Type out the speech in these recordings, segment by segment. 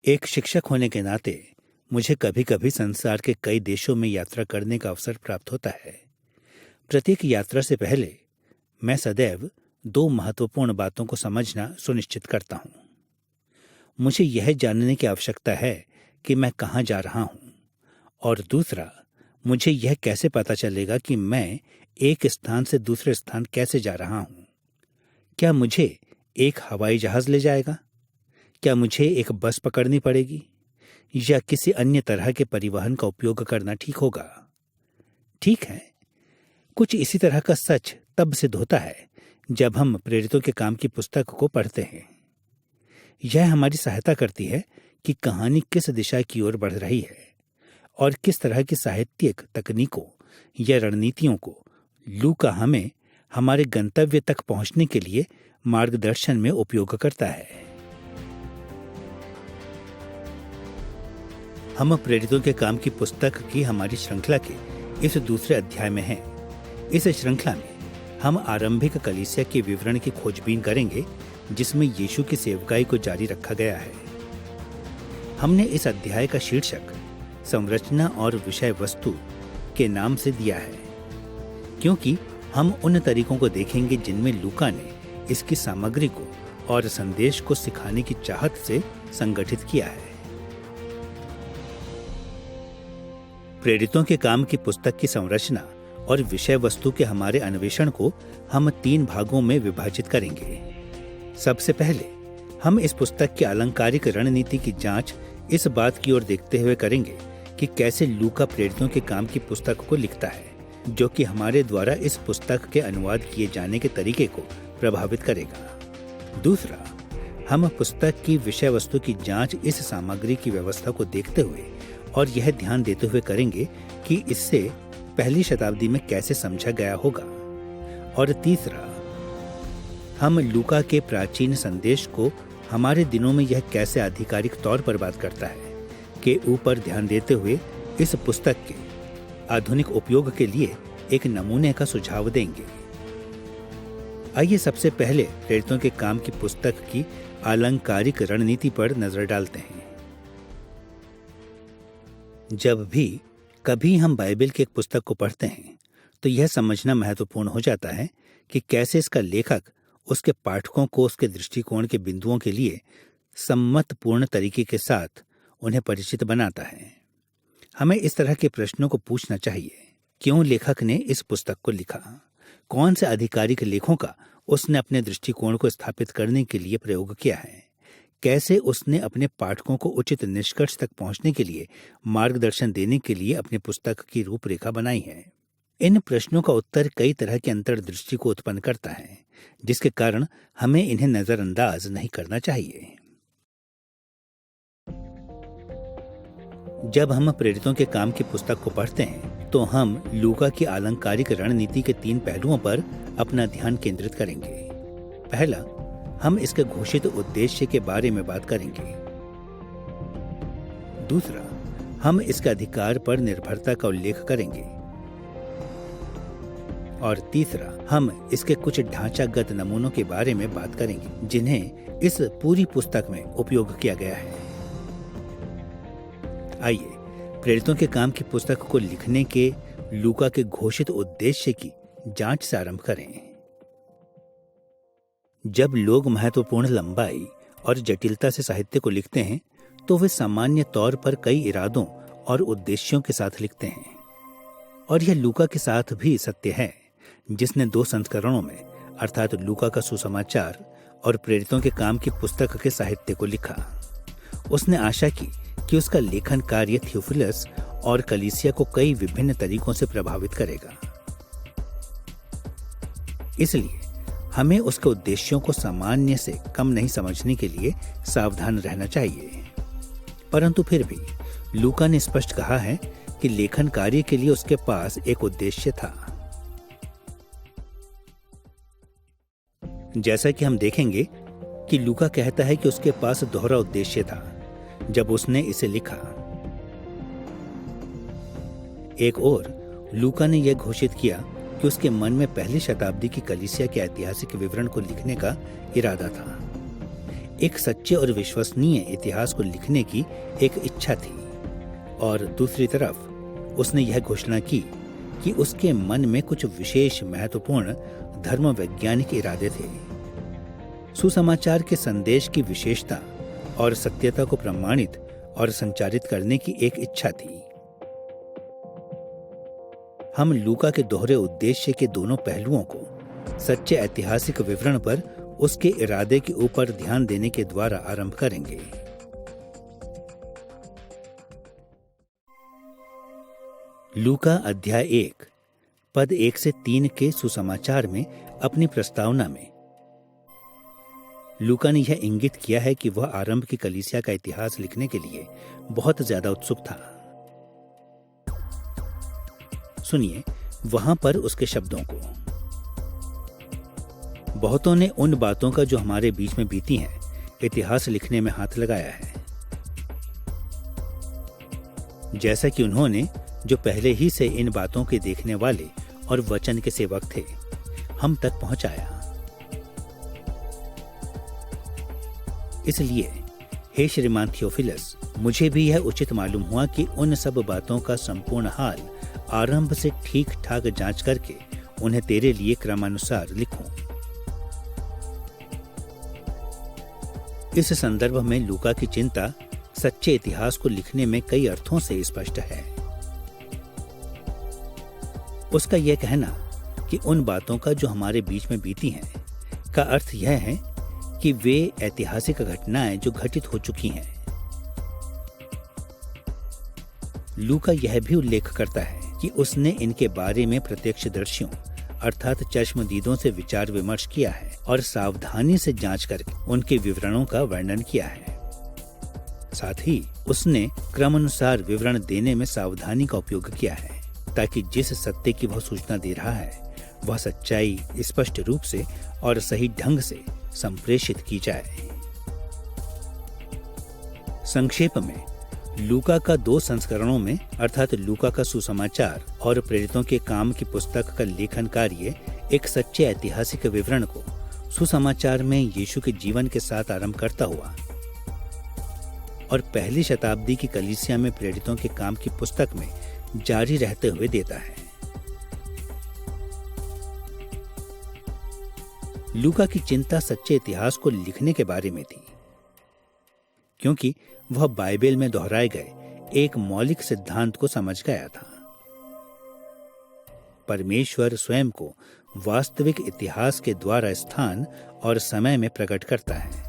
एक शिक्षक होने के नाते मुझे कभी कभी संसार के कई देशों में यात्रा करने का अवसर प्राप्त होता है। प्रत्येक यात्रा से पहले मैं सदैव दो महत्वपूर्ण बातों को समझना सुनिश्चित करता हूँ। मुझे यह जानने की आवश्यकता है कि मैं कहाँ जा रहा हूँ, और दूसरा, मुझे यह कैसे पता चलेगा कि मैं एक स्थान से दूसरे स्थान कैसे जा रहा हूँ। क्या मुझे एक हवाई जहाज ले जाएगा? क्या मुझे एक बस पकड़नी पड़ेगी, या किसी अन्य तरह के परिवहन का उपयोग करना ठीक होगा? ठीक है, कुछ इसी तरह का सच तब सिद्ध होता है जब हम प्रेरितों के काम की पुस्तक को पढ़ते हैं। यह हमारी सहायता करती है कि कहानी किस दिशा की ओर बढ़ रही है और किस तरह की साहित्यिक तकनीकों या रणनीतियों को लूका हमें हमारे गंतव्य तक पहुंचने के लिए मार्गदर्शन में उपयोग करता है। हम प्रेरितों के काम की पुस्तक की हमारी श्रृंखला के इस दूसरे अध्याय में हैं। इस श्रृंखला में हम आरंभिक कलीसिया के विवरण की खोजबीन करेंगे, जिसमें यीशु की सेवकाई को जारी रखा गया है। हमने इस अध्याय का शीर्षक संरचना और विषय वस्तु के नाम से दिया है, क्योंकि हम उन तरीकों को देखेंगे जिनमें लूका ने इसकी सामग्री को और संदेश को सिखाने की चाहत से संगठित किया है। प्रेरितों के काम की पुस्तक की संरचना और विषय वस्तु के हमारे अन्वेषण को हम 3 भागों में विभाजित करेंगे। सबसे पहले हम इस पुस्तक की अलंकारिक रणनीति की जांच इस बात की ओर देखते हुए करेंगे कि कैसे लूका प्रेरितों के काम की पुस्तक को लिखता है, जो कि हमारे द्वारा इस पुस्तक के अनुवाद किए जाने के तरीके को प्रभावित करेगा। दूसरा, हम पुस्तक की विषय वस्तु की जांच इस सामग्री की व्यवस्था को देखते हुए और यह ध्यान देते हुए करेंगे कि इससे पहली शताब्दी में कैसे समझा गया होगा। और तीसरा, हम लूका के प्राचीन संदेश को हमारे दिनों में यह कैसे आधिकारिक तौर पर बात करता है के ऊपर ध्यान देते हुए इस पुस्तक के आधुनिक उपयोग के लिए एक नमूने का सुझाव देंगे। आइए सबसे पहले प्रेरितों के काम की पुस्तक की अलंकारिक रणनीति पर नजर डालते हैं। जब भी कभी हम बाइबल की एक पुस्तक को पढ़ते हैं तो यह समझना महत्वपूर्ण हो जाता है कि कैसे इसका लेखक उसके पाठकों को उसके दृष्टिकोण के बिंदुओं के लिए सम्मतपूर्ण तरीके के साथ उन्हें परिचित बनाता है। हमें इस तरह के प्रश्नों को पूछना चाहिए। क्यों लेखक ने इस पुस्तक को लिखा? कौन से आधिकारिक लेखों का उसने अपने दृष्टिकोण को स्थापित करने के लिए प्रयोग किया है? कैसे उसने अपने पाठकों को उचित निष्कर्ष तक पहुंचने के लिए मार्गदर्शन देने के लिए अपनी पुस्तक की रूपरेखा बनाई है? इन प्रश्नों का उत्तर कई तरह की अंतर्दृष्टि को उत्पन्न करता है, जिसके कारण हमें इन्हें नजरअंदाज नहीं करना चाहिए। जब हम प्रेरितों के काम की पुस्तक को पढ़ते हैं तो हम लूका की अलंकारिक रणनीति के 3 पहलुओं पर अपना ध्यान केंद्रित करेंगे। पहला, हम इसके घोषित उद्देश्य के बारे में बात करेंगे। दूसरा, हम इसके अधिकार पर निर्भरता का उल्लेख करेंगे। और तीसरा, हम इसके कुछ ढांचागत नमूनों के बारे में बात करेंगे जिन्हें इस पूरी पुस्तक में उपयोग किया गया है। आइए प्रेरितों के काम की पुस्तक को लिखने के लूका के घोषित उद्देश्य की जांच से आरंभ करें। जब लोग महत्वपूर्ण लंबाई और जटिलता से साहित्य को लिखते हैं तो वे सामान्य तौर पर कई इरादों और उद्देश्यों के साथ लिखते हैं, और यह लूका के साथ भी सत्य है, जिसने 2 संस्करणों में अर्थात लूका का सुसमाचार और प्रेरितों के काम की पुस्तक के साहित्य को लिखा। उसने आशा की कि उसका लेखन कार्य थियोफिलस और कलीसिया को कई विभिन्न तरीकों से प्रभावित करेगा। इसलिए हमें उसके उद्देश्यों को सामान्य से कम नहीं समझने के लिए सावधान रहना चाहिए। परंतु फिर भी लूका ने स्पष्ट कहा है कि लेखन कार्य के लिए उसके पास एक उद्देश्य था। जैसा कि हम देखेंगे कि लूका कहता है कि उसके पास दोहरा उद्देश्य था जब उसने इसे लिखा। एक ओर लूका ने यह घोषित किया कि उसके मन में पहली शताब्दी की कलीसिया के ऐतिहासिक विवरण को लिखने का इरादा था। एक सच्चे और विश्वसनीय इतिहास को लिखने की एक इच्छा थी, और दूसरी तरफ उसने यह घोषणा की कि उसके मन में कुछ विशेष महत्वपूर्ण धर्म वैज्ञानिक इरादे थे। सुसमाचार के संदेश की विशेषता और सत्यता को प्रमाणित और संचारित करने की एक इच्छा थी। हम लूका के दोहरे उद्देश्य के दोनों पहलुओं को सच्चे ऐतिहासिक विवरण पर उसके इरादे के ऊपर ध्यान देने के द्वारा आरंभ करेंगे। लूका अध्याय 1 पद 1 से 3 के सुसमाचार में अपनी प्रस्तावना में लूका ने यह इंगित किया है कि वह आरंभ की कलीसिया का इतिहास लिखने के लिए बहुत ज्यादा उत्सुक था। सुनिए वहां पर उसके शब्दों को। बहुतों ने उन बातों का जो हमारे बीच में बीती हैं, इतिहास लिखने में हाथ लगाया है, जैसा कि उन्होंने जो पहले ही से इन बातों के देखने वाले और वचन के सेवक थे, हम तक पहुंचाया। इसलिए हे श्रीमान थियोफिलस, मुझे भी यह उचित मालूम हुआ कि उन सब बातों का संपूर्ण हाल आरंभ से ठीक ठाक जांच करके उन्हें तेरे लिए क्रमानुसार लिखूं। इस संदर्भ में लूका की चिंता सच्चे इतिहास को लिखने में कई अर्थों से स्पष्ट है। उसका यह कहना कि उन बातों का जो हमारे बीच में बीती हैं का अर्थ यह है कि वे ऐतिहासिक घटनाएं जो घटित हो चुकी हैं। लूका यह भी उल्लेख करता है कि उसने इनके बारे में प्रत्यक्षदर्शियों अर्थात चश्मदीदों से विचार विमर्श किया है और सावधानी से जांच करके उनके विवरणों का वर्णन किया है। साथ ही उसने क्रमानुसार विवरण देने में सावधानी का उपयोग किया है, ताकि जिस सत्य की वह सूचना दे रहा है वह सच्चाई स्पष्ट रूप से और सही ढंग से संप्रेषित की जाए। संक्षेप में लूका का 2 संस्करणों में अर्थात लूका का सुसमाचार और प्रेरितों के काम की पुस्तक का लेखन कार्य एक सच्चे ऐतिहासिक विवरण को सुसमाचार में यीशु के जीवन के साथ आरंभ करता हुआ और पहली शताब्दी की कलीसिया में प्रेरितों के काम की पुस्तक में जारी रहते हुए देता है। लूका की चिंता सच्चे इतिहास को लिखने के बारे में थी, क्योंकि वह बाइबल में दोहराए गए एक मौलिक सिद्धांत को समझ गया था। परमेश्वर स्वयं को वास्तविक इतिहास के द्वारा स्थान और समय में प्रकट करता है।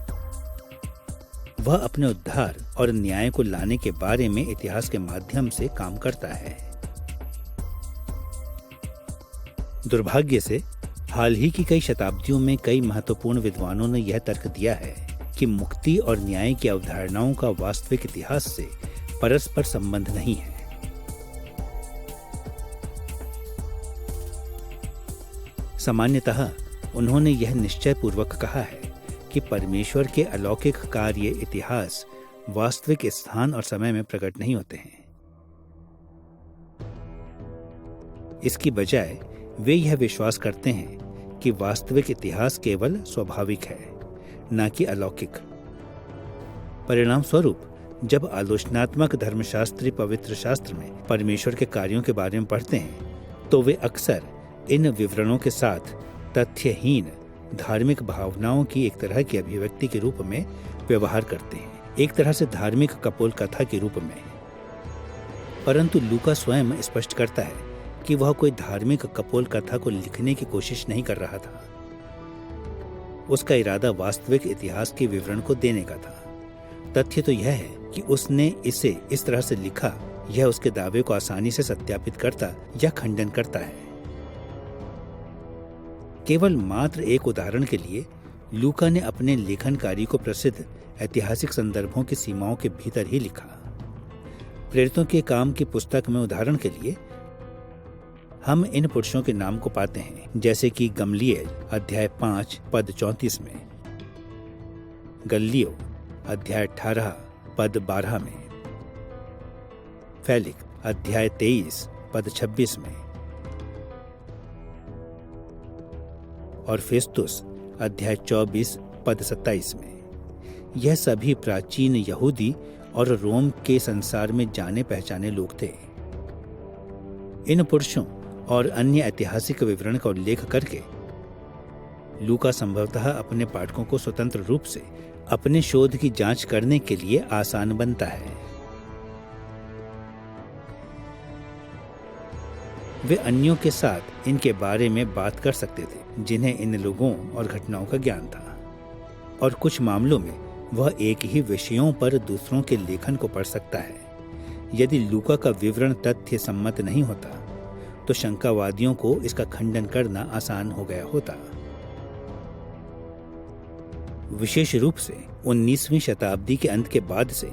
वह अपने उद्धार और न्याय को लाने के बारे में इतिहास के माध्यम से काम करता है। दुर्भाग्य से हाल ही की कई शताब्दियों में कई महत्वपूर्ण विद्वानों ने यह तर्क दिया है कि मुक्ति और न्याय की अवधारणाओं का वास्तविक इतिहास से परस्पर संबंध नहीं है। सामान्यतः उन्होंने यह निश्चय पूर्वक कहा है कि परमेश्वर के अलौकिक कार्य इतिहास वास्तविक स्थान और समय में प्रकट नहीं होते हैं। इसकी बजाय वे यह विश्वास करते हैं कि वास्तविक इतिहास केवल स्वाभाविक है, न कि अलौकिक। परिणाम स्वरूप जब आलोचनात्मक धर्मशास्त्री पवित्र शास्त्र में परमेश्वर के कार्यों के बारे में पढ़ते हैं, तो वे अक्सर इन विवरणों के साथ तथ्यहीन धार्मिक भावनाओं की एक तरह की अभिव्यक्ति के रूप में व्यवहार करते हैं, एक तरह से धार्मिक कपोल कथा के रूप में। परंतु लूका स्वयं स्पष्ट करता है कि वह कोई धार्मिक कपोल कथा को लिखने की कोशिश नहीं कर रहा था। उसका इरादा वास्तविक इतिहास के विवरण को देने का था। तथ्य तो यह है कि उसने इसे इस तरह से लिखा, यह उसके दावे को आसानी से सत्यापित करता या खंडन करता है। केवल मात्र एक उदाहरण के लिए लूका ने अपने लेखन कार्य को प्रसिद्ध ऐतिहासिक संदर्भों की सीमाओं के भीतर ही लिखा। प्रेरितों के काम की पुस्तक में उदाहरण के लिए हम इन पुरुषों के नाम को पाते हैं, जैसे कि गमलिएल अध्याय 5 पद 34 में, गल्लियो अध्याय 18 पद 12 में, फेलिक अध्याय 23 पद 26 में और फेस्तुस अध्याय 24 पद 27 में। यह सभी प्राचीन यहूदी और रोम के संसार में जाने पहचाने लोग थे। इन पुरुषों और अन्य ऐतिहासिक विवरण का उल्लेख करके लूका संभवतः अपने पाठकों को स्वतंत्र रूप से अपने शोध की जांच करने के लिए आसान बनता है। वे अन्यों के साथ इनके बारे में बात कर सकते थे जिन्हें इन लोगों और घटनाओं का ज्ञान था, और कुछ मामलों में वह एक ही विषयों पर दूसरों के लेखन को पढ़ सकता है। यदि लूका का विवरण तथ्य सम्मत नहीं होता तो शंकावादियों को इसका खंडन करना आसान हो गया होता। विशेष रूप से 19वीं शताब्दी के अंत के बाद से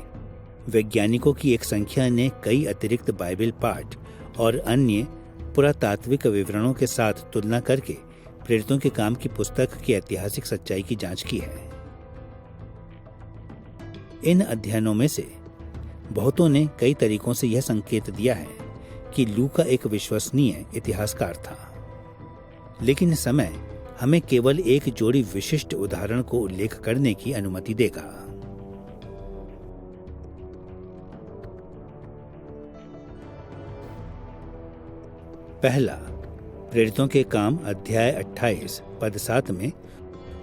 वैज्ञानिकों की एक संख्या ने कई अतिरिक्त बाइबल पाठ और अन्य पुरातात्विक विवरणों के साथ तुलना करके प्रेरितों के काम की पुस्तक की ऐतिहासिक सच्चाई की जांच की है। इन अध्ययनों में से बहुतों ने कई तरीकों से यह संकेत दिया है कि लूका एक विश्वसनीय इतिहासकार था, लेकिन समय हमें केवल एक जोड़ी विशिष्ट उदाहरण को उल्लेख करने की अनुमति देगा। पहला, प्रेरितों के काम अध्याय 28 पद 7 में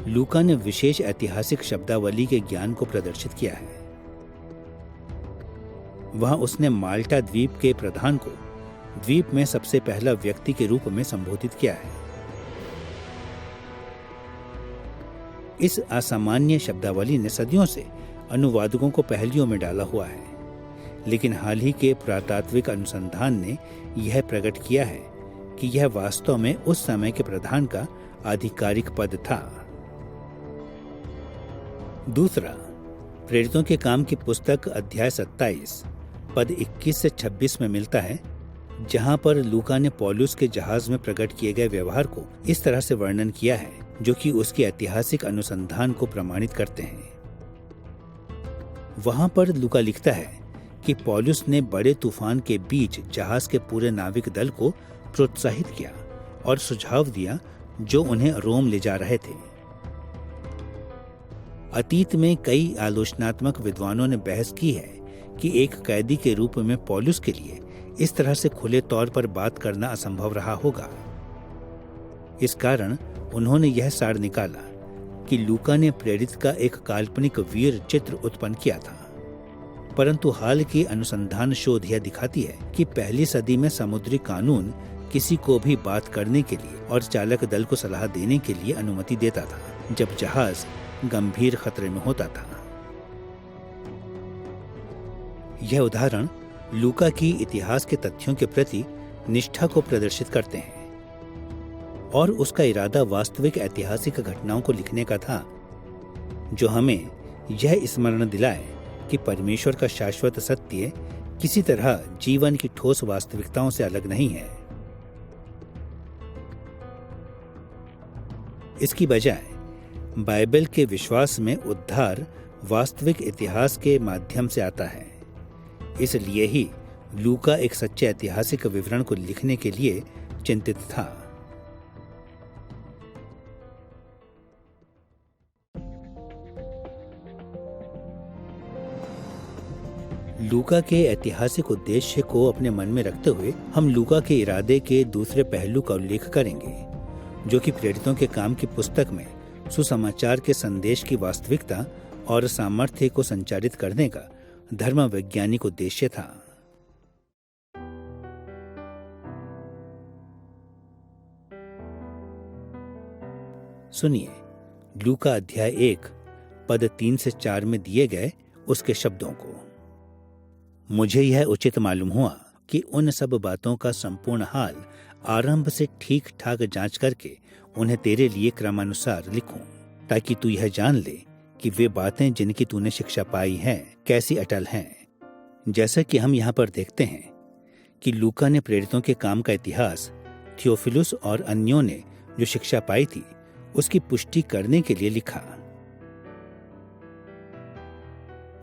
लूका ने विशेष ऐतिहासिक शब्दावली के ज्ञान को प्रदर्शित किया है। वहां उसने माल्टा द्वीप के प्रधान को द्वीप में सबसे पहला व्यक्ति के रूप में संबोधित किया है। इस असामान्य शब्दावली ने सदियों से अनुवादकों को पहेलियों में डाला हुआ है, लेकिन हाल ही के पुरातात्विक अनुसंधान ने यह प्रकट किया है कि यह वास्तव में उस समय के प्रधान का आधिकारिक पद था। दूसरा, प्रेरितों के काम की पुस्तक अध्याय 27 पद 21 से 26 में मिलता है, जहां पर लूका ने पौलुस के जहाज में प्रकट किए गए व्यवहार को इस तरह से वर्णन किया है जो कि उसके ऐतिहासिक अनुसंधान को प्रमाणित करते हैं। वहां पर लूका लिखता है कि पौलुस ने बड़े तूफान के बीच जहाज के पूरे नाविक दल को प्रोत्साहित किया और सुझाव दिया जो उन्हें रोम ले जा रहे थे। अतीत में कई आलोचनात्मक विद्वानों ने बहस की है कि एक कैदी के रूप में पौलुस के लिए इस तरह से खुले तौर पर बात करना असंभव रहा होगा। इस कारण उन्होंने यह सार निकाला कि लूका ने प्रेरित का एक काल्पनिक वीर चित्र उत्पन्न किया था, परंतु हाल की अनुसंधान शोध यह दिखाती है कि पहली सदी में समुद्री कानून किसी को भी बात करने के लिए और चालक दल को सलाह देने के लिए अनुमति देता था जब जहाज गंभीर खतरे में होता था। यह उदाहरण लूका की इतिहास के तथ्यों के प्रति निष्ठा को प्रदर्शित करते हैं और उसका इरादा वास्तविक ऐतिहासिक घटनाओं को लिखने का था, जो हमें यह स्मरण दिलाए कि परमेश्वर का शाश्वत सत्य किसी तरह जीवन की ठोस वास्तविकताओं से अलग नहीं है। इसकी बजाय बाइबल के विश्वास में उद्धार वास्तविक इतिहास के माध्यम से आता है। इसलिए ही लूका एक सच्चे ऐतिहासिक विवरण को लिखने के लिए चिंतित था। लूका के ऐतिहासिक उद्देश्य को अपने मन में रखते हुए हम लूका के इरादे के दूसरे पहलू का उल्लेख करेंगे, जो कि प्रेरितों के काम की पुस्तक में सुसमाचार के संदेश की वास्तविकता और सामर्थ्य को संचारित करने का धर्म वैज्ञानिक उद्देश्य था। सुनिए लूका अध्याय 1 पद 3 से 4 में दिए गए उसके शब्दों को। मुझे यह उचित मालूम हुआ कि उन सब बातों का संपूर्ण हाल आरंभ से ठीक ठाक जांच करके उन्हें तेरे लिए क्रमानुसार लिखूं, ताकि तू यह जान ले कि वे बातें जिनकी तूने शिक्षा पाई है कैसी अटल हैं। जैसा कि हम यहाँ पर देखते हैं कि लूका ने प्रेरितों के काम का इतिहास थियोफिलुस और अन्यों ने जो शिक्षा पाई थी उसकी पुष्टि करने के लिए लिखा।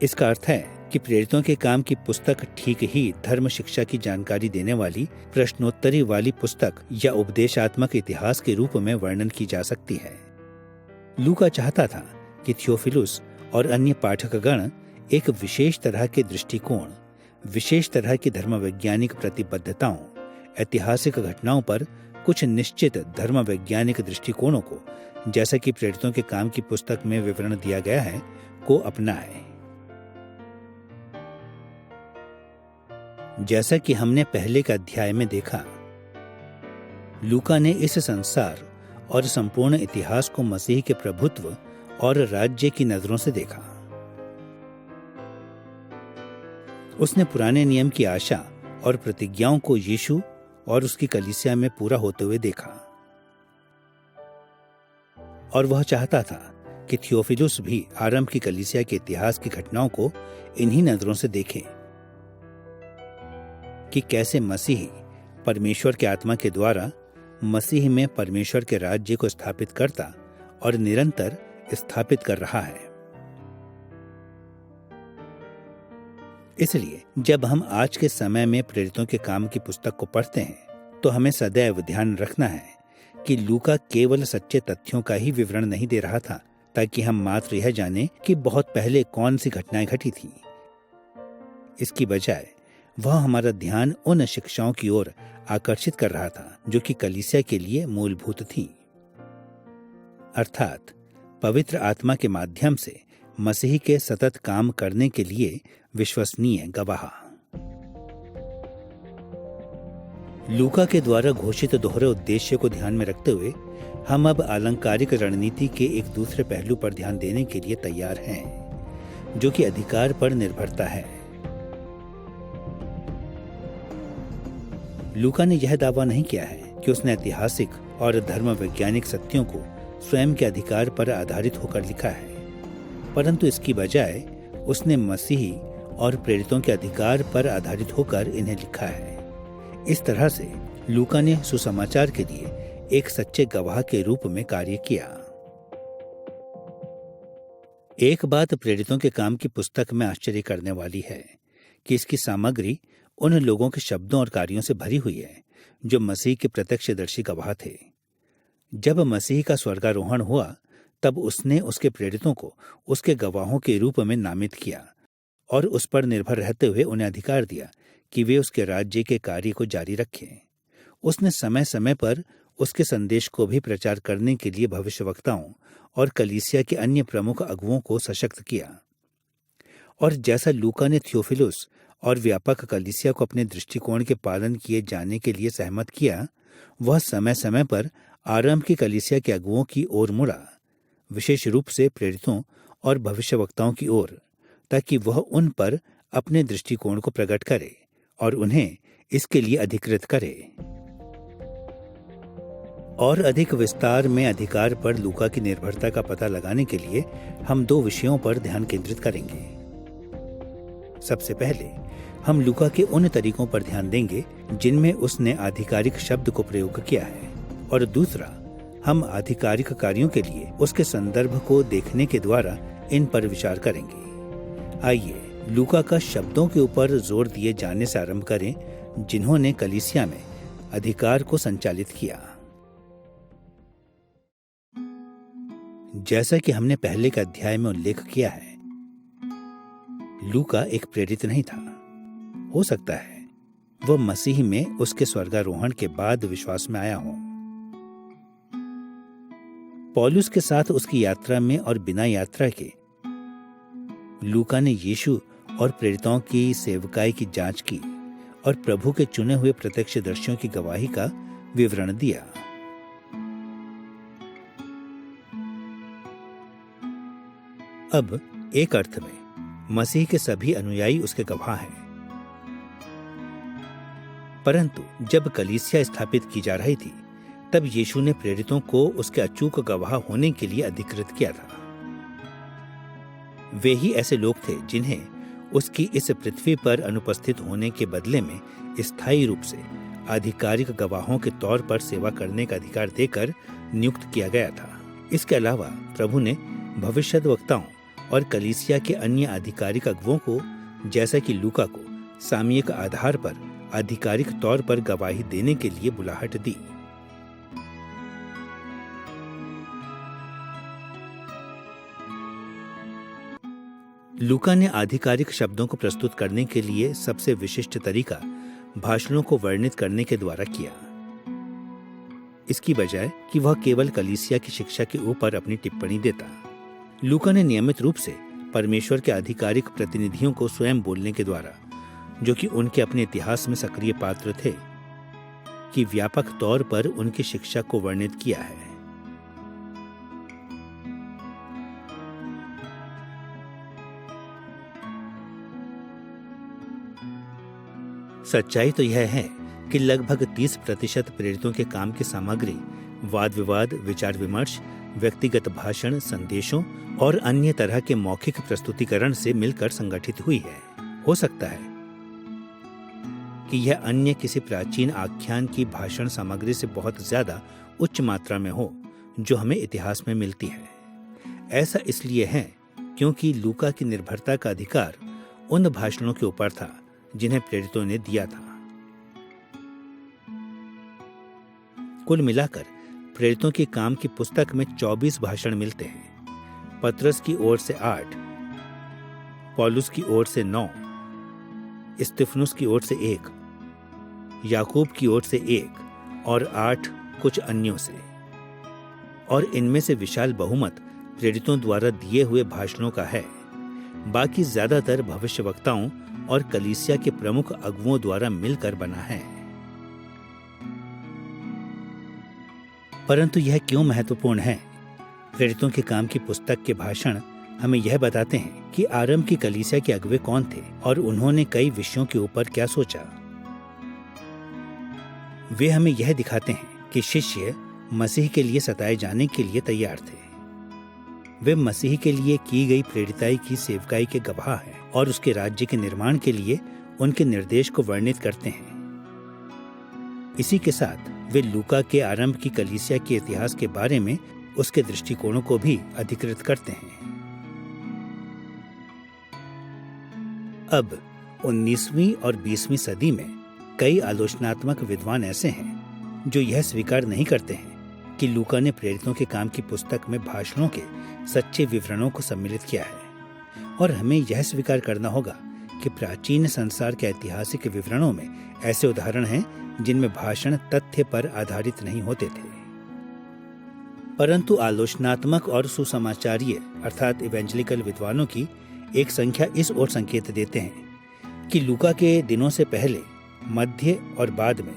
इसका अर्थ है कि प्रेरितों के काम की पुस्तक ठीक ही धर्म शिक्षा की जानकारी देने वाली प्रश्नोत्तरी वाली पुस्तक या उपदेशात्मक इतिहास के रूप में वर्णन की जा सकती है। लूका चाहता था कि थियोफिलुस और अन्य पाठकगण एक विशेष तरह के दृष्टिकोण, विशेष तरह की धर्मवैज्ञानिक प्रतिबद्धताओं, ऐतिहासिक घटनाओं पर कुछ निश्चित धर्मवैज्ञानिक दृष्टिकोणों को, जैसा कि प्रेरितों के काम की पुस्तक में विवरण दिया गया है, को अपनाएं। जैसा कि हमने पहले के अध्याय में देखा, लूका ने इस संसार और संपूर्ण इतिहास को मसीह के प्रभुत्व और राज्य की नजरों से देखा। उसने पुराने नियम की आशा और प्रतिज्ञाओं को यीशु और उसकी कलीसिया में पूरा होते हुए देखा, और वह चाहता था कि थियोफिलुस भी आरंभ की कलीसिया के इतिहास की घटनाओं को इन्हीं नजरों से देखे कि कैसे मसीह परमेश्वर के आत्मा के द्वारा मसीह में परमेश्वर के राज्य को स्थापित करता और निरंतर स्थापित कर रहा है। इसलिए जब हम आज के समय में प्रेरितों के काम की पुस्तक को पढ़ते हैं, तो हमें सदैव ध्यान रखना है कि लूका केवल सच्चे तथ्यों का ही विवरण नहीं दे रहा था ताकि हम मात्र यह जाने कि बहुत पहले कौन सी घटनाएं घटी थी। इसकी बजाय वह हमारा ध्यान उन शिक्षाओं की ओर आकर्षित कर रहा था जो कि कलीसिया के लिए मूलभूत थी, अर्थात पवित्र आत्मा के माध्यम से मसीह के सतत काम करने के लिए विश्वसनीय गवाह। लूका के द्वारा घोषित दोहरे उद्देश्य को ध्यान में रखते हुए हम अब अलंकारिक रणनीति के एक दूसरे पहलू पर ध्यान देने के लिए तैयार हैं, जो कि अधिकार पर निर्भरता है। लूका ने यह दावा नहीं किया है कि उसने ऐतिहासिक और धर्म वैज्ञानिक सत्यों को स्वयं के अधिकार पर आधारित होकर लिखा है, परंतु इसकी बजाय उसने मसीही और प्रेरितों के अधिकार पर आधारित होकर इन्हें लिखा है। इस तरह से लूका ने सुसमाचार के लिए एक सच्चे गवाह के रूप में कार्य किया। एक बात प्रेरितों के काम की पुस्तक में आश्चर्य करने वाली है कि इसकी सामग्री उन लोगों के शब्दों और कार्यों से भरी हुई है जो मसीह के प्रत्यक्षदर्शी गवाह थे। जब मसीह का स्वर्गारोहण हुआ, तब उसने उसके प्रेरितों को उसके गवाहों के रूप में नामित किया और उस पर निर्भर रहते हुए उन्हें अधिकार दिया कि वे उसके राज्य के कार्य को जारी रखें। उसने समय समय पर उसके संदेश को भी प्रचार करने के लिए भविष्यवक्ताओं और कलीसिया के अन्य प्रमुख अगुवों को सशक्त किया। और जैसा लूका ने थियोफिलुस और व्यापक कलीसिया को अपने दृष्टिकोण के पालन किए जाने के लिए सहमत किया, वह समय समय पर आरंभ की कलीसिया के अगुवों की ओर मुड़ा, विशेष रूप से प्रेरितों और भविष्यवक्ताओं की ओर, ताकि वह उन पर अपने दृष्टिकोण को प्रकट करे और उन्हें इसके लिए अधिकृत करे। और अधिक विस्तार में अधिकार पर लूका की निर्भरता का पता लगाने के लिए हम दो विषयों पर ध्यान केंद्रित करेंगे। सबसे पहले हम लूका के उन तरीकों पर ध्यान देंगे जिनमें उसने आधिकारिक शब्द को प्रयोग किया है, और दूसरा हम आधिकारिक कार्यों के लिए उसके संदर्भ को देखने के द्वारा इन पर विचार करेंगे। आइए लूका का शब्दों के ऊपर जोर दिए जाने से आरंभ करें जिन्होंने कलीसिया में अधिकार को संचालित किया। जैसा कि हमने पहले के अध्याय में उल्लेख किया है, लूका एक प्रेरित नहीं था। हो सकता है वह मसीह में उसके स्वर्गारोहण के बाद विश्वास में आया हो। पौलुस के साथ उसकी यात्रा में और बिना यात्रा के लूका ने यीशु और प्रेरितों की सेवकाई की जांच की और प्रभु के चुने हुए प्रत्यक्षदर्शियों की गवाही का विवरण दिया। अब एक अर्थ में मसीह के सभी अनुयायी उसके गवाह हैं, परंतु जब कलीसिया स्थापित की जा रही थी, तब यीशु ने प्रेरितों को उसके अचूक गवाह होने के लिए अधिकृत किया था। वे ही ऐसे लोग थे जिन्हें उसकी इस पृथ्वी पर अनुपस्थित होने के बदले में स्थायी रूप से आधिकारिक गवाहों के तौर पर सेवा करने का अधिकार देकर नियुक्त किया गया था। इसके अलावा प्रभु ने भविष्यद्वक्ताओं और कलीसिया के अन्य आधिकारिक अगुवों को, जैसा कि लूका को, सामयिक आधार पर आधिकारिक तौर पर गवाही देने के लिए बुलाहट दी। लूका ने आधिकारिक शब्दों को प्रस्तुत करने के लिए सबसे विशिष्ट तरीका भाषणों को वर्णित करने के द्वारा किया, इसकी बजाय कि वह केवल कलीसिया की शिक्षा के ऊपर अपनी टिप्पणी देता। लूका ने नियमित रूप से परमेश्वर के आधिकारिक प्रतिनिधियों को स्वयं बोलने के द्वारा, जो कि उनके अपने इतिहास में सक्रिय पात्र थे, कि व्यापक तौर पर उनकी शिक्षा को वर्णित किया है। सच्चाई तो यह है कि लगभग 30% प्रेरितों के काम की सामग्री वाद विवाद, विचार विमर्श, व्यक्तिगत भाषण, संदेशों और अन्य तरह के मौखिक प्रस्तुतिकरण से मिलकर संगठित हुई है। हो सकता है कि यह अन्य किसी प्राचीन आख्यान की भाषण सामग्री से बहुत ज्यादा उच्च मात्रा में हो, जो हमें इतिहास में मिलती है। ऐसा इसलिए है क्योंकि लूका की निर्भरता का अधिकार उन भाषणों के ऊपर था जिन्हें प्रेरितों ने दिया था। कुल मिलाकर प्रेरितों के काम की पुस्तक में 24 भाषण मिलते हैं। पतरस की ओर से 8, पौलुस की ओर से 9, स्तिफनुस की ओर से 1, याकूब की ओर से 1 और 8 कुछ अन्यों से। और इनमें से विशाल बहुमत प्रेरितों द्वारा दिए हुए भाषणों का है। बाकी ज्यादातर भविष्यवक्ताओं और कलीसिया के प्रमुख अगुओं द्वारा मिलकर बना है। परंतु यह क्यों महत्वपूर्ण है? प्रेरितों के काम की पुस्तक के भाषण हमें यह बताते हैं कि आरंभ की कलीसिया के अगुवे कौन थे और उन्होंने कई विषयों के ऊपर क्या सोचा। वे हमें यह दिखाते हैं कि शिष्य मसीह के लिए सताए जाने के लिए तैयार थे। वे मसीह के लिए की गई प्रेरिताई की सेवकाई के गवाह हैं और उसके राज्य के निर्माण के लिए उनके निर्देश को वर्णित करते हैं। इसी के साथ वे लूका के आरंभ की कलीसिया के इतिहास के बारे में उसके दृष्टिकोणों को भी अधिकृत करते हैं। अब 19वीं और 20वीं सदी में कई आलोचनात्मक विद्वान ऐसे हैं जो यह स्वीकार नहीं करते हैं कि लूका ने प्रेरितों के काम की पुस्तक में भाषणों के सच्चे विवरणों को सम्मिलित किया है, और हमें यह स्वीकार करना होगा कि प्राचीन संसार के ऐतिहासिक विवरणों में ऐसे उदाहरण हैं जिनमें भाषण तथ्य पर आधारित नहीं होते थे। परंतु आलोचनात्मक और सुसमाचारीय अर्थात इवेंजलिकल विद्वानों की एक संख्या इस ओर संकेत देते हैं कि लूका के दिनों से पहले, मध्य और बाद में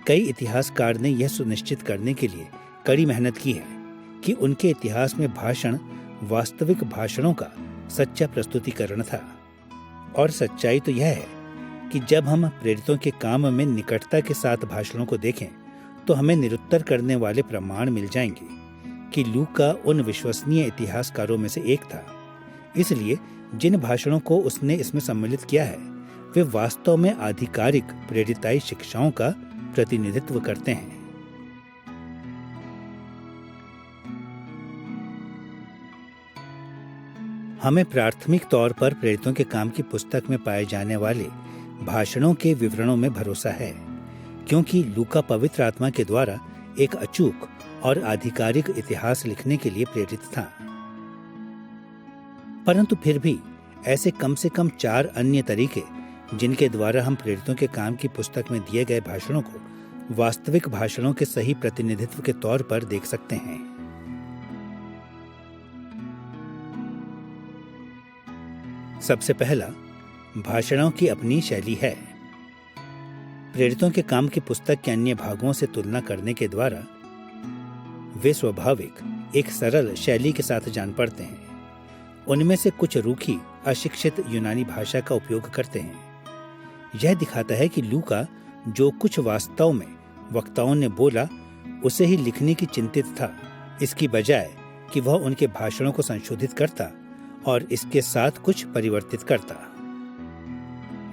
कई इतिहासकार ने यह सुनिश्चित करने के लिए कड़ी मेहनत की है कि उनके इतिहास में भाषण वास्तविक भाषणों का सच्चा प्रस्तुतिकरण था। और सच्चाई तो यह है कि जब हम प्रेरितों के काम में निकटता के साथ भाषणों को देखें तो हमें निरुत्तर करने वाले प्रमाण मिल जाएंगे कि लूका उन विश्वसनीय इतिहासकारों में से एक था। इसलिए जिन भाषणों को उसने इसमें सम्मिलित किया है वे वास्तव में आधिकारिक प्रेरिताई शिक्षाओं का प्रतिनिधित्व करते हैं। हमें प्राथमिक तौर पर प्रेरितों के काम की पुस्तक में पाए जाने वाले भाषणों के विवरणों में भरोसा है, क्योंकि लूका पवित्र आत्मा के द्वारा एक अचूक और आधिकारिक इतिहास लिखने के लिए प्रेरित था। परंतु फिर भी ऐसे कम से कम 4 अन्य तरीके जिनके द्वारा हम प्रेरितों के काम की पुस्तक में दिए गए भाषणों को वास्तविक भाषणों के सही प्रतिनिधित्व के तौर पर देख सकते हैं। सबसे पहला, भाषणों की अपनी शैली है। प्रेरितों के काम की पुस्तक के अन्य भागों से तुलना करने के द्वारा वे स्वाभाविक एक सरल शैली के साथ जान पड़ते हैं। उनमें से कुछ रूखी, अशिक्षित यूनानी भाषा का उपयोग करते हैं। यह दिखाता है कि लूका जो कुछ वास्तव में वक्ताओं ने बोला उसे ही लिखने की चिंतित था, इसकी बजाय कि वह उनके भाषणों को संशोधित करता और इसके साथ कुछ परिवर्तित करता।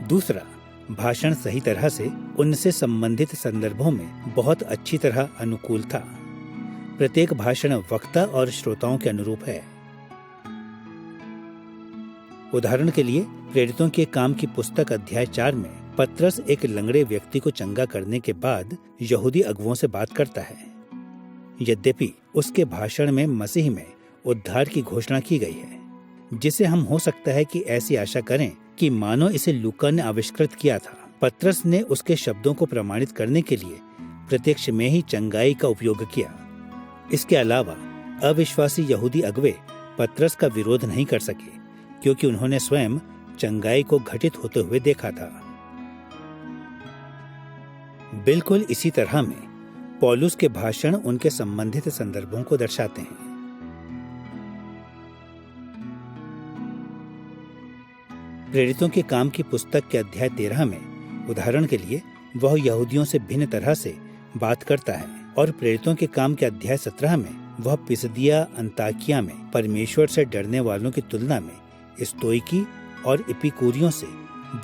दूसरा, भाषण सही तरह से उनसे संबंधित संदर्भों में बहुत अच्छी तरह अनुकूल था। प्रत्येक भाषण वक्ता और श्रोताओं के अनुरूप है। उदाहरण के लिए प्रेरितों के काम की पुस्तक अध्याय 4 में पतरस एक लंगड़े व्यक्ति को चंगा करने के बाद यहूदी अगुवों से बात करता है। यद्यपि उसके भाषण में मसीह में उद्धार की घोषणा की गई है, जिसे हम हो सकता है कि ऐसी आशा करें कि मानो इसे लूका ने आविष्कृत किया था। पतरस ने उसके शब्दों को प्रमाणित करने के लिए प्रत्यक्ष में ही चंगाई का उपयोग किया। इसके अलावा अविश्वासी यहूदी अगुवे पतरस का विरोध नहीं कर सके, क्योंकि उन्होंने स्वयं चंगाई को घटित होते हुए देखा था। बिल्कुल इसी तरह में पौलुस के भाषण उनके संबंधित संदर्भों को दर्शाते हैं। प्रेरितों के काम की पुस्तक के अध्याय 13 में उदाहरण के लिए वह यहूदियों से भिन्न तरह से बात करता है, और प्रेरितों के काम के अध्याय 17 में वह पिसदिया अंताकिया में परमेश्वर से डरने वालों की तुलना में स्तोइकी और एपिकूरियों से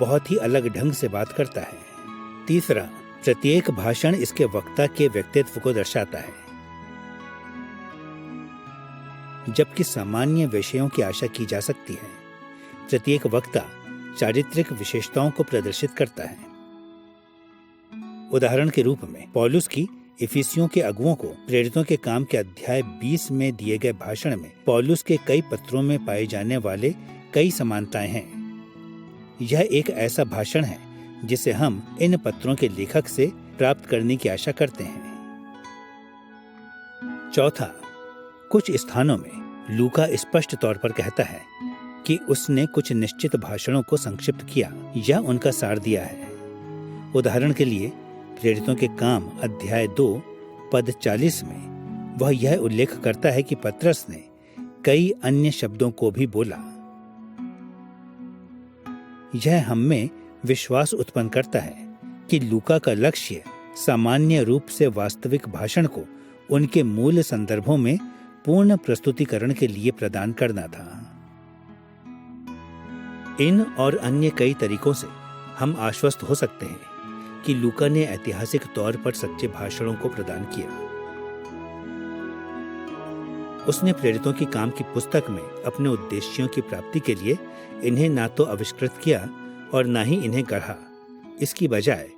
बहुत ही अलग ढंग से बात करता है। तीसरा, प्रत्येक भाषण इसके वक्ता के व्यक्तित्व को दर्शाता है। जबकि सामान्य विषयों की आशा की जा सकती है, प्रत्येक वक्ता चारित्रिक विशेषताओं को प्रदर्शित करता है। उदाहरण के रूप में पौलुस की इफिसियों के अगुओं को प्रेरितों के काम के अध्याय 20 में दिए गए भाषण में पौलुस के कई पत्रों में पाए जाने वाले कई समानताएं हैं। यह एक ऐसा भाषण है जिसे हम इन पत्रों के लेखक से प्राप्त करने की आशा करते हैं। चौथा, कुछ स्थानों में लूका स्पष्ट तौर पर कहता है कि उसने कुछ निश्चित भाषणों को संक्षिप्त किया या उनका सार दिया है। उदाहरण के लिए प्रेरितों के काम अध्याय 2 पद 40 में वह यह उल्लेख करता है कि पतरस ने कई अन्य शब्दों को भी बोला। यह हम में विश्वास उत्पन्न करता है कि लूका का लक्ष्य सामान्य रूप से वास्तविक भाषण को उनके मूल संदर्भों में पूर्ण प्रस्तुतिकरण के लिए प्रदान करना था। इन और अन्य कई तरीकों से हम आश्वस्त हो सकते हैं कि लूका ने ऐतिहासिक तौर पर सच्चे भाषणों को प्रदान किया। उसने प्रेरितों की काम की पुस्तक में अपने उद्देश्यों की प्राप्ति के लिए इन्हें ना तो आविष्कृत किया और ना ही इन्हें गढ़ा। इसकी बजाय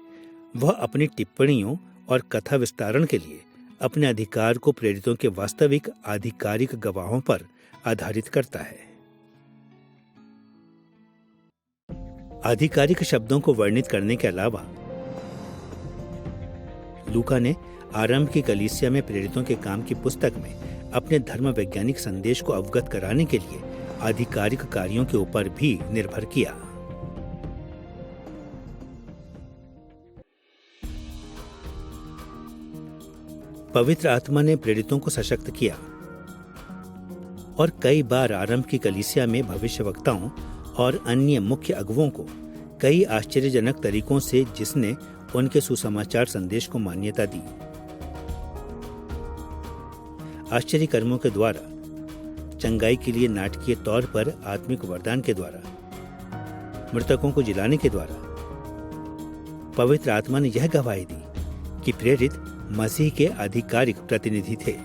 वह अपनी टिप्पणियों और कथा विस्तारण के लिए अपने अधिकार को प्रेरितों के वास्तविक आधिकारिक गवाहों पर आधारित करता है। आधिकारिक शब्दों को वर्णित करने के अलावा लूका ने आरंभ की कलीसिया में प्रेरितों के काम की पुस्तक में अपने धर्म वैज्ञानिक संदेश को अवगत कराने के लिए आधिकारिक कार्यों के ऊपर भी निर्भर किया। पवित्र आत्मा ने प्रेरितों को सशक्त किया और कई बार आरंभ की कलीसिया में भविष्यवक्ताओं और अन्य मुख्य अगुवों को कई आश्चर्यजनक तरीकों से जिसने उनके सुसमाचार संदेश को मान्यता दी। आश्चर्य कर्मों के द्वारा, चंगाई के लिए नाटकीय तौर पर आत्मिक वरदान के द्वारा, मृतकों को जिलाने के द्वारा, पवित्र आत्मा ने यह गवाही दी कि प्रेरित मसीह के आधिकारिक प्रतिनिधि थे।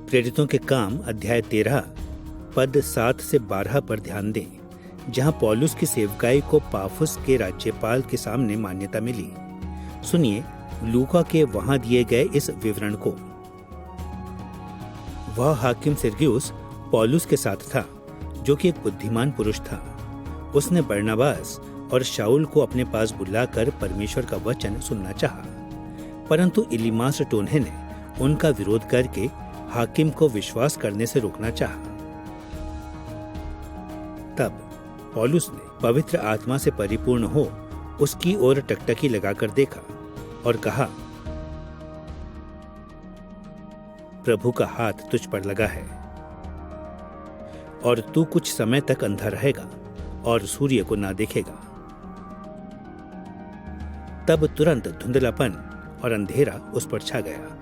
प्रेरितों के काम अध्याय 13 पद 7 से 12 पर ध्यान दें, जहां पौलुस की सेवकाई को पाफुस के राज्यपाल के सामने मान्यता मिली। सुनिए लूका के वहां दिए गए इस विवरण को। वह हाकिम सिरगियुस पौलुस के साथ था, जो कि एक बुद्धिमान पुरुष था। उसने बरनबास और शाऊल को अपने पास बुलाकर परमेश्वर का वचन सुनना चाहा, परंतु इलीमास टोन्हे ने उनका विरोध करके हाकिम को विश्वास करने से रोकना चाहा। तब पौलुस ने पवित्र आत्मा से परिपूर्ण हो उसकी ओर टकटकी लगाकर देखा और कहा, प्रभु का हाथ तुझ पर लगा है और तू कुछ समय तक अंधा रहेगा और सूर्य को ना देखेगा। तब तुरंत धुंधलापन और अंधेरा उस पर छा गया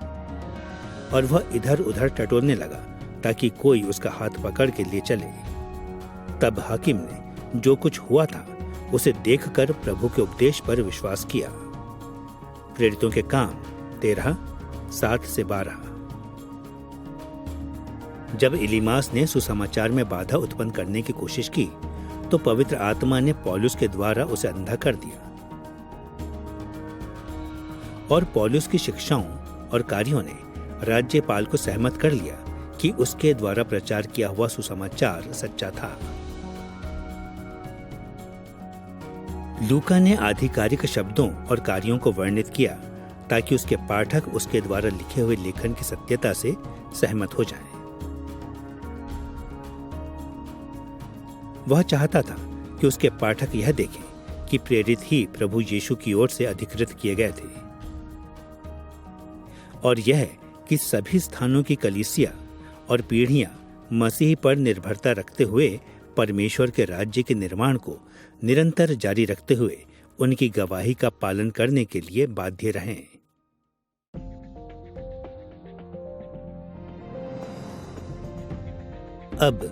और वह इधर उधर टटोलने लगा ताकि कोई उसका हाथ पकड़ के ले चले। तब हाकिम ने जो कुछ हुआ था उसे देखकर प्रभु के उपदेश पर विश्वास किया। प्रेरितों के काम 13 7 से 12। जब इलीमास ने सुसमाचार में बाधा उत्पन्न करने की कोशिश की तो पवित्र आत्मा ने पौलुस के द्वारा उसे अंधा कर दिया और पौलुस की शिक्षाओं और कार्यों ने राज्यपाल को सहमत कर लिया कि उसके द्वारा प्रचार किया हुआ सुसमाचार सच्चा था। लूका ने आधिकारिक शब्दों और कार्यों को वर्णित किया ताकि उसके पाठक उसके द्वारा लिखे हुए लेखन की सत्यता से सहमत हो जाएं। वह चाहता था कि उसके पाठक यह देखें कि प्रेरित ही प्रभु यीशु की ओर से अधिकृत किए गए थे और यह कि सभी स्थानों की कलीसिया और पीढ़ियां मसीह पर निर्भरता रखते हुए परमेश्वर के राज्य के निर्माण को निरंतर जारी रखते हुए उनकी गवाही का पालन करने के लिए बाध्य रहें। अब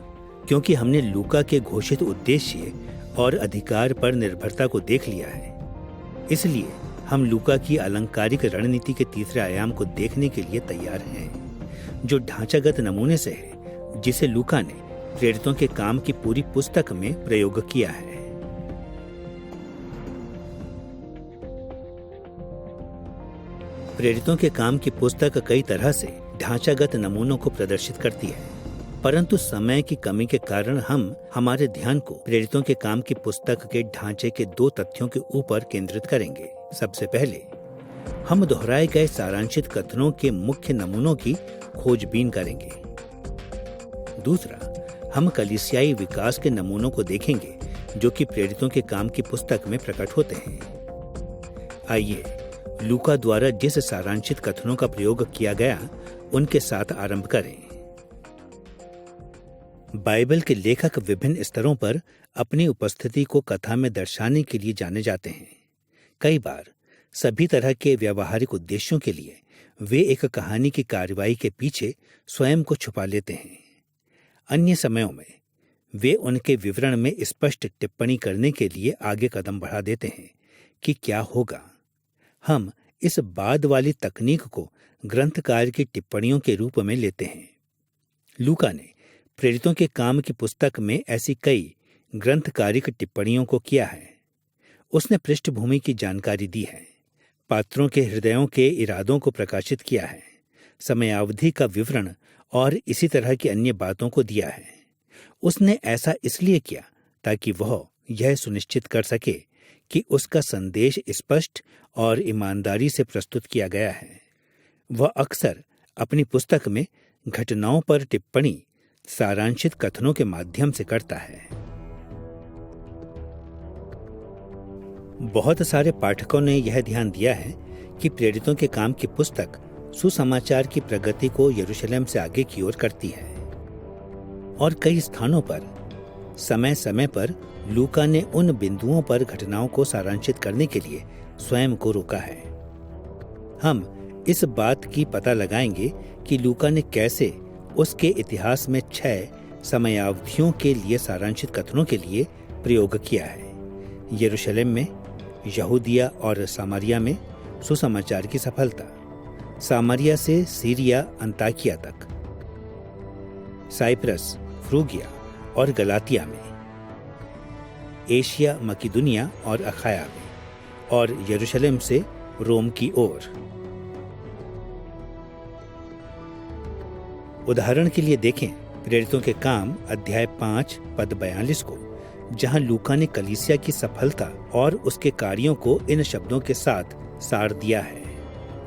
क्योंकि हमने लूका के घोषित उद्देश्य और अधिकार पर निर्भरता को देख लिया है, इसलिए हम लूका की अलंकारिक रणनीति के तीसरे आयाम को देखने के लिए तैयार हैं, जो ढांचागत नमूने से है जिसे लूका ने प्रेरितों के काम की पूरी पुस्तक में प्रयोग किया है। प्रेरितों के काम की पुस्तक कई तरह से ढांचागत नमूनों को प्रदर्शित करती है, परंतु समय की कमी के कारण हम हमारे ध्यान को प्रेरितों के काम की पुस्तक के ढांचे के 2 तथ्यों के ऊपर केंद्रित करेंगे। सबसे पहले हम दोहराए गए सारांशित कथनों के मुख्य नमूनों की खोजबीन करेंगे। दूसरा, हम कलीसियाई विकास के नमूनों को देखेंगे जो कि प्रेरितों के काम की पुस्तक में प्रकट होते हैं। आइए लूका द्वारा जिस सारांशित कथनों का प्रयोग किया गया उनके साथ आरंभ करें। बाइबल के लेखक विभिन्न स्तरों पर अपनी उपस्थिति को कथा में दर्शाने के लिए जाने जाते हैं। कई बार सभी तरह के व्यावहारिक उद्देश्यों के लिए वे एक कहानी की कार्रवाई के पीछे स्वयं को छुपा लेते हैं। अन्य समयों में वे उनके विवरण में स्पष्ट टिप्पणी करने के लिए आगे कदम बढ़ा देते हैं कि क्या होगा। हम इस बाद वाली तकनीक को ग्रंथकार की टिप्पणियों के रूप में लेते हैं। लूका ने प्रेरितों के काम की पुस्तक में ऐसी कई ग्रंथकारिक टिप्पणियों को किया है। उसने पृष्ठभूमि की जानकारी दी है, पात्रों के हृदयों के इरादों को प्रकाशित किया है, समयावधि का विवरण और इसी तरह की अन्य बातों को दिया है। उसने ऐसा इसलिए किया ताकि वह यह सुनिश्चित कर सके कि उसका संदेश स्पष्ट और ईमानदारी से प्रस्तुत किया गया है। वह अक्सर अपनी पुस्तक में घटनाओं पर टिप्पणी सारांशित कथनों के माध्यम से करता है। बहुत सारे पाठकों ने यह ध्यान दिया है कि प्रेरितों के काम की पुस्तक सुसमाचार की प्रगति को यरूशलेम से आगे की ओर करती है और कई स्थानों पर समय समय पर लूका ने उन बिंदुओं पर घटनाओं को सारांशित करने के लिए स्वयं को रोका है। हम इस बात की पता लगाएंगे कि लूका ने कैसे उसके इतिहास में 6 समयावधियों के लिए सारांशित कथनों के लिए प्रयोग किया है। यरूशलेम में, यहूदिया और सामरिया में सुसमाचार की सफलता, सामरिया से सीरिया अंताकिया तक, साइप्रस, फ्रूगिया और गलातिया में, एशिया, मकिदुनिया और अखाया में, और यरूशलेम से रोम की ओर। उदाहरण के लिए देखें प्रेरितों के काम अध्याय 5 पद 42 को, जहां लूका ने कलीसिया की सफलता और उसके कार्यों को इन शब्दों के साथ सार दिया है।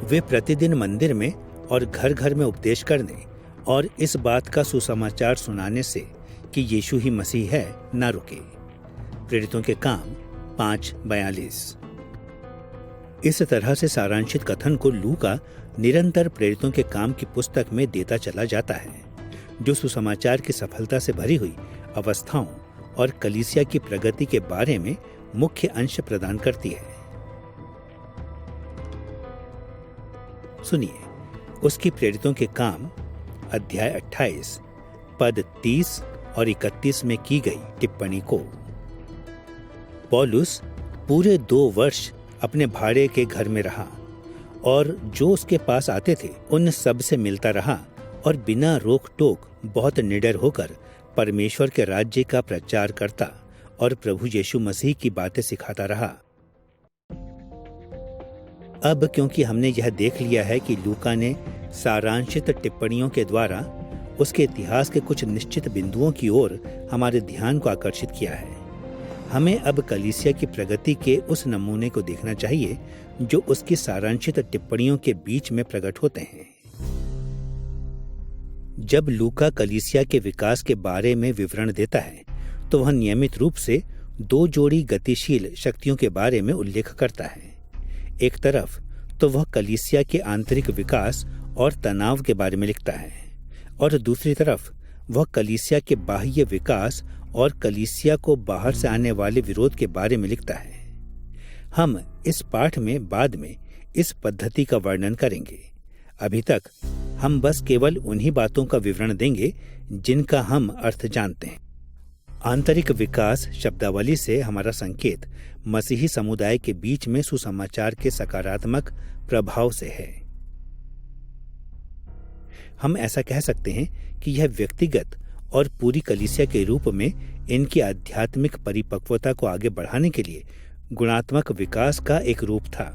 वे प्रतिदिन मंदिर में और घर घर में उपदेश करने और इस बात का सुसमाचार सुनाने से कि यीशु ही मसीह है न रुके। प्रेरितों के काम 5:42। इस तरह से सारांशित कथन को लूका निरंतर प्रेरितों के काम की पुस्तक में देता चला जाता है, जो सुसमाचार की सफलता से भरी हुई अवस्थाओं और कलीसिया की प्रगति के बारे में मुख्य अंश प्रदान करती है। सुनिए उसकी प्रेरितों के काम अध्याय 28 पद 30 और 31 में की गई टिप्पणी को। पौलुस पूरे 2 वर्ष अपने भाड़े के घर में रहा और जो उसके पास आते थे उन सब से मिलता रहा और बिना रोक टोक बहुत निडर होकर परमेश्वर के राज्य का प्रचार करता और प्रभु यीशु मसीह की बातें सिखाता रहा। अब क्योंकि हमने यह देख लिया है कि लूका ने सारांशित टिप्पणियों के द्वारा उसके इतिहास के कुछ निश्चित बिंदुओं की ओर हमारे ध्यान को आकर्षित किया है, हमें अब कलीसिया की प्रगति के उस नमूने को देखना चाहिए जो उसकी सारांशित टिप्पणियों के बीच में प्रकट होते हैं। जब लूका कलीसिया के विकास के बारे में विवरण देता है तो वह नियमित रूप से दो जोड़ी गतिशील शक्तियों के बारे में उल्लेख करता है। एक तरफ तो वह कलीसिया के आंतरिक विकास और तनाव के बारे में लिखता है और दूसरी तरफ वह कलीसिया के बाह्य विकास और कलीसिया को बाहर से आने वाले विरोध के बारे में लिखता है। हम इस पाठ में बाद में इस पद्धति का वर्णन करेंगे। अभी तक हम बस केवल उन्हीं बातों का विवरण देंगे जिनका हम अर्थ जानते हैं। आंतरिक विकास शब्दावली से हमारा संकेत मसीही समुदाय के बीच में सुसमाचार के सकारात्मक प्रभाव से है। हम ऐसा कह सकते हैं कि यह व्यक्तिगत और पूरी कलीसिया के रूप में इनकी आध्यात्मिक परिपक्वता को आगे बढ़ाने के लिए गुणात्मक विकास का एक रूप था।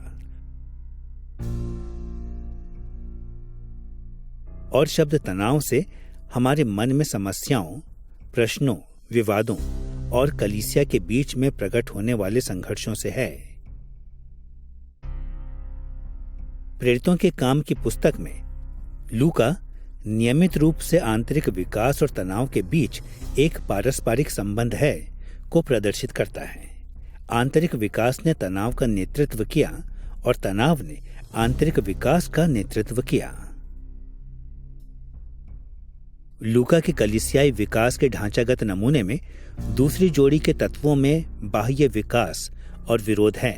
और शब्द तनाव से हमारे मन में समस्याओं, प्रश्नों, विवादों और कलीसिया के बीच में प्रकट होने वाले संघर्षों से है। प्रेरितों के काम की पुस्तक में लूका नियमित रूप से आंतरिक विकास और तनाव के बीच एक पारस्परिक संबंध है को प्रदर्शित करता है। आंतरिक विकास ने तनाव का नेतृत्व किया और तनाव ने आंतरिक विकास का नेतृत्व किया। लूका के कलीसियाई विकास के ढांचागत नमूने में दूसरी जोड़ी के तत्वों में बाह्य विकास और विरोध है।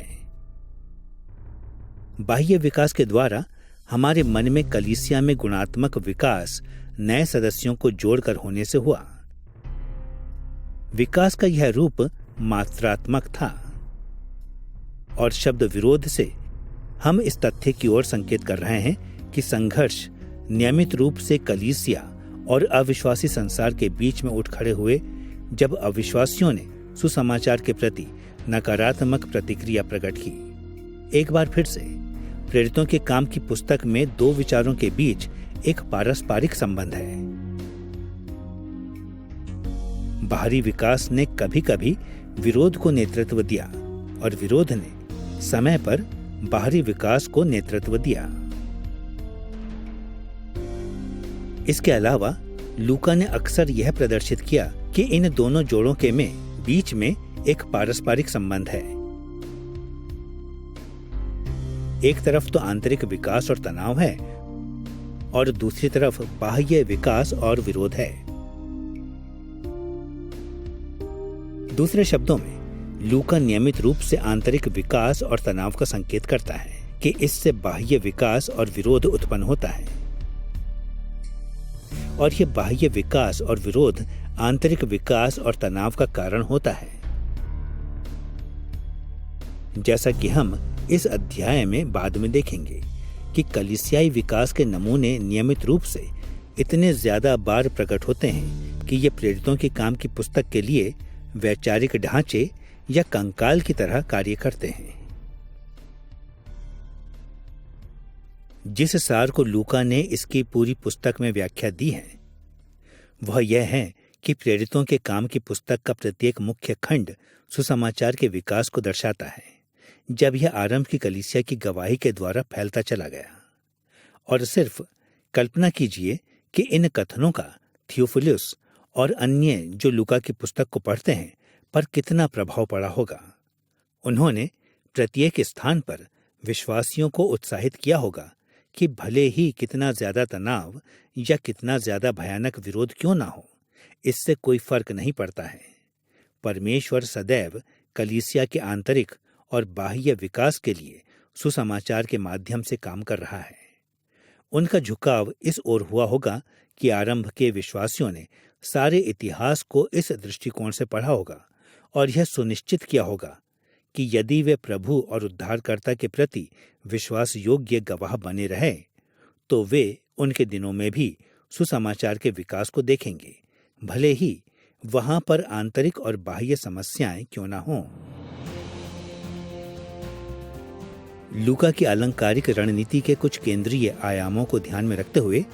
बाह्य विकास के द्वारा हमारे मन में कलीसिया में गुणात्मक विकास नए सदस्यों को जोड़कर होने से हुआ। विकास का यह रूप मात्रात्मक था और शब्द विरोध से हम इस तथ्य की ओर संकेत कर रहे हैं कि संघर्ष नियमित रूप से कलीसिया और अविश्वासी संसार के बीच में उठ खड़े हुए जब अविश्वासियों ने सुसमाचार के प्रति नकारात्मक प्रतिक्रिया प्रकट की। एक बार फिर से प्रेरितों के काम की पुस्तक में दो विचारों के बीच एक पारस्परिक संबंध है। बाहरी विकास ने कभी कभी विरोध को नेतृत्व दिया और विरोध ने समय पर बाहरी विकास को नेतृत्व दिया। इसके अलावा लूका ने अक्सर यह प्रदर्शित किया कि इन दोनों जोड़ों के बीच में एक पारस्परिक संबंध है। एक तरफ तो आंतरिक विकास और तनाव है और दूसरी तरफ बाह्य विकास और विरोध है। दूसरे शब्दों में लूका नियमित रूप से आंतरिक विकास और तनाव का संकेत करता है कि इससे बाह्य विकास और विरोध उत्पन्न होता है और यह बाह्य विकास और विरोध आंतरिक विकास और तनाव का कारण होता है। जैसा कि हम इस अध्याय में बाद में देखेंगे कि कलीसियाई विकास के नमूने नियमित रूप से इतने ज्यादा बार प्रकट होते हैं कि ये प्रेरितों के काम की पुस्तक के लिए वैचारिक ढांचे या कंकाल की तरह कार्य करते हैं। जिस सार को लूका ने इसकी पूरी पुस्तक में व्याख्या दी है वह यह है कि प्रेरितों के काम की पुस्तक का प्रत्येक मुख्य खंड सुसमाचार के विकास को दर्शाता है जब यह आरंभ की कलीसिया की गवाही के द्वारा फैलता चला गया। और सिर्फ कल्पना कीजिए कि इन कथनों का थियोफिलुस और अन्य जो लूका की पुस्तक को पढ़ते हैं पर कितना प्रभाव पड़ा होगा। उन्होंने प्रत्येक स्थान पर विश्वासियों को उत्साहित किया होगा कि भले ही कितना ज्यादा तनाव या कितना ज्यादा भयानक विरोध क्यों ना हो, इससे कोई फर्क नहीं पड़ता है। परमेश्वर सदैव कलीसिया के आंतरिक और बाह्य विकास के लिए सुसमाचार के माध्यम से काम कर रहा है। उनका झुकाव इस ओर हुआ होगा कि आरंभ के विश्वासियों ने सारे इतिहास को इस दृष्टिकोण से पढ़ा होगा और यह सुनिश्चित किया होगा कि यदि वे प्रभु और उद्धारकर्ता के प्रति विश्वास योग्य गवाह बने रहे तो वे उनके दिनों में भी सुसमाचार के विकास को देखेंगे, भले ही वहां पर आंतरिक और बाह्य समस्याएं क्यों ना हों। लूका की अलंकारिक रणनीति के कुछ केंद्रीय आयामों को ध्यान में रखते हुए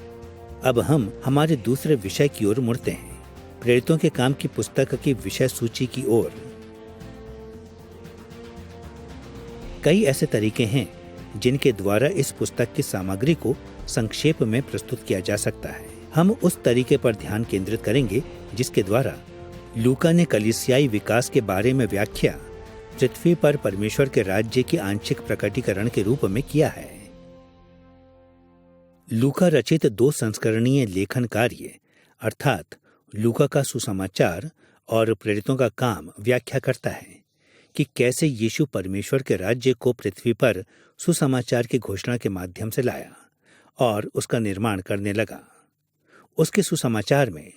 अब हम हमारे दूसरे विषय की ओर मुड़ते हैं, प्रेरितों के काम की पुस्तक की विषय सूची की ओर। कई ऐसे तरीके हैं जिनके द्वारा इस पुस्तक की सामग्री को संक्षेप में प्रस्तुत किया जा सकता है। हम उस तरीके पर ध्यान केंद्रित करेंगे जिसके द्वारा लूका ने कलीसियाई विकास के बारे में व्याख्या पृथ्वी पर परमेश्वर के राज्य के आंशिक प्रकटीकरण के रूप में किया है। लूका रचित 2 संस्करणीय लेखन कार्य अर्थात लूका का सुसमाचार और प्रेरितों का काम व्याख्या करता है कि कैसे यीशु परमेश्वर के राज्य को पृथ्वी पर सुसमाचार की घोषणा के माध्यम से लाया और उसका निर्माण करने लगा। उसके सुसमाचार में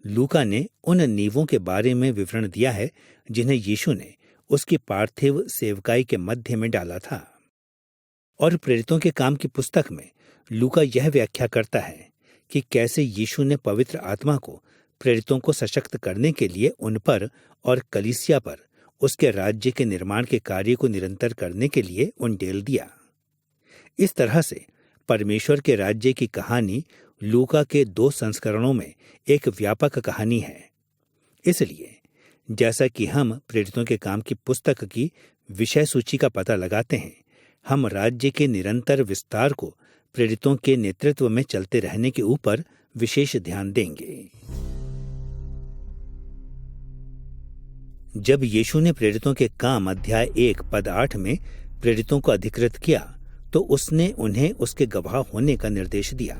लूका ने उन नींवों के बारे में विवरण दिया है जिन्हें यीशु ने उसकी पार्थिव सेवकाई के मध्य में डाला था। और प्रेरितों के काम की पुस्तक में लूका यह व्याख्या करता है कि कैसे यीशु ने पवित्र आत्मा को प्रेरितों को सशक्त करने के लिए उन पर और कलीसिया पर उसके राज्य के निर्माण के कार्य को निरंतर करने के लिए उंडेल दिया। इस तरह से परमेश्वर के राज्य की कहानी लूका के 2 संस्करणों में एक व्यापक कहानी है। इसलिए जैसा कि हम प्रेरितों के काम की पुस्तक की विषय सूची का पता लगाते हैं, हम राज्य के निरंतर विस्तार को प्रेरितों के नेतृत्व में चलते रहने के ऊपर विशेष ध्यान देंगे। जब यीशु ने प्रेरितों के काम अध्याय 1 पद 8 में प्रेरितों को अधिकृत किया तो उसने उन्हें उसके गवाह होने का निर्देश दिया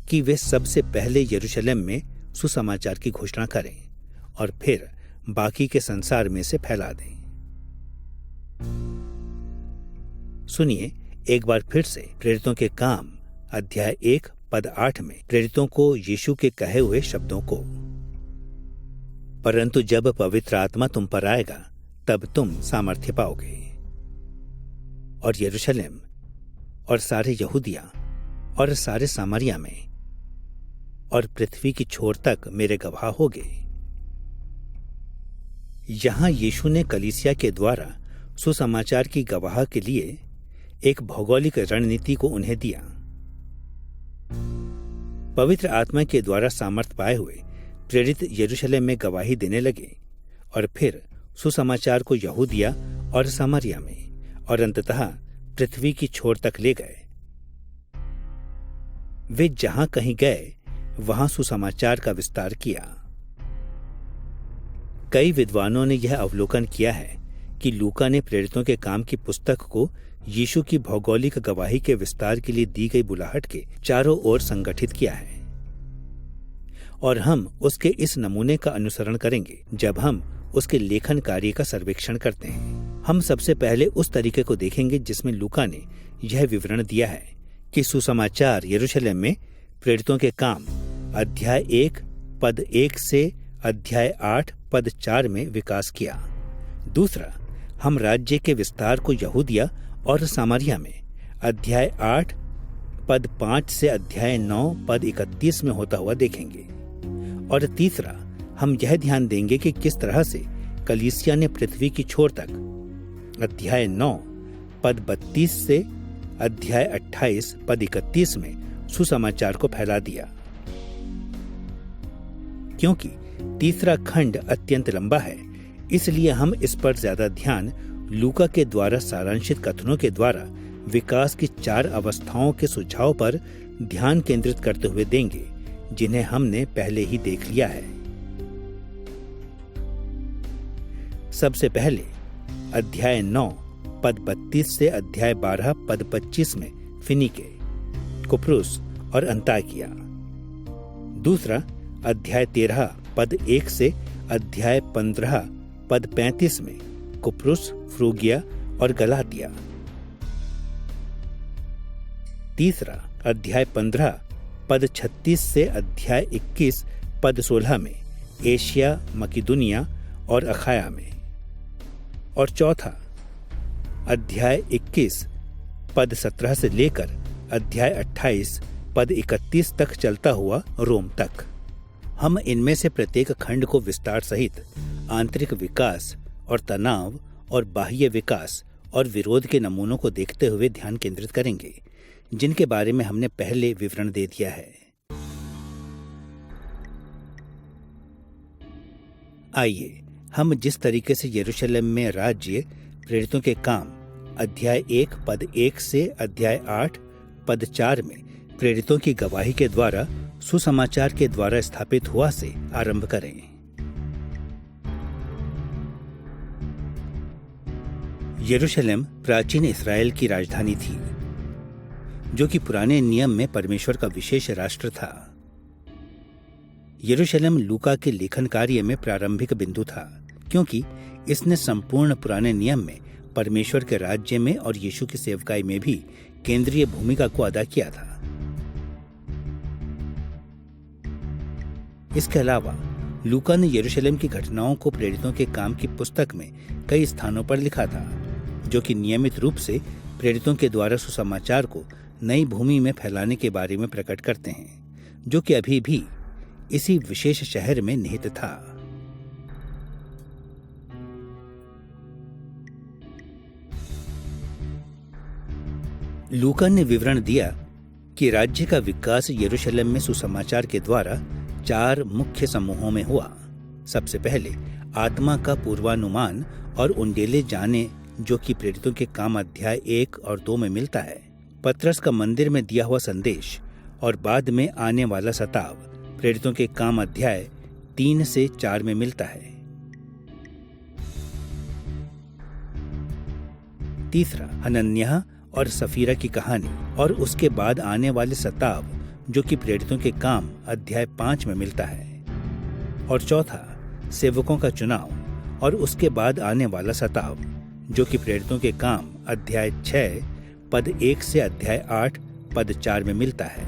कि वे सबसे पहले यरूशलेम में सुसमाचार की घोषणा करें और फिर बाकी के संसार में से फैला दें। सुनिए एक बार फिर से प्रेरितों के काम अध्याय 1 पद 8 में प्रेरितों को यीशु के कहे हुए शब्दों को। परंतु जब पवित्र आत्मा तुम पर आएगा तब तुम सामर्थ्य पाओगे और यरूशलेम और सारे यहूदिया और सारे सामरिया में और पृथ्वी की छोर तक मेरे गवाह होगे। यहां यीशु ने कलीसिया के द्वारा सुसमाचार की गवाह के लिए एक भौगोलिक रणनीति को उन्हें दिया। पवित्र आत्मा के द्वारा सामर्थ पाए हुए प्रेरित यरूशलेम में गवाही देने लगे और फिर सुसमाचार को यहूदिया और सामरिया में और अंततः पृथ्वी की छोर तक ले गए। वे जहां कहीं गए वहां सुसमाचार का विस्तार किया। कई विद्वानों ने यह अवलोकन किया है कि लूका ने प्रेरितों के काम की पुस्तक को यीशु की भौगोलिक गवाही के विस्तार के लिए दी गई बुलाहट के चारों ओर संगठित किया है और हम उसके इस नमूने का अनुसरण करेंगे जब हम उसके लेखन कार्य का सर्वेक्षण करते हैं। हम सबसे पहले उस तरीके को देखेंगे जिसमें लूका ने यह विवरण दिया है कि सुसमाचार यरूशलेम में प्रेरितों के काम अध्याय 1 पद 1 से अध्याय 8 पद 4 में विकास किया। दूसरा, हम राज्य के विस्तार को यहूदिया और सामरिया में अध्याय 8 पद 5 से अध्याय 9 पद 31 में होता हुआ देखेंगे। और तीसरा, हम यह ध्यान देंगे कि किस तरह से कलीसिया ने पृथ्वी की छोर तक अध्याय 9 पद 32 से अध्याय 28 पद 31 में सुसमाचार को फैला दिया। क्योंकि तीसरा खंड अत्यंत लंबा है, इसलिए हम इस पर ज्यादा ध्यान लूका के द्वारा सारांशित कथनों के द्वारा विकास की 4 अवस्थाओं के सुझाव पर ध्यान केंद्रित करते हुए देंगे जिन्हें हमने पहले ही देख लिया है। सबसे पहले अध्याय 9 पद 32 से अध्याय 12 पद 25 में फिनीके, कुप्रुस और अंताकिया। दूसरा, अध्याय 13 पद 1 से अध्याय 15 पद 35 में कुप्रुस, फ्रूगिया और गलातिया। तीसरा, अध्याय 15 पद 36 से अध्याय 21 पद 16 में एशिया, मकिदुनिया और अखाया में। और चौथा, अध्याय 21 पद 17 से लेकर अध्याय 28 पद 31 तक चलता हुआ रोम तक। हम इनमें से प्रत्येक खंड को विस्तार सहित आंतरिक विकास और तनाव और बाह्य विकास और विरोध के नमूनों को देखते हुए ध्यान केंद्रित करेंगे, जिनके बारे में हमने पहले विवरण दे दिया है। आइए हम जिस तरीके से यरूशलेम में राज्य प्रेरितों के काम अध्याय 1 पद 1 से अध्याय 8 पद 4 में प्रेरितों की गवाही के द्वारा सुसमाचार के द्वारा स्थापित हुआ से आरंभ करें। यरूशलेम प्राचीन इस्राएल की राजधानी थी, जो कि पुराने नियम में परमेश्वर का विशेष राष्ट्र था। यरूशलेम लूका के लेखन कार्य में प्रारंभिक बिंदु था, क्योंकि इसने संपूर्ण पुराने नियम में परमेश्वर के राज्य में और यीशु की सेवकाई में भी केंद्रीय भूमिका को अदा किया था। इसके अलावा लूका ने यरूशलेम की घटनाओं को प्रेरितों के काम की पुस्तक में कई स्थानों पर लिखा था, जो कि नियमित रूप से प्रेरितों के द्वारा सुसमाचार को नई भूमि में फैलाने के बारे में प्रकट करते हैं, जो कि अभी भी इसी विशेष शहर में निहित था। लूका ने विवरण दिया कि राज्य का विकास यरूशलेम में सुसमाचार के द्वारा 4 मुख्य समूहों में हुआ। सबसे पहले आत्मा का पूर्वानुमान और उंडेले जाने, जो कि प्रेरितों के काम अध्याय 1 और 2 में मिलता है। पतरस का मंदिर में दिया हुआ संदेश और बाद में आने वाला सताव प्रेरितों के काम अध्याय 3 से 4 में मिलता है। तीसरा हनन्याह और सफीरा की कहानी और उसके बाद आने वाले सताव, जो कि प्रेरितों के काम अध्याय 5 में मिलता है। और चौथा सेवकों का चुनाव और उसके बाद आने वाला सताव, जो कि प्रेरितों के काम अध्याय 6 पद 1 से अध्याय 8 पद 4 में मिलता है।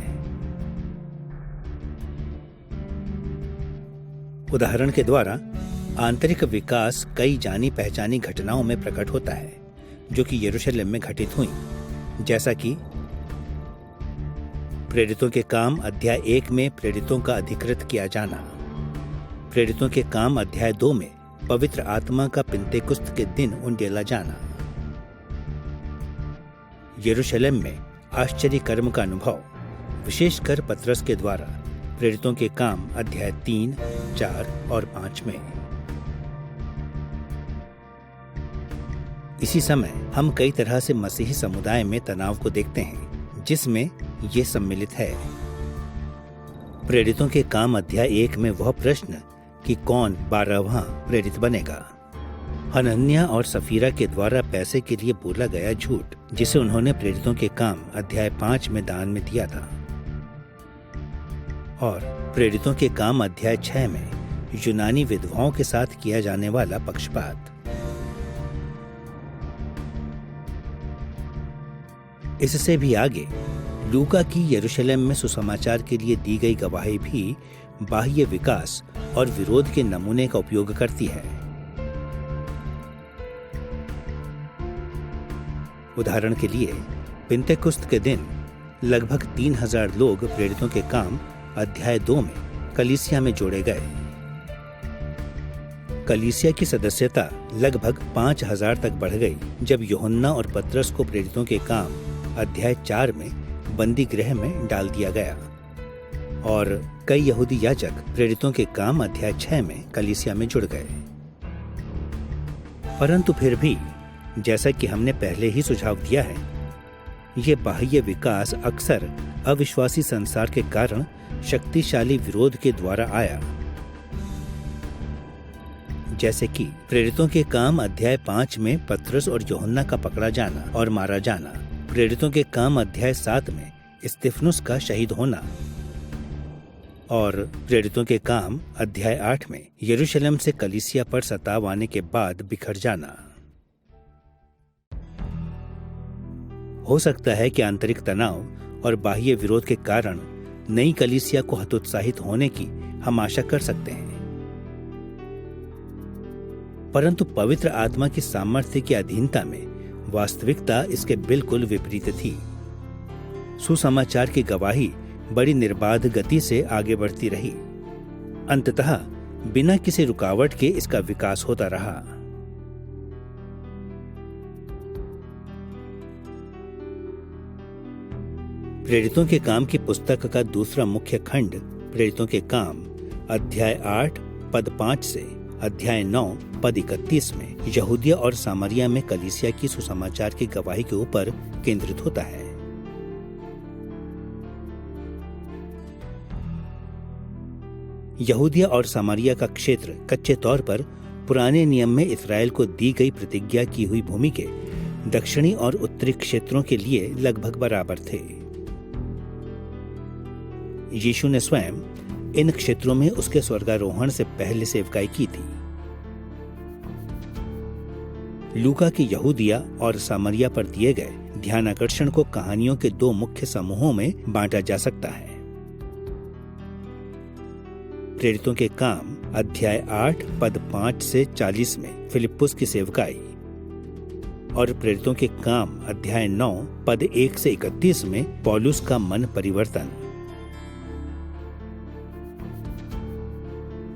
उदाहरण के द्वारा आंतरिक विकास कई जानी पहचानी घटनाओं में प्रकट होता है, जो कि यरूशलेम में घटित हुई, जैसा कि प्रेरितों के काम अध्याय 1 में प्रेरितों का अधिकृत किया जाना, प्रेरितों के काम अध्याय 2 में पवित्र आत्मा का पिन्तेकुस्त के दिन उंडेला जाना, यरूशलेम में आश्चर्य कर्म का अनुभव, विशेषकर पतरस के द्वारा प्रेरितों के काम अध्याय 3, 4 और 5 में। इसी समय हम कई तरह से मसीही समुदाय में तनाव को देखते हैं, जिसमें ये सम्मिलित है। प्रेरितों के काम अध्याय 1 में वह प्रश्न कि कौन 12वां प्रेरित बनेगा, हनन्याह और सफीरा के द्वारा पैसे के लिए बोला गया झूठ, जिसे उन्होंने प्रेरितों के काम अध्याय 5 में दान में दिया था, और प्रेरितों के काम अध्याय 6 में यूनानी विधवाओं के साथ किया जाने वाला पक्षपात। इससे भी आगे लूका की यरूशलेम में सुसमाचार के लिए दी गई गवाही भी बाह्य विकास और विरोध के नमूने का उपयोग करती है। उदाहरण के लिए पिन्तेकुस्त के दिन लगभग 3000 लोग प्रेरितों के काम अध्याय 2 में कलीसिया में जोड़े गए। कलीसिया की सदस्यता लगभग 5000 तक बढ़ गई जब यूहन्ना और पतरस को प्रेरितों के काम अध्याय 4 में बंदी गृह में डाल दिया गया, और कई यहूदी याजक प्रेरितों के काम अध्याय 6 में कलीसिया में जुड़ गए। परंतु फिर भी, जैसा कि हमने पहले ही सुझाव दिया है, ये बाह्य विकास अक्सर अविश्वासी संसार के कारण शक्तिशाली विरोध के द्वारा आया, जैसे कि प्रेरितों के काम अध्याय 5 में पतरस और यूहन्ना का पकड़ा जाना और मारा जाना, प्रेरितों के काम अध्याय 7 में स्तिफनुस का शहीद होना, और प्रेरितों के काम अध्याय 8 में यरूशलेम से कलीसिया पर सताव आने के बाद बिखर जाना। हो सकता है कि आंतरिक तनाव और बाह्य विरोध के कारण नई कलीसिया को हतोत्साहित होने की हम आशा कर सकते हैं, परंतु पवित्र आत्मा की सामर्थ्य की अधीनता में वास्तविकता इसके बिल्कुल विपरीत थी। सुसमाचार की गवाही बड़ी निर्बाध गति से आगे बढ़ती रही। अंततः बिना किसी रुकावट के इसका विकास होता रहा। प्रेरितों के काम की पुस्तक का दूसरा मुख्य खंड प्रेरितों के काम अध्याय 8 पद 5 से अध्याय 9 पद 31 में यहूदिया और सामरिया में कलीसिया की सुसमाचार की गवाही के ऊपर केंद्रित होता है। यहूदिया और सामरिया का क्षेत्र कच्चे तौर पर पुराने नियम में इस्राएल को दी गई प्रतिज्ञा की हुई भूमि के दक्षिणी और उत्तरी क्षेत्रों के लिए लगभग बराबर थे। यीशु ने स्वयं इन क्षेत्रों में उसके स्वर्गारोहण से पहले सेवकाई की थी। लूका की यहूदिया और सामरिया पर दिए गए ध्यानाकर्षण को कहानियों के दो मुख्य समूहों में बांटा जा सकता है। प्रेरितों के काम अध्याय 8 पद 5 से 40 में फिलिप्पुस की सेवकाई और प्रेरितों के काम अध्याय 9 पद 1 से 31 में पौलुस का मन परिवर्तन।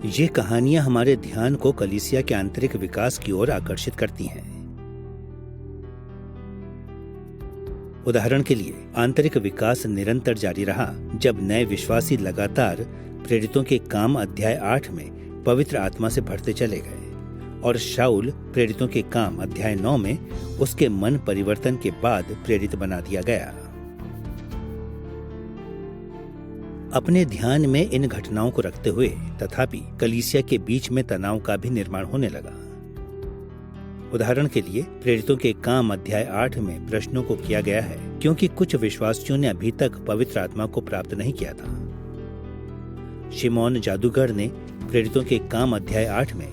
ये कहानियां हमारे ध्यान को कलीसिया के आंतरिक विकास की ओर आकर्षित करती हैं। उदाहरण के लिए आंतरिक विकास निरंतर जारी रहा जब नए विश्वासी लगातार प्रेरितों के काम अध्याय 8 में पवित्र आत्मा से भरते चले गए और शाऊल प्रेरितों के काम अध्याय 9 में उसके मन परिवर्तन के बाद प्रेरित बना दिया गया। अपने ध्यान में इन घटनाओं को रखते हुए तथापि कलीसिया के बीच में तनाव का भी निर्माण होने लगा। उदाहरण के लिए प्रेरितों के काम अध्याय 8 में प्रश्नों को किया गया है क्योंकि कुछ विश्वासियों ने अभी तक पवित्र आत्मा को प्राप्त नहीं किया था। शिमोन जादूगर ने प्रेरितों के काम अध्याय 8 में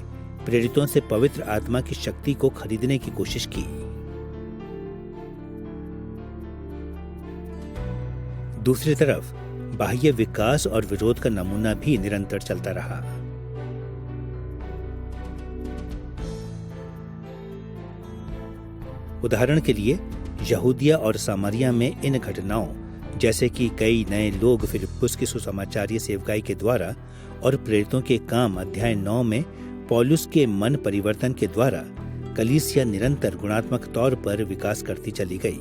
प्रेरितों से पवित्र आत्मा की शक्ति को खरीदने की कोशिश की। दूसरी तरफ बाह्य विकास और विरोध का नमूना भी निरंतर चलता रहा। उदाहरण के लिए यहूदिया और सामरिया में इन घटनाओं जैसे कि कई नए लोग फिलिप्पुस की सुसमाचारीय सेवकाई के द्वारा और प्रेरितों के काम अध्याय 9 में पौलुस के मन परिवर्तन के द्वारा कलीसिया निरंतर गुणात्मक तौर पर विकास करती चली गई।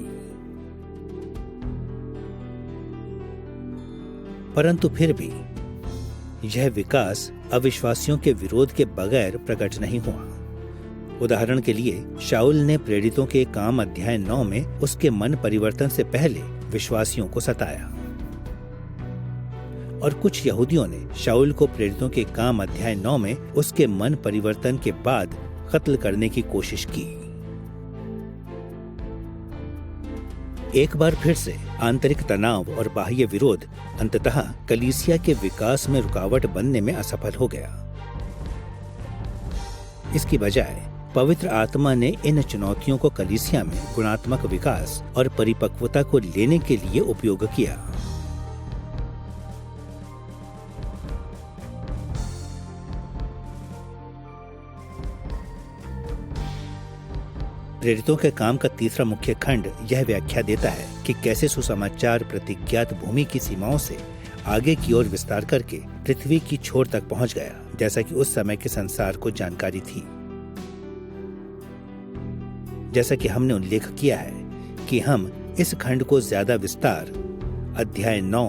परंतु फिर भी यह विकास अविश्वासियों के विरोध के बगैर प्रकट नहीं हुआ। उदाहरण के लिए शाऊल ने प्रेरितों के काम अध्याय 9 में उसके मन परिवर्तन से पहले विश्वासियों को सताया और कुछ यहूदियों ने शाऊल को प्रेरितों के काम अध्याय 9 में उसके मन परिवर्तन के बाद कत्ल करने की कोशिश की। एक बार फिर से आंतरिक तनाव और बाह्य विरोध अंततः कलीसिया के विकास में रुकावट बनने में असफल हो गया। इसकी बजाय पवित्र आत्मा ने इन चुनौतियों को कलीसिया में गुणात्मक विकास और परिपक्वता को लेने के लिए उपयोग किया। प्रेरितों के काम का तीसरा मुख्य खंड यह व्याख्या देता है कि कैसे सुसमाचार प्रतिज्ञात भूमि की सीमाओं से आगे की ओर विस्तार करके पृथ्वी की छोर तक पहुंच गया, जैसा कि उस समय के संसार को जानकारी थी। जैसा कि हमने उल्लेख किया है कि हम इस खंड को ज्यादा विस्तार अध्याय 9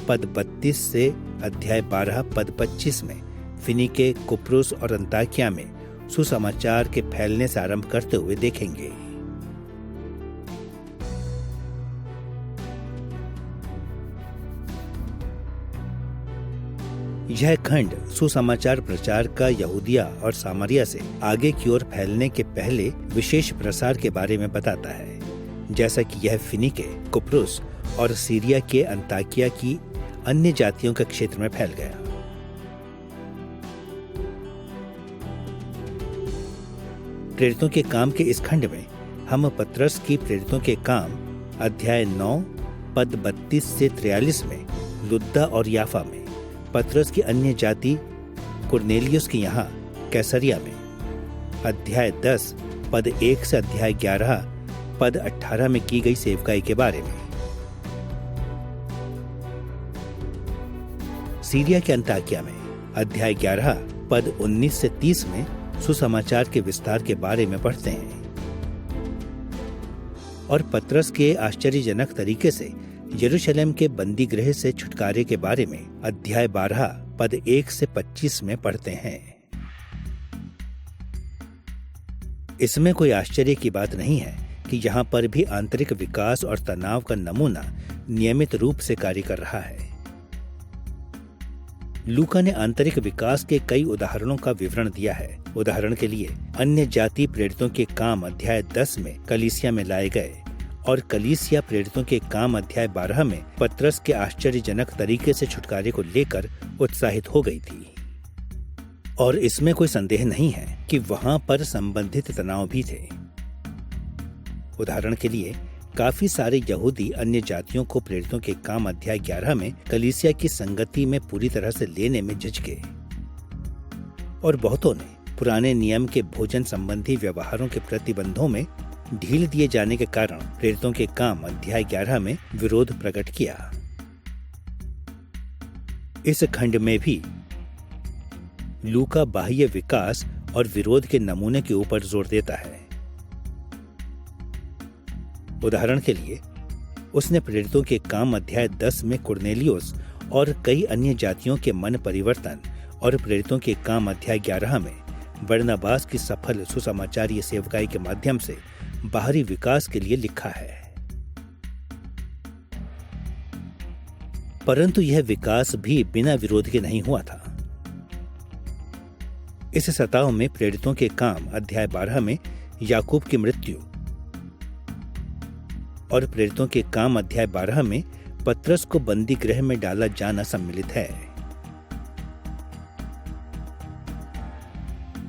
पद 32 से अध्याय 12 पद 25 में फिनीके, कुप्रुस और अंताकिया में सुसमाचार के फैलने से आरंभ करते हुए देखेंगे। यह खंड सुसमाचार प्रचार का यहूदिया और सामरिया से आगे की ओर फैलने के पहले विशेष प्रसार के बारे में बताता है, जैसा कि यह फिनीके, कुप्रुस और सीरिया के अंताकिया की अन्य जातियों के क्षेत्र में फैल गया। प्रेरितों के काम के इस खंड में हम पतरस की प्रेरितों के काम अध्याय 9 पद 32 से 43 में लुद्दा और याफा में, पतरस की अन्य जाति कुरनेलियुस के यहाँ कैसरिया में अध्याय 10 पद 1 से अध्याय 11 पद 18 में की गई सेवकाई के बारे में, सीरिया के अंताकिया में अध्याय 11 पद 19 से 30 में सुसमाचार के विस्तार के बारे में पढ़ते हैं और पतरस के आश्चर्यजनक तरीके से यरूशलेम के बंदी गृह से छुटकारे के बारे में अध्याय 12 पद 1 से 25 में पढ़ते हैं। इसमें कोई आश्चर्य की बात नहीं है कि यहाँ पर भी आंतरिक विकास और तनाव का नमूना नियमित रूप से कार्य कर रहा है। लूका ने आंतरिक विकास के कई उदाहरणों का विवरण दिया है। उदाहरण के लिए अन्य जाति प्रेरितों के काम अध्याय 10 में कलीसिया में लाए गए और कलीसिया प्रेरितों के काम अध्याय 12 में पतरस के आश्चर्यजनक तरीके से छुटकारे को लेकर उत्साहित हो गई थी। और इसमें कोई संदेह नहीं है कि वहां पर संबंधित तनाव भी थे। उदाहरण के लिए काफी सारे यहूदी अन्य जातियों को प्रेरितों के काम अध्याय 11 में कलीसिया की संगति में पूरी तरह से लेने में झिझके और बहुतों ने पुराने नियम के भोजन संबंधी व्यवहारों के प्रतिबंधों में ढील दिए जाने के कारण प्रेरितों के काम अध्याय 11 में विरोध प्रकट किया। इस खंड में भी लूका बाह्य विकास और विरोध के नमूने के ऊपर जोर देता है। उदाहरण के लिए उसने प्रेरितों के काम अध्याय 10 में कुरनेलियुस और कई अन्य जातियों के मन परिवर्तन और प्रेरितों के काम अध्याय 11 में बरनबास की सफल सुसमाचारीय सेवकाई के माध्यम से बाहरी विकास के लिए लिखा है। परंतु यह विकास भी बिना विरोध के नहीं हुआ था। इस सताव में प्रेरितों के काम अध्याय 12 में याकूब की मृत्यु और प्रेरितों के काम अध्याय 12 में पतरस को बंदी गृह में डाला जाना सम्मिलित है।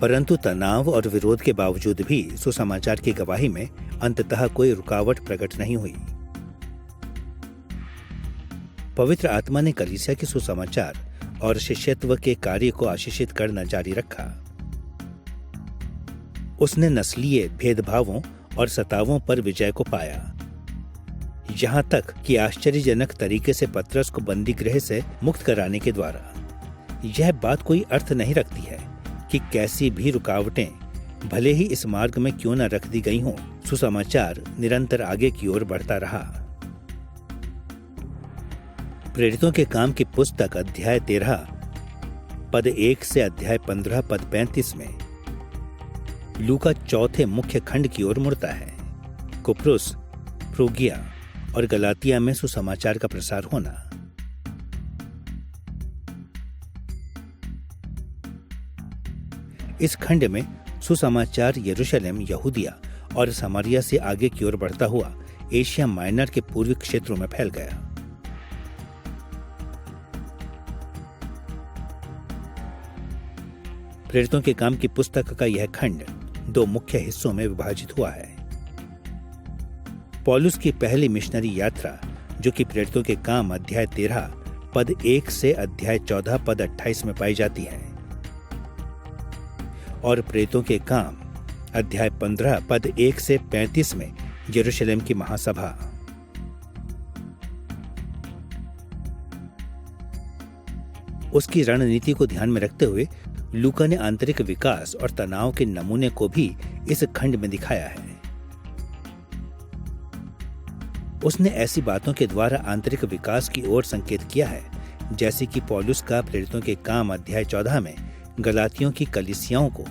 परंतु तनाव और विरोध के बावजूद भी सुसमाचार की गवाही में अंततः कोई रुकावट प्रकट नहीं हुई। पवित्र आत्मा ने कलीसिया के सुसमाचार और शिष्यत्व के कार्य को आशीषित करना जारी रखा। उसने नस्लीय भेदभावों और सतावों पर विजय को पाया, यहाँ तक कि आश्चर्यजनक तरीके से पतरस को बंदी गृह से मुक्त कराने के द्वारा। यह बात कोई अर्थ नहीं रखती है कि कैसी भी रुकावटें भले ही इस मार्ग में क्यों न रख दी गई हों, सुसमाचार निरंतर आगे की ओर बढ़ता रहा। प्रेरितों के काम की पुस्तक अध्याय 13 पद 1 से अध्याय 15 पद 35 में लूका चौथे मुख्य खंड की ओर मुड़ता है। कुप्रुस, फ्रूगिया और गलातिया में सुसमाचार का प्रसार होना। इस खंड में सुसमाचार यरूशलेम, यहूदिया और समारिया से आगे की ओर बढ़ता हुआ एशिया माइनर के पूर्वी क्षेत्रों में फैल गया। प्रेरितों के काम की पुस्तक का यह खंड 2 मुख्य हिस्सों में विभाजित हुआ है। पौलुस की पहली मिशनरी यात्रा, जो कि प्रेरितों के काम अध्याय 13 पद 1 से अध्याय 14 पद 28 में पाई जाती है, और प्रेरितों के काम अध्याय 15 पद 1 से 35 में यरूशलेम की महासभा। उसकी रणनीति को ध्यान में रखते हुए लूका ने आंतरिक विकास और तनाव के नमूने को भी इस खंड में दिखाया है। उसने ऐसी बातों के द्वारा आंतरिक विकास की ओर संकेत किया है, जैसे कि पौलुस का प्रेरितों के काम अध्याय 14 में गलातियों की कलीसियाओं को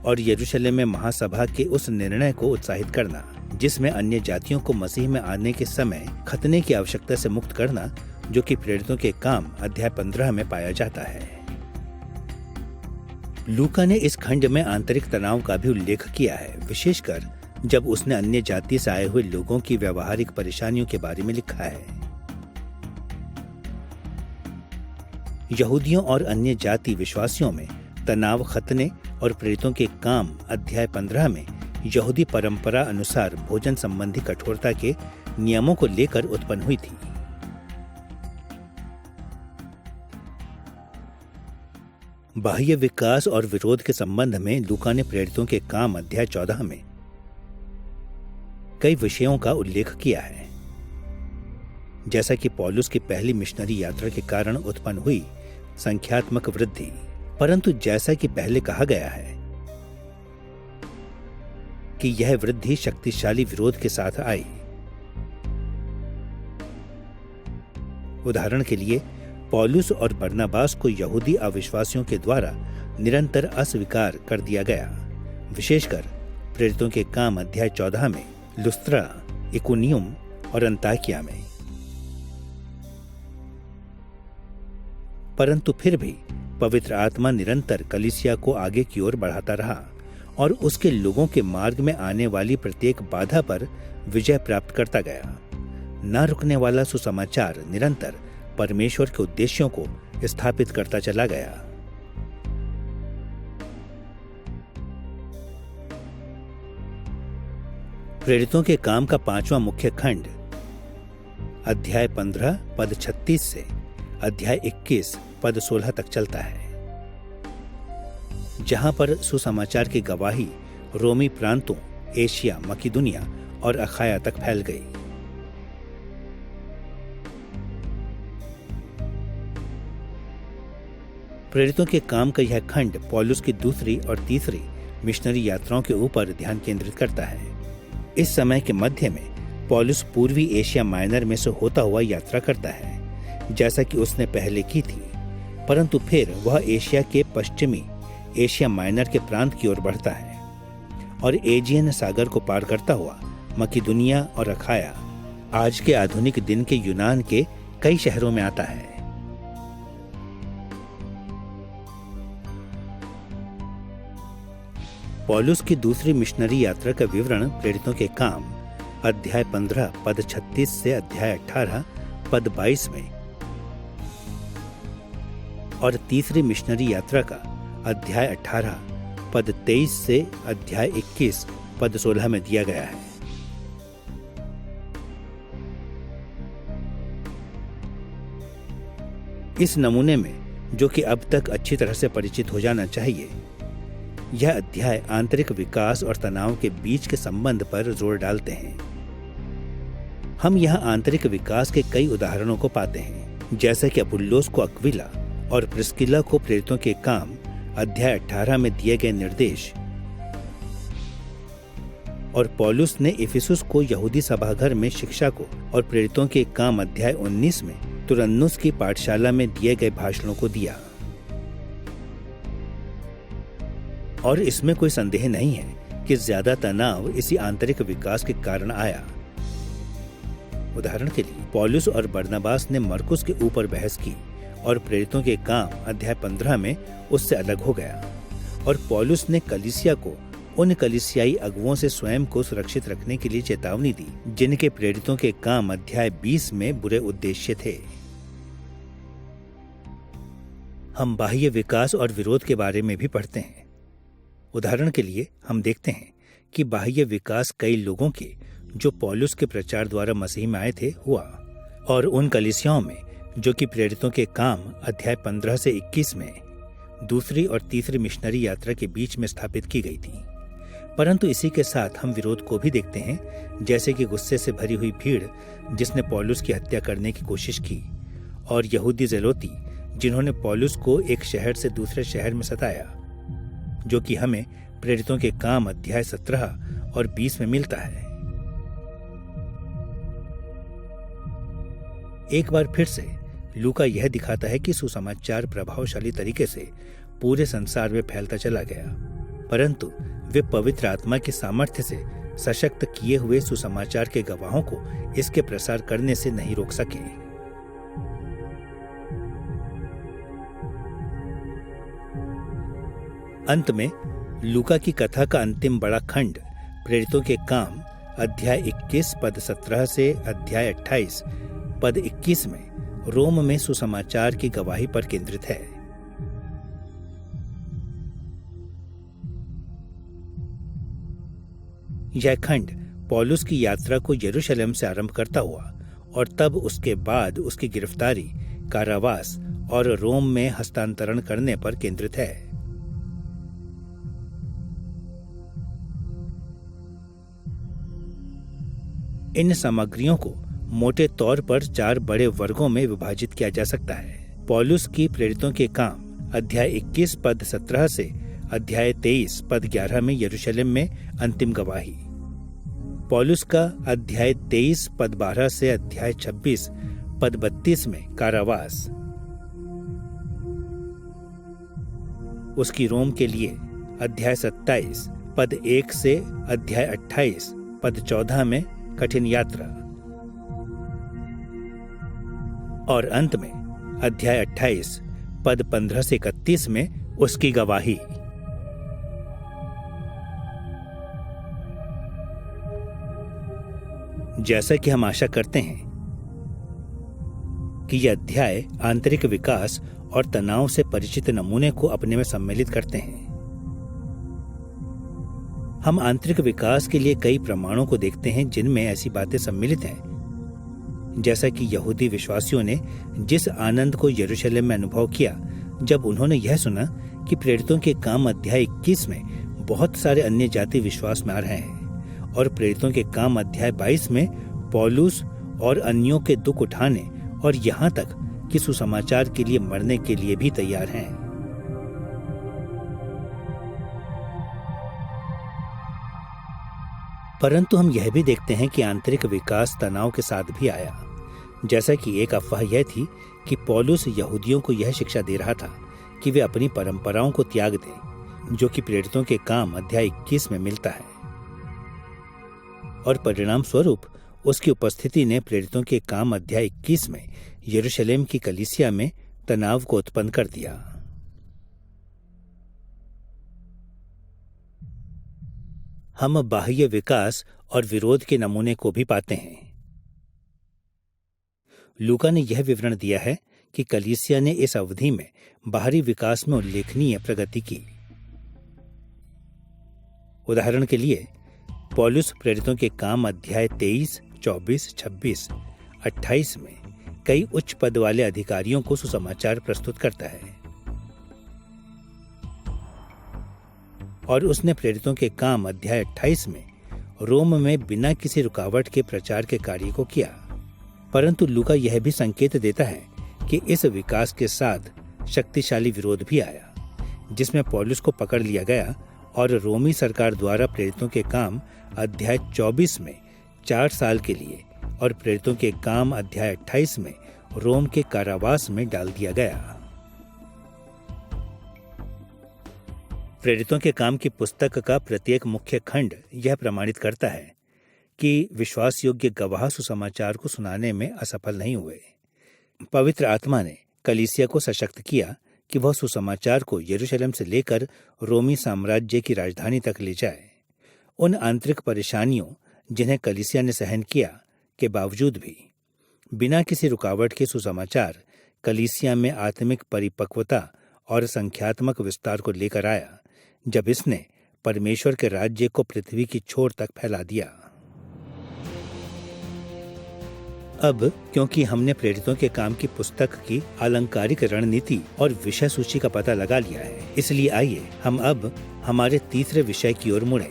और यरूशलेम में महासभा के उस निर्णय को उत्साहित करना, जिसमें अन्य जातियों को मसीह में आने के समय खतने की आवश्यकता से मुक्त करना, जो कि प्रेरितों के काम अध्याय 15 में पाया जाता है। लूका ने इस खंड में आंतरिक तनाव का भी उल्लेख किया है, विशेषकर जब उसने अन्य जाति से आए हुए लोगों की व्यावहारिक परेशानियों के बारे में लिखा है। यहूदियों और अन्य जाति विश्वासियों में तनाव खतने और प्रेरितों के काम अध्याय 15 में यहूदी परंपरा अनुसार भोजन संबंधी कठोरता के नियमों को लेकर उत्पन्न हुई थी। बाह्य विकास और विरोध के संबंध में लूका ने प्रेरितों के काम अध्याय 14 में कई विषयों का उल्लेख किया है। जैसा कि पौलुस की पहली मिशनरी यात्रा के कारण उत्पन्न हुई संख्यात्मक वृद्धि, परंतु जैसा कि पहले कहा गया है कि यह वृद्धि शक्तिशाली विरोध के साथ आई। उदाहरण के लिए पौलुस और बरनबास को यहूदी अविश्वासियों के द्वारा निरंतर अस्वीकार कर दिया गया, विशेषकर प्रेरितों के काम अध्याय 14 में, लुस्त्रा, इकुनियुम और अंताकिया में। परंतु फिर भी पवित्र आत्मा निरंतर कलीसिया को आगे की ओर बढ़ाता रहा और उसके लोगों के मार्ग में आने वाली प्रत्येक बाधा पर विजय प्राप्त करता गया। न रुकने वाला सुसमाचार निरंतर परमेश्वर के उद्देश्यों को स्थापित करता चला गया। प्रेरितों के काम का 5वां मुख्य खंड अध्याय 15 पद 36 से अध्याय 21 पद 16 तक चलता है, जहां पर सुसमाचार की गवाही रोमी प्रांतों, एशिया, मकिदुनिया और अखाया तक फैल गई। प्रेरितों के काम का यह खंड पौलुस की दूसरी और तीसरी मिशनरी यात्राओं के ऊपर ध्यान केंद्रित करता है। इस समय के मध्य में पौलुस पूर्वी एशिया माइनर में से होता हुआ यात्रा करता है, जैसा कि उसने पहले की थी, परंतु फिर वह एशिया के पश्चिमी एशिया माइनर के प्रांत की ओर बढ़ता है और एजियन सागर को पार करता हुआ मकिदुनिया और अखाया, आज के आधुनिक दिन के यूनान के कई शहरों में आता है। पौलुस की दूसरी मिशनरी यात्रा का विवरण प्रेरितों के काम अध्याय 15 पद 36 से अध्याय 18 पद 22 में और तीसरी मिशनरी यात्रा का अध्याय 18 पद 23 से अध्याय 21 पद 16 में दिया गया है। इस नमूने में, जो कि अब तक अच्छी तरह से परिचित हो जाना चाहिए, यह अध्याय आंतरिक विकास और तनाव के बीच के संबंध पर जोर डालते हैं। हम यहाँ आंतरिक विकास के कई उदाहरणों को पाते हैं, जैसे कि अपुल्लोस को अक्विला और प्रिस्किला को प्रेरितों के काम अध्याय 18 में दिए गए निर्देश, और पौलुस ने इफिसुस को यहूदी सभाघर में शिक्षा को और प्रेरितों के काम अध्याय 19 में तुरन्नुस की पाठशाला में दिए गए भाषणों को दिया। और इसमें कोई संदेह नहीं है कि ज्यादा तनाव इसी आंतरिक विकास के कारण आया। उदाहरण के लिए पौलुस और बरनबास ने मरकुस के ऊपर बहस की और प्रेरितों के काम अध्याय 15 में उससे अलग हो गया, और पौलुस ने कलीसिया को उन कलीसियाई अगुओं से स्वयं को सुरक्षित रखने के लिए चेतावनी दी, जिनके प्रेरितों के काम अध्याय 20 में बुरे उद्देश्य थे। हम बाह्य विकास और विरोध के बारे में भी पढ़ते हैं। उदाहरण के लिए हम देखते हैं कि बाह्य विकास कई लोगों के, जो पौलुस के प्रचार द्वारा मसीह में आए थे, हुआ, और उन कलीसियाओं में जो कि प्रेरितों के काम अध्याय 15 से 21 में दूसरी और तीसरी मिशनरी यात्रा के बीच में स्थापित की गई थी। परंतु इसी के साथ हम विरोध को भी देखते हैं, जैसे कि गुस्से से भरी हुई भीड़ जिसने पौलुस की हत्या करने की कोशिश की, और यहूदी ज़ेलोती जिन्होंने पौलुस को एक शहर से दूसरे शहर में सताया, जो कि हमें प्रेरितों के काम अध्याय 17 और 20 में मिलता है। एक बार फिर से लूका यह दिखाता है कि सुसमाचार प्रभावशाली तरीके से पूरे संसार में फैलता चला गया, परंतु वे पवित्र आत्मा की सामर्थ्य से सशक्त किए हुए सुसमाचार के गवाहों को इसके प्रसार करने से नहीं रोक सके। अंत में लूका की कथा का अंतिम बड़ा खंड प्रेरितों के काम अध्याय 21 पद 17 से अध्याय 28 पद 21 में रोम में सुसमाचार की गवाही पर केंद्रित है। यह खंड पौलुस की यात्रा को यरूशलेम से आरंभ करता हुआ और तब उसके बाद उसकी गिरफ्तारी, कारावास और रोम में हस्तांतरण करने पर केंद्रित है। इन सामग्रियों को मोटे तौर पर 4 बड़े वर्गों में विभाजित किया जा सकता है। पौलुस की प्रेरितों के काम अध्याय 21 पद 17 से अध्याय 23 पद 11 में यरूशलेम में अंतिम गवाही। पौलुस का अध्याय 23 पद 12 से अध्याय 26 पद 32 में कारावास। उसकी रोम के लिए अध्याय 27 पद 1 से अध्याय 28 पद 14 में कठिन यात्रा, और अंत में अध्याय 28 पद 15 से 31 में उसकी गवाही। जैसा कि हम आशा करते हैं कि यह अध्याय आंतरिक विकास और तनाव से परिचित नमूने को अपने में सम्मिलित करते हैं। हम आंतरिक विकास के लिए कई प्रमाणों को देखते हैं जिनमें ऐसी बातें सम्मिलित हैं, जैसा कि यहूदी विश्वासियों ने जिस आनंद को यरूशलेम में अनुभव किया जब उन्होंने यह सुना कि प्रेरितों के काम अध्याय 21 में बहुत सारे अन्य जाति विश्वास में आ रहे हैं, और प्रेरितों के काम अध्याय 22 में पौलुस और अन्यों के दुख उठाने और यहाँ तक कि सुसमाचार के लिए मरने के लिए भी तैयार हैं। परंतु हम यह भी देखते हैं कि आंतरिक विकास तनाव के साथ भी आया। जैसा कि एक अफवाह यह थी कि पौलुस यहूदियों को यह शिक्षा दे रहा था कि वे अपनी परंपराओं को त्याग दें, जो कि प्रेरितों के काम अध्याय 21 में मिलता है, और परिणाम स्वरूप उसकी उपस्थिति ने प्रेरितों के काम अध्याय 21 में यरूशलेम की कलीसिया में तनाव को उत्पन्न कर दिया। हम बाह्य विकास और विरोध के नमूने को भी पाते हैं। लूका ने यह विवरण दिया है कि कलीसिया ने इस अवधि में बाहरी विकास में उल्लेखनीय प्रगति की। उदाहरण के लिए पौलुस प्रेरितों के काम अध्याय 23, 24, 26, 28 में कई उच्च पद वाले अधिकारियों को सुसमाचार प्रस्तुत करता है, और उसने प्रेरितों के काम अध्याय 28 में रोम में बिना किसी रुकावट के प्रचार के कार्य को किया। परंतु लूका यह भी संकेत देता है कि इस विकास के साथ शक्तिशाली विरोध भी आया, जिसमें पौलुस को पकड़ लिया गया और रोमी सरकार द्वारा प्रेरितों के काम अध्याय 24 में 4 साल के लिए और प्रेरितों के काम अध्याय 28 में रोम के कारावास में डाल दिया गया। प्रेरितों के काम की पुस्तक का प्रत्येक मुख्य खंड यह प्रमाणित करता है कि विश्वास योग्य गवाह सुसमाचार को सुनाने में असफल नहीं हुए। पवित्र आत्मा ने कलीसिया को सशक्त किया कि वह सुसमाचार को यरूशलेम से लेकर रोमी साम्राज्य की राजधानी तक ले जाए। उन आंतरिक परेशानियों जिन्हें कलीसिया ने सहन किया के बावजूद भी बिना किसी रुकावट के सुसमाचार कलीसिया में आत्मिक परिपक्वता और संख्यात्मक विस्तार को लेकर आया, जब इसने परमेश्वर के राज्य को पृथ्वी की छोर तक फैला दिया। अब क्योंकि हमने प्रेरितों के काम की पुस्तक की अलंकारिक रणनीति और विषय सूची का पता लगा लिया है, इसलिए आइए हम अब हमारे तीसरे विषय की ओर मुड़ें।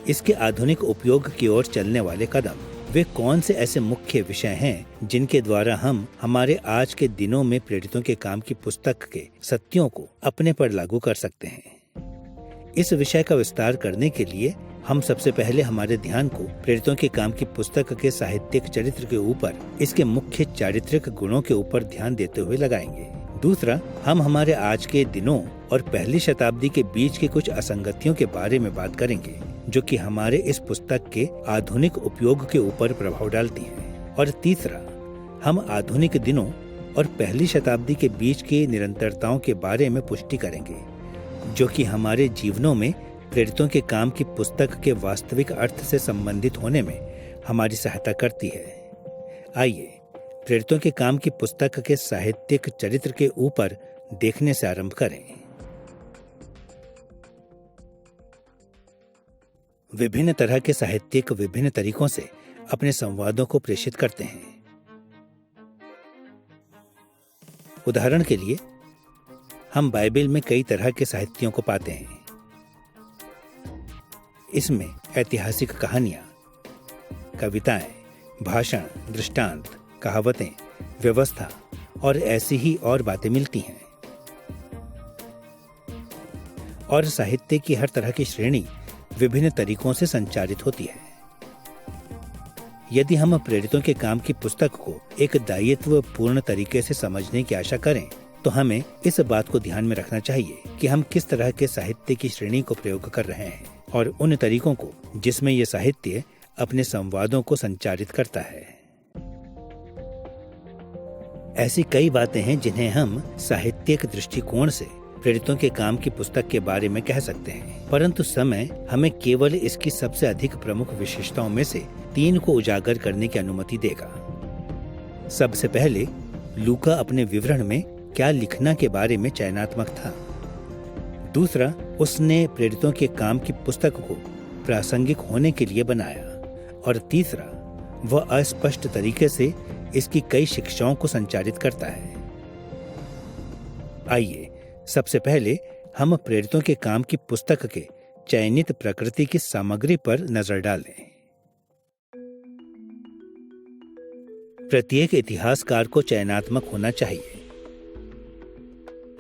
इसके आधुनिक उपयोग की ओर चलने वाले कदम। वे कौन से ऐसे मुख्य विषय हैं जिनके द्वारा हम हमारे आज के दिनों में प्रेरितों के काम की पुस्तक के सत्यों को अपने पर लागू कर सकते हैं? इस विषय का विस्तार करने के लिए हम सबसे पहले हमारे ध्यान को प्रेरितों के काम की पुस्तक के साहित्यिक चरित्र के ऊपर, इसके मुख्य चारित्रिक गुणों के ऊपर ध्यान देते हुए लगाएंगे। दूसरा, हम हमारे आज के दिनों और पहली शताब्दी के बीच की कुछ असंगतियों के बारे में बात करेंगे, जो कि हमारे इस पुस्तक के आधुनिक उपयोग के ऊपर प्रभाव डालती हैं। और तीसरा, हम आधुनिक दिनों और पहली शताब्दी के बीच की निरंतरताओं के बारे में पुष्टि करेंगे, जो कि हमारे जीवनों में प्रेरितों के काम की पुस्तक के वास्तविक अर्थ से संबंधित होने में हमारी सहायता करती है। आइए प्रेरितों के काम की पुस्तक के साहित्यिक चरित्र के ऊपर देखने से आरंभ करें। विभिन्न तरह के साहित्यिक विभिन्न तरीकों से अपने संवादों को प्रेषित करते हैं। उदाहरण के लिए, हम बाइबल में कई तरह के साहित्यों को पाते हैं। इसमें ऐतिहासिक कहानियां, कविताएं, भाषण, दृष्टांत, कहावतें, व्यवस्था और ऐसी ही और बातें मिलती हैं। और साहित्य की हर तरह की श्रेणी विभिन्न तरीकों से संचारित होती है। यदि हम प्रेरितों के काम की पुस्तक को एक दायित्व पूर्ण तरीके से समझने की आशा करें, तो हमें इस बात को ध्यान में रखना चाहिए कि हम किस तरह के साहित्य की श्रेणी को प्रयोग कर रहे हैं और उन तरीकों को जिसमें यह साहित्य अपने संवादों को संचारित करता है। ऐसी कई बातें हैं जिन्हें हम साहित्यिक दृष्टिकोण से प्रेरितों के काम की पुस्तक के बारे में कह सकते हैं, परंतु समय हमें केवल इसकी सबसे अधिक प्रमुख विशेषताओं में से 3 को उजागर करने की अनुमति देगा। सबसे पहले, लूका अपने विवरण में क्या लिखना के बारे में चयनात्मक था। दूसरा, उसने प्रेरितों के काम की पुस्तक को प्रासंगिक होने के लिए बनाया। और तीसरा, वह अस्पष्ट तरीके से इसकी कई शिक्षाओं को संचारित करता है। आइए सबसे पहले हम प्रेरितों के काम की पुस्तक के चयनित प्रकृति की सामग्री पर नजर डालें। प्रत्येक इतिहासकार को चयनात्मक होना चाहिए।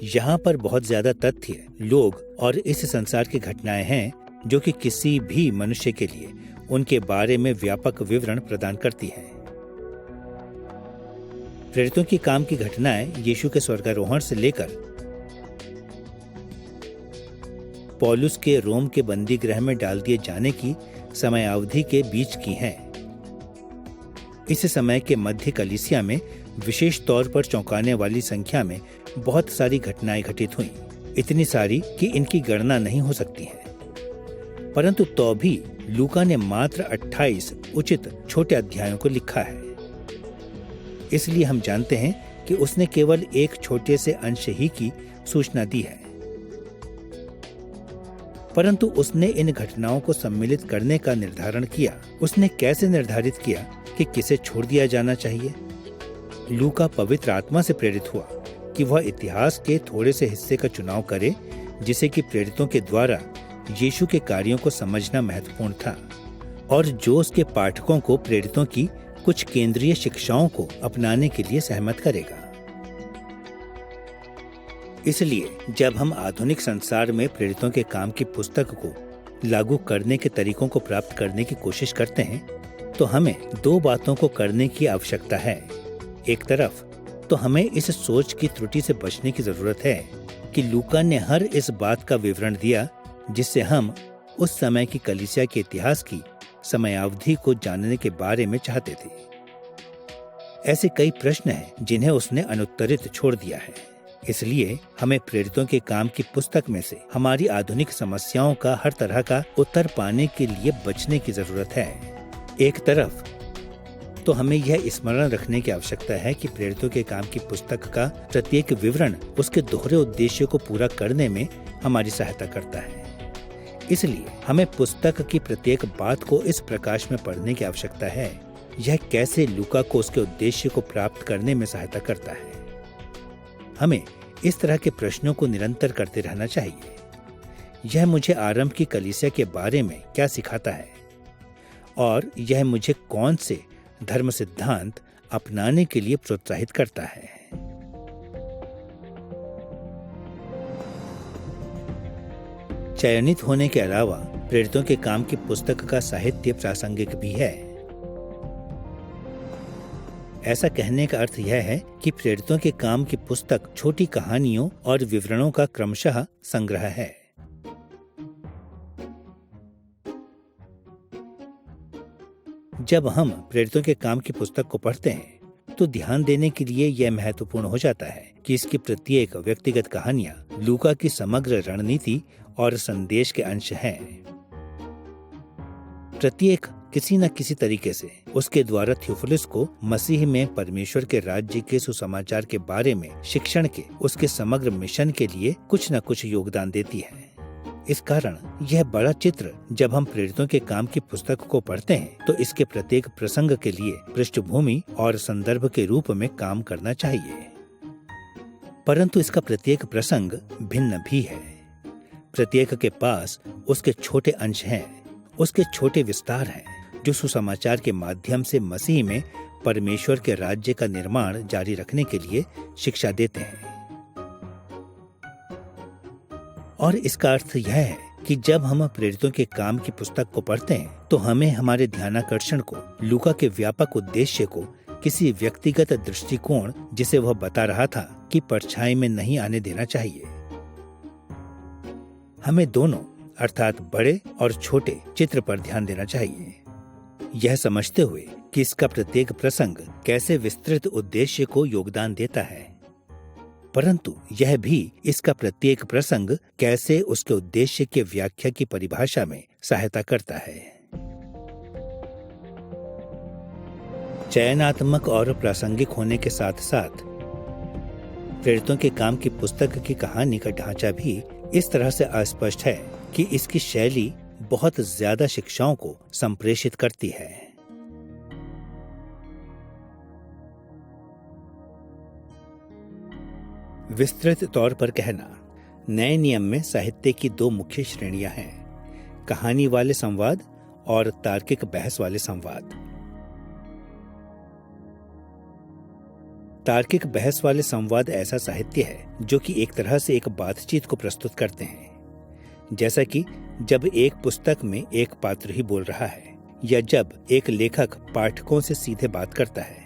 यहाँ पर बहुत ज्यादा तथ्य, लोग और इस संसार की घटनाएं हैं जो कि किसी भी मनुष्य के लिए उनके बारे में व्यापक विवरण प्रदान करती हैं। प्रेरितों की काम की घटनाएं यीशु के स्वर्गारोहण से लेकर पौलुस के रोम के बंदी गृह में डाल दिए जाने की समयावधि के बीच की हैं। इस समय के मध्य कलीसिया में विशेष तौर पर चौंकाने वाली संख्या में बहुत सारी घटनाएं घटित हुईं, इतनी सारी कि इनकी गणना नहीं हो सकती है। परंतु तो भी लूका ने मात्र 28 उचित छोटे अध्यायों को लिखा है। इसलिए हम जानते हैं कि उसने केवल एक छोटे से अंश ही की सूचना दी है। परंतु उसने इन घटनाओं को सम्मिलित करने का निर्धारण किया। उसने कैसे निर्धारित किया कि किसे छोड़ दिया जाना चाहिए? लूका पवित्र आत्मा से प्रेरित हुआ कि वह इतिहास के थोड़े से हिस्से का चुनाव करे जिसे कि प्रेरितों के द्वारा यीशु के कार्यों को समझना महत्वपूर्ण था और जो उसके पाठकों को प्रेरितों की कुछ केंद्रीय शिक्षाओं को अपनाने के लिए सहमत करेगा। इसलिए जब हम आधुनिक संसार में प्रेरितों के काम की पुस्तक को लागू करने के तरीकों को प्राप्त करने की कोशिश करते हैं, तो हमें 2 बातों को करने की आवश्यकता है। एक तरफ तो हमें इस सोच की त्रुटि से बचने की जरूरत है कि लूका ने हर इस बात का विवरण दिया जिससे हम उस समय की कलीसिया के इतिहास की समयावधि को जानने के बारे में चाहते थे। ऐसे कई प्रश्न हैं जिन्हें उसने अनुत्तरित छोड़ दिया है। इसलिए हमें प्रेरितों के काम की पुस्तक में से हमारी आधुनिक समस्याओं का हर तरह का उत्तर पाने के लिए बचने की जरूरत है। एक तरफ तो हमें यह स्मरण रखने की आवश्यकता है कि प्रेरितों के काम की पुस्तक का प्रत्येक विवरण उसके दोहरे उद्देश्य को पूरा करने में हमारी सहायता करता है। इसलिए हमें पुस्तक की प्रत्येक बात को इस प्रकाश में पढ़ने की आवश्यकता है, यह कैसे लूका को उसके उद्देश्य को प्राप्त करने में सहायता करता है। हमें इस तरह के प्रश्नों को निरंतर करते रहना चाहिए। यह मुझे आरंभ की कलीसिया के बारे में क्या सिखाता है और यह मुझे कौन से धर्म सिद्धांत अपनाने के लिए प्रोत्साहित करता है। चयनित होने के अलावा प्रेरितों के काम की पुस्तक का साहित्य प्रासंगिक भी है। ऐसा कहने का अर्थ यह है कि प्रेरितों के काम की पुस्तक छोटी कहानियों और विवरणों का क्रमशः संग्रह है। जब हम प्रेरितों के काम की पुस्तक को पढ़ते हैं तो ध्यान देने के लिए यह महत्वपूर्ण हो जाता है कि इसकी प्रत्येक व्यक्तिगत कहानियां लूका की समग्र रणनीति और संदेश के अंश हैं। प्रत्येक किसी न किसी तरीके से उसके द्वारा थियोफिलुस को मसीह में परमेश्वर के राज्य के सुसमाचार के बारे में शिक्षण के उसके समग्र मिशन के लिए कुछ न कुछ योगदान देती है। इस कारण यह बड़ा चित्र जब हम प्रेरितों के काम की पुस्तक को पढ़ते हैं तो इसके प्रत्येक प्रसंग के लिए पृष्ठभूमि और संदर्भ के रूप में काम करना चाहिए। परंतु इसका प्रत्येक प्रसंग भिन्न भी है। प्रत्येक के पास उसके छोटे अंश हैं, उसके छोटे विस्तार हैं जो सुसमाचार के माध्यम से मसीह में परमेश्वर के राज्य का निर्माण जारी रखने के लिए शिक्षा देते हैं। और इसका अर्थ यह है कि जब हम प्रेरितों के काम की पुस्तक को पढ़ते हैं तो हमें हमारे ध्यानाकर्षण को लूका के व्यापक उद्देश्य को किसी व्यक्तिगत दृष्टिकोण जिसे वह बता रहा था कि परछाई में नहीं आने देना चाहिए। हमें दोनों अर्थात बड़े और छोटे चित्र पर ध्यान देना चाहिए, यह समझते हुए कि इसका प्रत्येक प्रसंग कैसे विस्तृत उद्देश्य को योगदान देता है, परंतु यह भी इसका प्रत्येक प्रसंग कैसे उसके उद्देश्य के व्याख्या की परिभाषा में सहायता करता है। चयनात्मक और प्रासंगिक होने के साथ साथ प्रेरितों के काम की पुस्तक की कहानी का ढांचा भी इस तरह से अस्पष्ट है कि इसकी शैली बहुत ज्यादा शिक्षाओं को संप्रेषित करती है। विस्तृत तौर पर कहना, नए नियम में साहित्य की दो मुख्य श्रेणियां हैं, कहानी वाले संवाद और तार्किक बहस वाले संवाद। तार्किक बहस वाले संवाद ऐसा साहित्य है जो कि एक तरह से एक बातचीत को प्रस्तुत करते हैं, जैसा कि जब एक पुस्तक में एक पात्र ही बोल रहा है या जब एक लेखक पाठकों से सीधे बात करता है।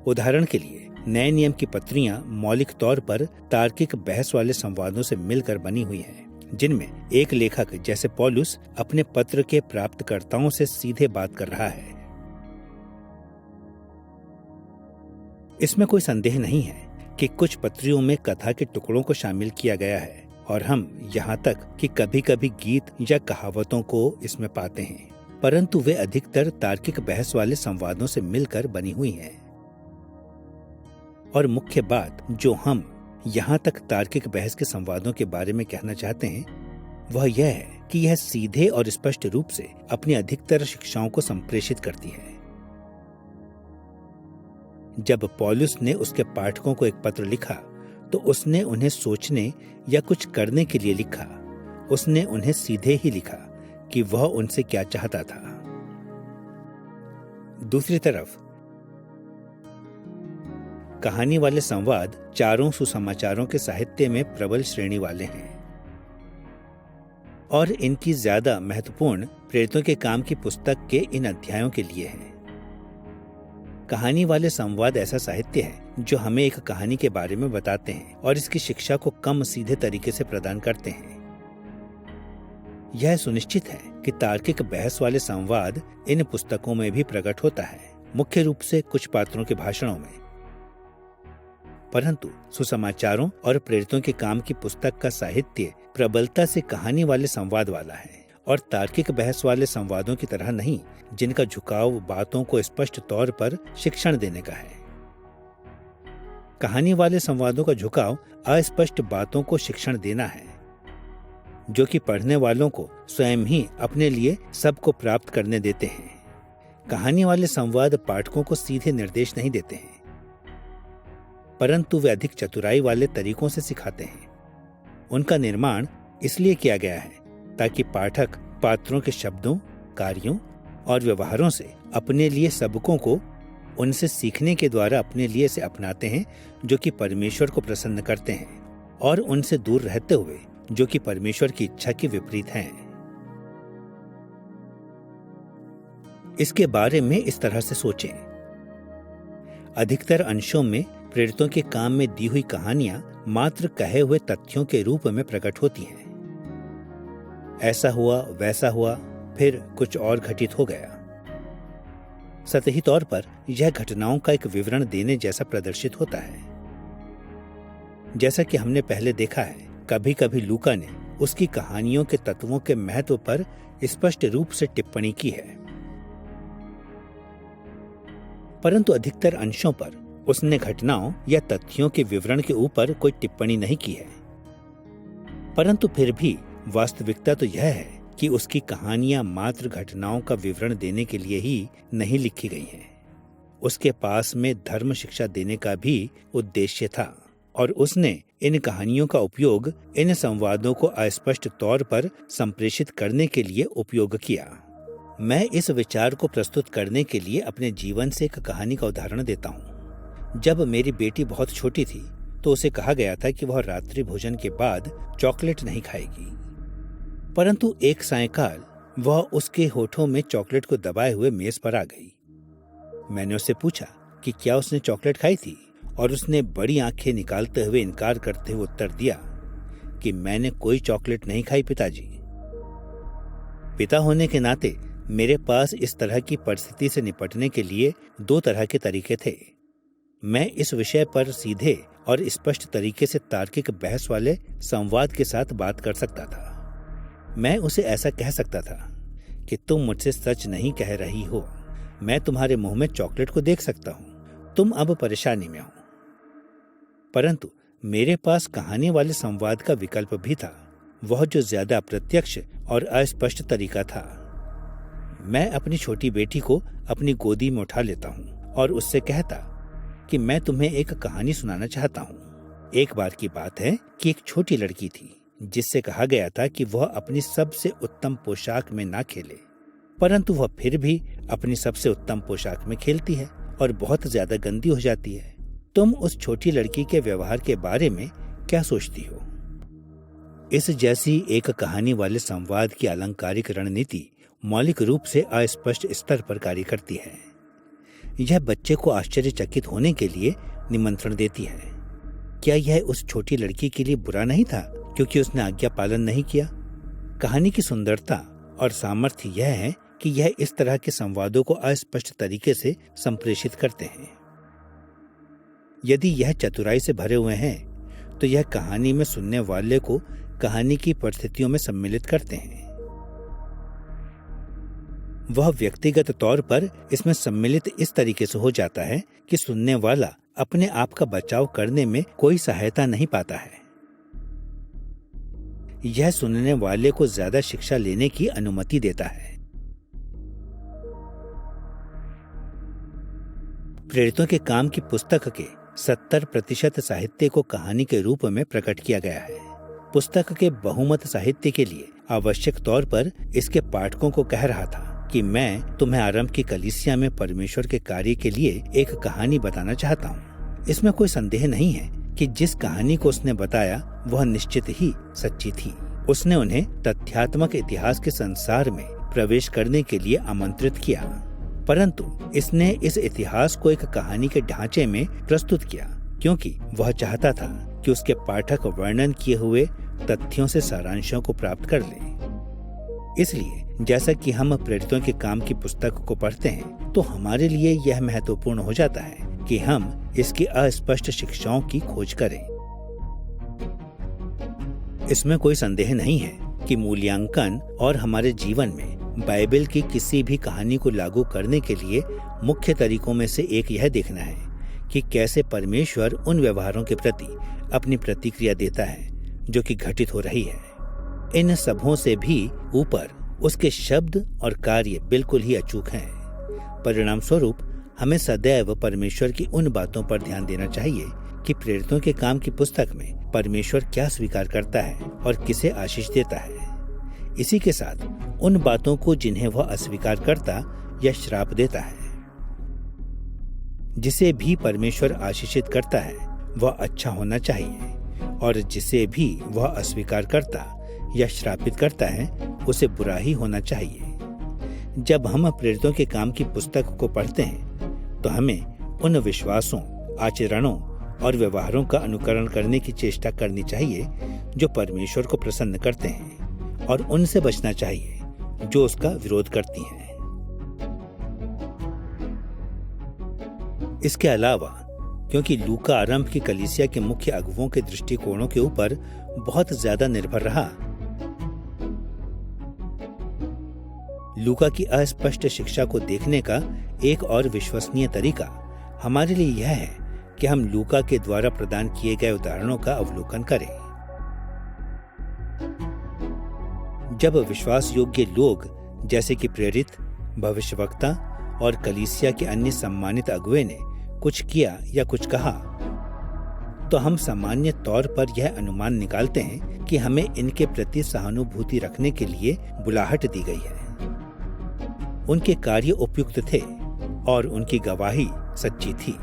उदाहरण के लिए नए नियम की पत्रियां मौलिक तौर पर तार्किक बहस वाले संवादों से मिलकर बनी हुई हैं, जिनमें एक लेखक जैसे पौलुस अपने पत्र के प्राप्तकर्ताओं से सीधे बात कर रहा है। इसमें कोई संदेह नहीं है कि कुछ पत्रियों में कथा के टुकड़ों को शामिल किया गया है और हम यहाँ तक कि कभी-कभी गीत या कहावतों को इसमें पाते हैं, परंतु वे अधिकतर तार्किक बहस वाले संवादों से मिलकर बनी हुई हैं। और मुख्य बात जो हम यहाँ तक तार्किक बहस के संवादों के बारे में कहना चाहते हैं वह यह है कि यह सीधे और स्पष्ट रूप से अपनी अधिकतर शिक्षाओं को संप्रेषित करती है। जब पौलुस ने उसके पाठकों को एक पत्र लिखा तो उसने उन्हें सोचने या कुछ करने के लिए लिखा। उसने उन्हें सीधे ही लिखा कि वह उनसे क्या चाहता था। दूसरी तरफ कहानी वाले संवाद चारों सुसमाचारों के साहित्य में प्रबल श्रेणी वाले हैं और इनकी ज्यादा महत्वपूर्ण प्रेरितों के काम की पुस्तक के इन अध्यायों के लिए है। कहानी वाले संवाद ऐसा साहित्य है जो हमें एक कहानी के बारे में बताते हैं और इसकी शिक्षा को कम सीधे तरीके से प्रदान करते हैं। यह सुनिश्चित है कि तार्किक बहस वाले संवाद इन पुस्तकों में भी प्रकट होता है, मुख्य रूप से कुछ पात्रों के भाषणों में, परंतु सुसमाचारों और प्रेरितों के काम की पुस्तक का साहित्य प्रबलता से कहानी वाले संवाद वाला है और तार्किक बहस वाले संवादों की तरह नहीं, जिनका झुकाव बातों को स्पष्ट तौर पर शिक्षण देने का है। कहानी वाले संवादों का झुकाव अस्पष्ट बातों को शिक्षण देना है, जो कि पढ़ने वालों को स्वयं ही अपने लिए सबको प्राप्त करने देते हैं। कहानी वाले संवाद पाठकों को सीधे निर्देश नहीं देते हैं, परंतु वे अधिक चतुराई वाले तरीकों से सिखाते हैं। उनका निर्माण इसलिए किया गया है ताकि पाठक पात्रों के शब्दों, कार्यों और व्यवहारों से अपने लिए सबकों को उनसे सीखने के द्वारा अपने लिए से अपनाते हैं, जो कि परमेश्वर को प्रसन्न करते हैं, और उनसे दूर रहते हुए जो कि परमेश्वर की इच्छा के विपरीत हैं। इसके बारे में इस तरह से सोचें। अधिकतर अंशों में प्रेरितों के काम में दी हुई कहानियां मात्र कहे हुए तथ्यों के रूप में प्रकट होती हैं। ऐसा हुआ, वैसा हुआ, फिर कुछ और घटित हो गया। सतही तौर पर यह घटनाओं का एक विवरण देने जैसा प्रदर्शित होता है। जैसा कि हमने पहले देखा है, कभी कभी लूका ने उसकी कहानियों के तत्वों के महत्व पर स्पष्ट रूप से टिप्पणी की है, परंतु अधिकतर अंशों पर उसने घटनाओं या तथ्यों के विवरण के ऊपर कोई टिप्पणी नहीं की है। परंतु फिर भी वास्तविकता तो यह है कि उसकी कहानियां मात्र घटनाओं का विवरण देने के लिए ही नहीं लिखी गई हैं। उसके पास में धर्म शिक्षा देने का भी उद्देश्य था और उसने इन कहानियों का उपयोग इन संवादों को अस्पष्ट तौर पर संप्रेषित करने के लिए उपयोग किया। मैं इस विचार को प्रस्तुत करने के लिए अपने जीवन से एक कहानी का उदाहरण देता हूँ। जब मेरी बेटी बहुत छोटी थी तो उसे कहा गया था कि वह रात्रि भोजन के बाद चॉकलेट नहीं खाएगी, परंतु एक सायंकाल वह उसके होठों में चॉकलेट को दबाए हुए मेज पर आ गई। मैंने उससे पूछा कि क्या उसने चॉकलेट खाई थी, और उसने बड़ी आंखें निकालते हुए इनकार करते हुए उत्तर दिया कि मैंने कोई चॉकलेट नहीं खाई पिताजी। पिता होने के नाते मेरे पास इस तरह की परिस्थिति से निपटने के लिए दो तरह के तरीके थे। मैं इस विषय पर सीधे और स्पष्ट तरीके से तार्किक बहस वाले संवाद के साथ बात कर सकता था। मैं उसे ऐसा कह सकता था कि तुम मुझसे सच नहीं कह रही हो, मैं तुम्हारे मुंह में चॉकलेट को देख सकता हूं, तुम अब परेशानी में हो। परंतु मेरे पास कहानी वाले संवाद का विकल्प भी था, वह जो ज्यादा अप्रत्यक्ष और अस्पष्ट तरीका था। मैं अपनी छोटी बेटी को अपनी गोदी में उठा लेता हूं और उससे कहता कि मैं तुम्हें एक कहानी सुनाना चाहता हूं। एक बार की बात है कि एक छोटी लड़की थी जिससे कहा गया था कि वह अपनी सबसे उत्तम पोशाक में ना खेले, परंतु वह फिर भी अपनी सबसे उत्तम पोशाक में खेलती है और बहुत ज्यादा गंदी हो जाती है। तुम उस छोटी लड़की के व्यवहार के बारे में क्या सोचती हो? इस जैसी एक कहानी वाले संवाद की अलंकारिक रणनीति मौलिक रूप से अस्पष्ट स्तर पर कार्य करती है। यह बच्चे को आश्चर्यचकित होने के लिए निमंत्रण देती है। क्या यह उस छोटी लड़की के लिए बुरा नहीं था क्योंकि उसने आज्ञा पालन नहीं किया? कहानी की सुंदरता और सामर्थ्य यह है कि यह इस तरह के संवादों को अस्पष्ट तरीके से संप्रेषित करते हैं। यदि यह चतुराई से भरे हुए हैं तो यह कहानी में सुनने वाले को कहानी की परिस्थितियों में सम्मिलित करते हैं। वह व्यक्तिगत तौर पर इसमें सम्मिलित इस तरीके से हो जाता है कि सुनने वाला अपने आप का बचाव करने में कोई सहायता नहीं पाता है। यह सुनने वाले को ज्यादा शिक्षा लेने की अनुमति देता है। प्रेरितों के काम की पुस्तक के 70% साहित्य को कहानी के रूप में प्रकट किया गया है। पुस्तक के बहुमत साहित्य के लिए आवश्यक तौर पर इसके पाठकों को कह रहा था कि मैं तुम्हें आरंभ की कलीसिया में परमेश्वर के कार्य के लिए एक कहानी बताना चाहता हूँ। इसमें कोई संदेह नहीं है कि जिस कहानी को उसने बताया वह निश्चित ही सच्ची थी। उसने उन्हें तथ्यात्मक इतिहास के संसार में प्रवेश करने के लिए आमंत्रित किया, परंतु इसने इस इतिहास को एक कहानी के ढांचे में प्रस्तुत किया क्योंकि वह चाहता था कि उसके पाठक वर्णन किए हुए तथ्यों से सारांशों को प्राप्त कर लें। इसलिए जैसा कि हम प्रेरितों के काम की पुस्तक को पढ़ते हैं तो हमारे लिए यह महत्वपूर्ण हो जाता है कि हम इसकी अस्पष्ट शिक्षाओं की खोज करें। इसमें कोई संदेह नहीं है कि मूल्यांकन और हमारे जीवन में बाइबल की किसी भी कहानी को लागू करने के लिए मुख्य तरीकों में से एक यह देखना है कि कैसे परमेश्वर उन व्यवहारों के प्रति अपनी प्रतिक्रिया देता है जो कि घटित हो रही है। इन सबों से भी ऊपर उसके शब्द और कार्य बिल्कुल ही अचूक हैं। परिणाम स्वरूप हमें सदैव परमेश्वर की उन बातों पर ध्यान देना चाहिए कि प्रेरितों के काम की पुस्तक में परमेश्वर क्या स्वीकार करता है और किसे आशीष देता है। इसी के साथ उन बातों को जिन्हें वह अस्वीकार करता या श्राप देता है। जिसे भी परमेश्वर आशीषित करता है वह अच्छा होना चाहिए, और जिसे भी वह अस्वीकार करता या श्रापित करता है उसे बुरा ही होना चाहिए। जब हम प्रेरितों के काम की पुस्तक को पढ़ते हैं तो हमें उन विश्वासों, आचरणों और व्यवहारों का अनुकरण करने की चेष्टा करनी चाहिए जो परमेश्वर को प्रसन्न करते हैं, और उनसे बचना चाहिए जो उसका विरोध करती हैं। इसके अलावा क्योंकि लूका आरंभ की कलीसिया के मुख्य अगुवों के दृष्टिकोणों के ऊपर बहुत ज्यादा निर्भर रहा, लूका की अस्पष्ट शिक्षा को देखने का एक और विश्वसनीय तरीका हमारे लिए यह है कि हम लूका के द्वारा प्रदान किए गए उदाहरणों का अवलोकन करें। जब विश्वास योग्य लोग जैसे कि प्रेरित, भविष्यवक्ता और कलीसिया के अन्य सम्मानित अगुवे ने कुछ किया या कुछ कहा तो हम सामान्य तौर पर यह अनुमान निकालते हैं कि हमें इनके प्रति सहानुभूति रखने के लिए बुलाहट दी गई है। उनके कार्य उपयुक्त थे और उनकी गवाही सच्ची थी।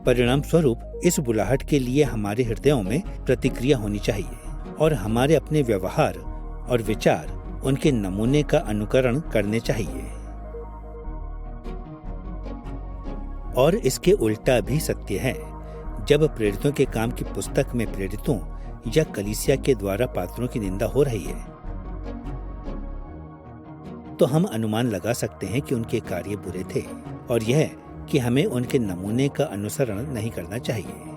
परिणाम स्वरूप इस बुलाहट के लिए हमारे हृदयों में प्रतिक्रिया होनी चाहिए और हमारे अपने व्यवहार और विचार उनके नमूने का अनुकरण करने चाहिए। और इसके उल्टा भी सत्य है। जब प्रेरितों के काम की पुस्तक में प्रेरितों या कलीसिया के द्वारा पात्रों की निंदा हो रही है, तो हम अनुमान लगा सकते हैं कि उनके कार्य बुरे थे और यह कि हमें उनके नमूने का अनुसरण नहीं करना चाहिए।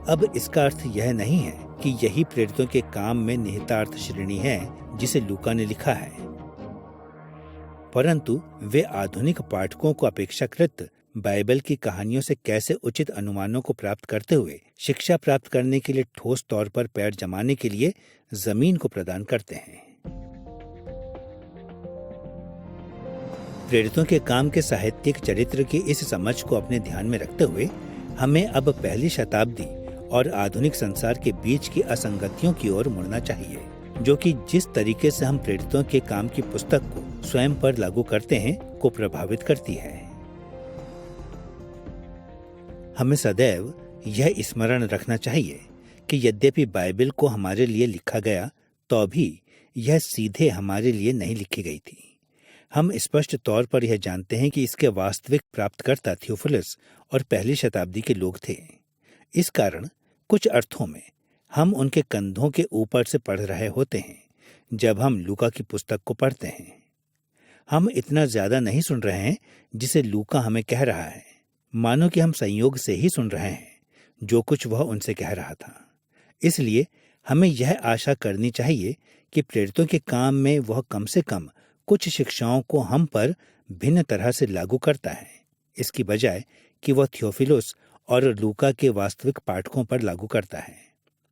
अब इसका अर्थ यह नहीं है कि यही प्रेरितों के काम में निहितार्थ श्रेणी है जिसे लूका ने लिखा है, परंतु वे आधुनिक पाठकों को अपेक्षाकृत बाइबल की कहानियों से कैसे उचित अनुमानों को प्राप्त करते हुए शिक्षा प्राप्त करने के लिए ठोस तौर पर पैर जमाने के लिए जमीन को प्रदान करते हैं। प्रेरितों के काम के साहित्यिक चरित्र की इस समझ को अपने ध्यान में रखते हुए हमें अब पहली शताब्दी और आधुनिक संसार के बीच की असंगतियों की ओर मुड़ना चाहिए, जो कि जिस तरीके से हम प्रेरितों के काम की पुस्तक को स्वयं पर लागू करते हैं को प्रभावित करती है। हमें सदैव यह स्मरण रखना चाहिए कि यद्यपि बाइबल को हमारे लिए लिखा गया, तो भी यह सीधे हमारे लिए नहीं लिखी गई थी। हम स्पष्ट तौर पर यह जानते हैं कि इसके वास्तविक प्राप्तकर्ता थियोफिलस और पहली शताब्दी के लोग थे। इस कारण कुछ अर्थों में हम उनके कंधों के ऊपर से पढ़ रहे होते हैं जब हम लूका की पुस्तक को पढ़ते हैं। हम इतना ज्यादा नहीं सुन रहे हैं जिसे लूका हमें कह रहा है, मानो कि हम संयोग से ही सुन रहे हैं जो कुछ वह उनसे कह रहा था। इसलिए हमें यह आशा करनी चाहिए कि प्रेरितों के काम में वह कम से कम कुछ शिक्षाओं को हम पर भिन्न तरह से लागू करता है, इसकी बजाय कि वह थियोफिलुस और लूका के वास्तविक पाठकों पर लागू करता है।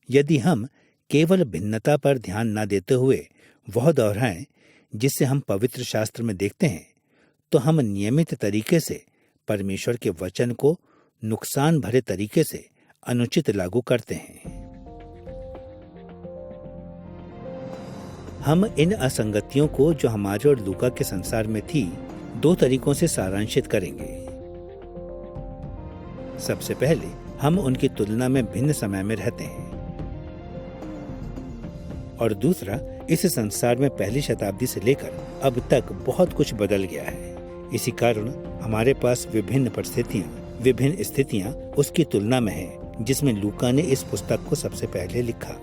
यदि हम केवल भिन्नता पर ध्यान न देते हुए वह दोहराएं जिससे हम पवित्र शास्त्र में देखते हैं, तो हम नियमित तरीके से परमेश्वर के वचन को नुकसान भरे तरीके से अनुचित लागू करते हैं। हम इन असंगतियों को जो हमारे और लूका के संसार में थी, दो तरीकों से सारांशित करेंगे। सबसे पहले हम उनकी तुलना में भिन्न समय में रहते हैं और दूसरा, इस संसार में पहली शताब्दी से लेकर अब तक बहुत कुछ बदल गया है। इसी कारण हमारे पास विभिन्न परिस्थितियां, विभिन्न स्थितियां उसकी तुलना में हैं, जिसमें लूका ने इस पुस्तक को सबसे पहले लिखा।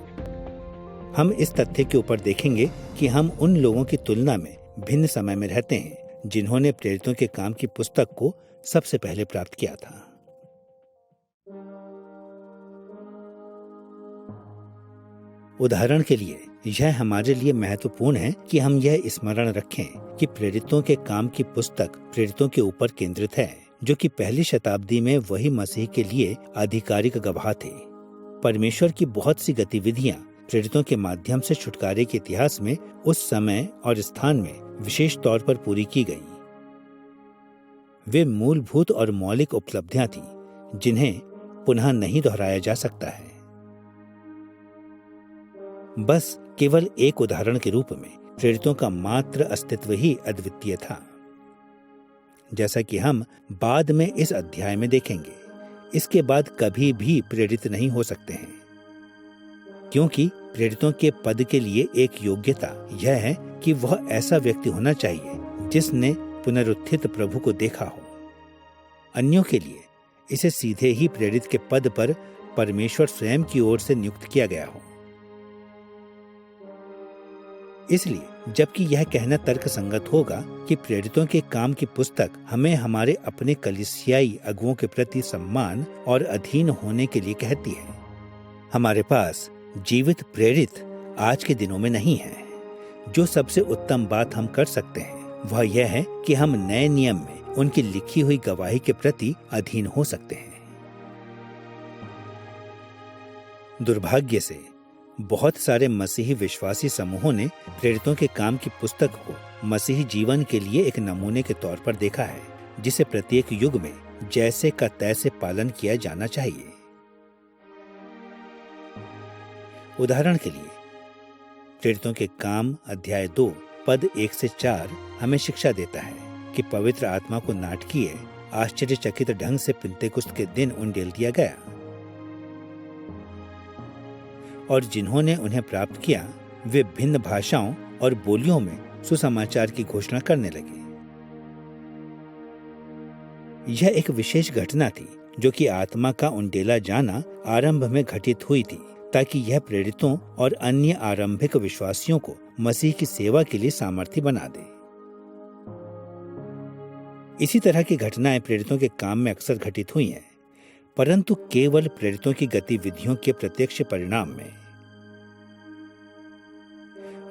हम इस तथ्य के ऊपर देखेंगे कि हम उन लोगों की तुलना में भिन्न समय में रहते हैं जिन्होंने प्रेरितों के काम की पुस्तक को सबसे पहले प्राप्त किया था। उदाहरण के लिए यह हमारे लिए महत्वपूर्ण है कि हम यह स्मरण रखें कि प्रेरितों के काम की पुस्तक प्रेरितों के ऊपर केंद्रित है, जो कि पहली शताब्दी में वही मसीह के लिए आधिकारिक गवाह थे। परमेश्वर की बहुत सी गतिविधियां प्रेरितों के माध्यम से छुटकारे के इतिहास में उस समय और स्थान में विशेष तौर पर पूरी की गईं। वे मूलभूत और मौलिक उपलब्धियां थीं जिन्हें पुनः नहीं दोहराया जा सकता है। बस केवल एक उदाहरण के रूप में प्रेरितों का मात्र अस्तित्व ही अद्वितीय था। जैसा कि हम बाद में इस अध्याय में देखेंगे, इसके बाद कभी भी प्रेरित नहीं हो सकते हैं, क्योंकि प्रेरितों के पद के लिए एक योग्यता यह है कि वह ऐसा व्यक्ति होना चाहिए जिसने पुनरुत्थित प्रभु को देखा हो। अन्यों के लिए इसे सीधे ही प्रेरित के पद पर परमेश्वर स्वयं की ओर से नियुक्त किया गया हो। इसलिए जबकि यह कहना तर्कसंगत होगा कि प्रेरितों के काम की पुस्तक हमें हमारे अपने कलीसियाई अगुओं के प्रति सम्मान और अधीन होने के लिए कहती है, हमारे पास जीवित प्रेरित आज के दिनों में नहीं है। जो सबसे उत्तम बात हम कर सकते हैं वह यह है कि हम नए नियम में उनकी लिखी हुई गवाही के प्रति अधीन हो सकते हैं। दुर्भाग्य से बहुत सारे मसीही विश्वासी समूहों ने प्रेरितों के काम की पुस्तक को मसीही जीवन के लिए एक नमूने के तौर पर देखा है, जिसे प्रत्येक युग में जैसे का तैसे पालन किया जाना चाहिए। उदाहरण के लिए प्रेरितों के काम अध्याय 2 पद 1 से 4 हमें शिक्षा देता है कि पवित्र आत्मा को नाटकीय आश्चर्यचकित ढंग से पिंतेकुस्त के दिन उंडेल दिया गया और जिन्होंने उन्हें प्राप्त किया वे भिन्न भाषाओं और बोलियों में सुसमाचार की घोषणा करने लगे। यह एक विशेष घटना थी जो कि आत्मा का उंडेला जाना आरंभ में घटित हुई थी ताकि यह प्रेरितों और अन्य आरंभिक विश्वासियों को मसीह की सेवा के लिए सामर्थ्य बना दे। इसी तरह की घटनाएं प्रेरितों के काम में अक्सर घटित हुई हैं, परंतु केवल प्रेरितों की गतिविधियों के प्रत्यक्ष परिणाम में।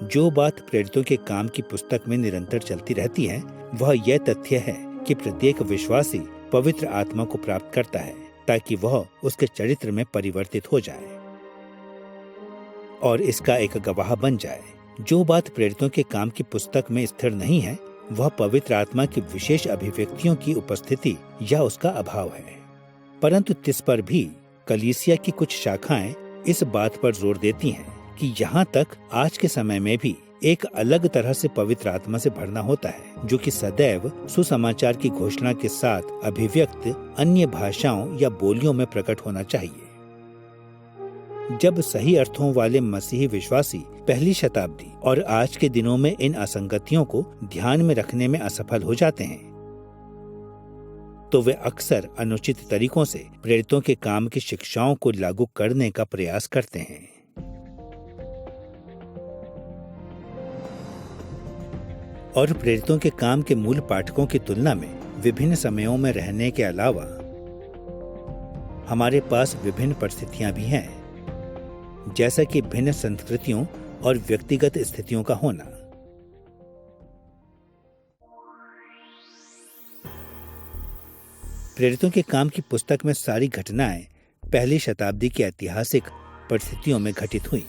जो बात प्रेरितों के काम की पुस्तक में निरंतर चलती रहती है वह यह तथ्य है कि प्रत्येक विश्वासी पवित्र आत्मा को प्राप्त करता है ताकि वह उसके चरित्र में परिवर्तित हो जाए और इसका एक गवाह बन जाए। जो बात प्रेरितों के काम की पुस्तक में स्थिर नहीं है वह पवित्र आत्मा की विशेष अभिव्यक्तियों की उपस्थिति या उसका अभाव है। परंतु तिस पर भी कलीसिया की कुछ शाखाएं इस बात पर जोर देती हैं कि यहाँ तक आज के समय में भी एक अलग तरह से पवित्र आत्मा से भरना होता है जो कि सदैव सुसमाचार की घोषणा के साथ अभिव्यक्त अन्य भाषाओं या बोलियों में प्रकट होना चाहिए। जब सही अर्थों वाले मसीही विश्वासी पहली शताब्दी और आज के दिनों में इन असंगतियों को ध्यान में रखने में असफल हो जाते हैं तो वे अक्सर अनुचित तरीकों से प्रेरितों के काम की शिक्षाओं को लागू करने का प्रयास करते हैं। और प्रेरितों के काम के मूल पाठकों की तुलना में विभिन्न समयों में रहने के अलावा हमारे पास विभिन्न परिस्थितियां भी हैं, जैसा कि भिन्न संस्कृतियों और व्यक्तिगत स्थितियों का होना। प्रेरितों के काम की पुस्तक में सारी घटनाएं पहली शताब्दी की ऐतिहासिक परिस्थितियों में घटित हुई।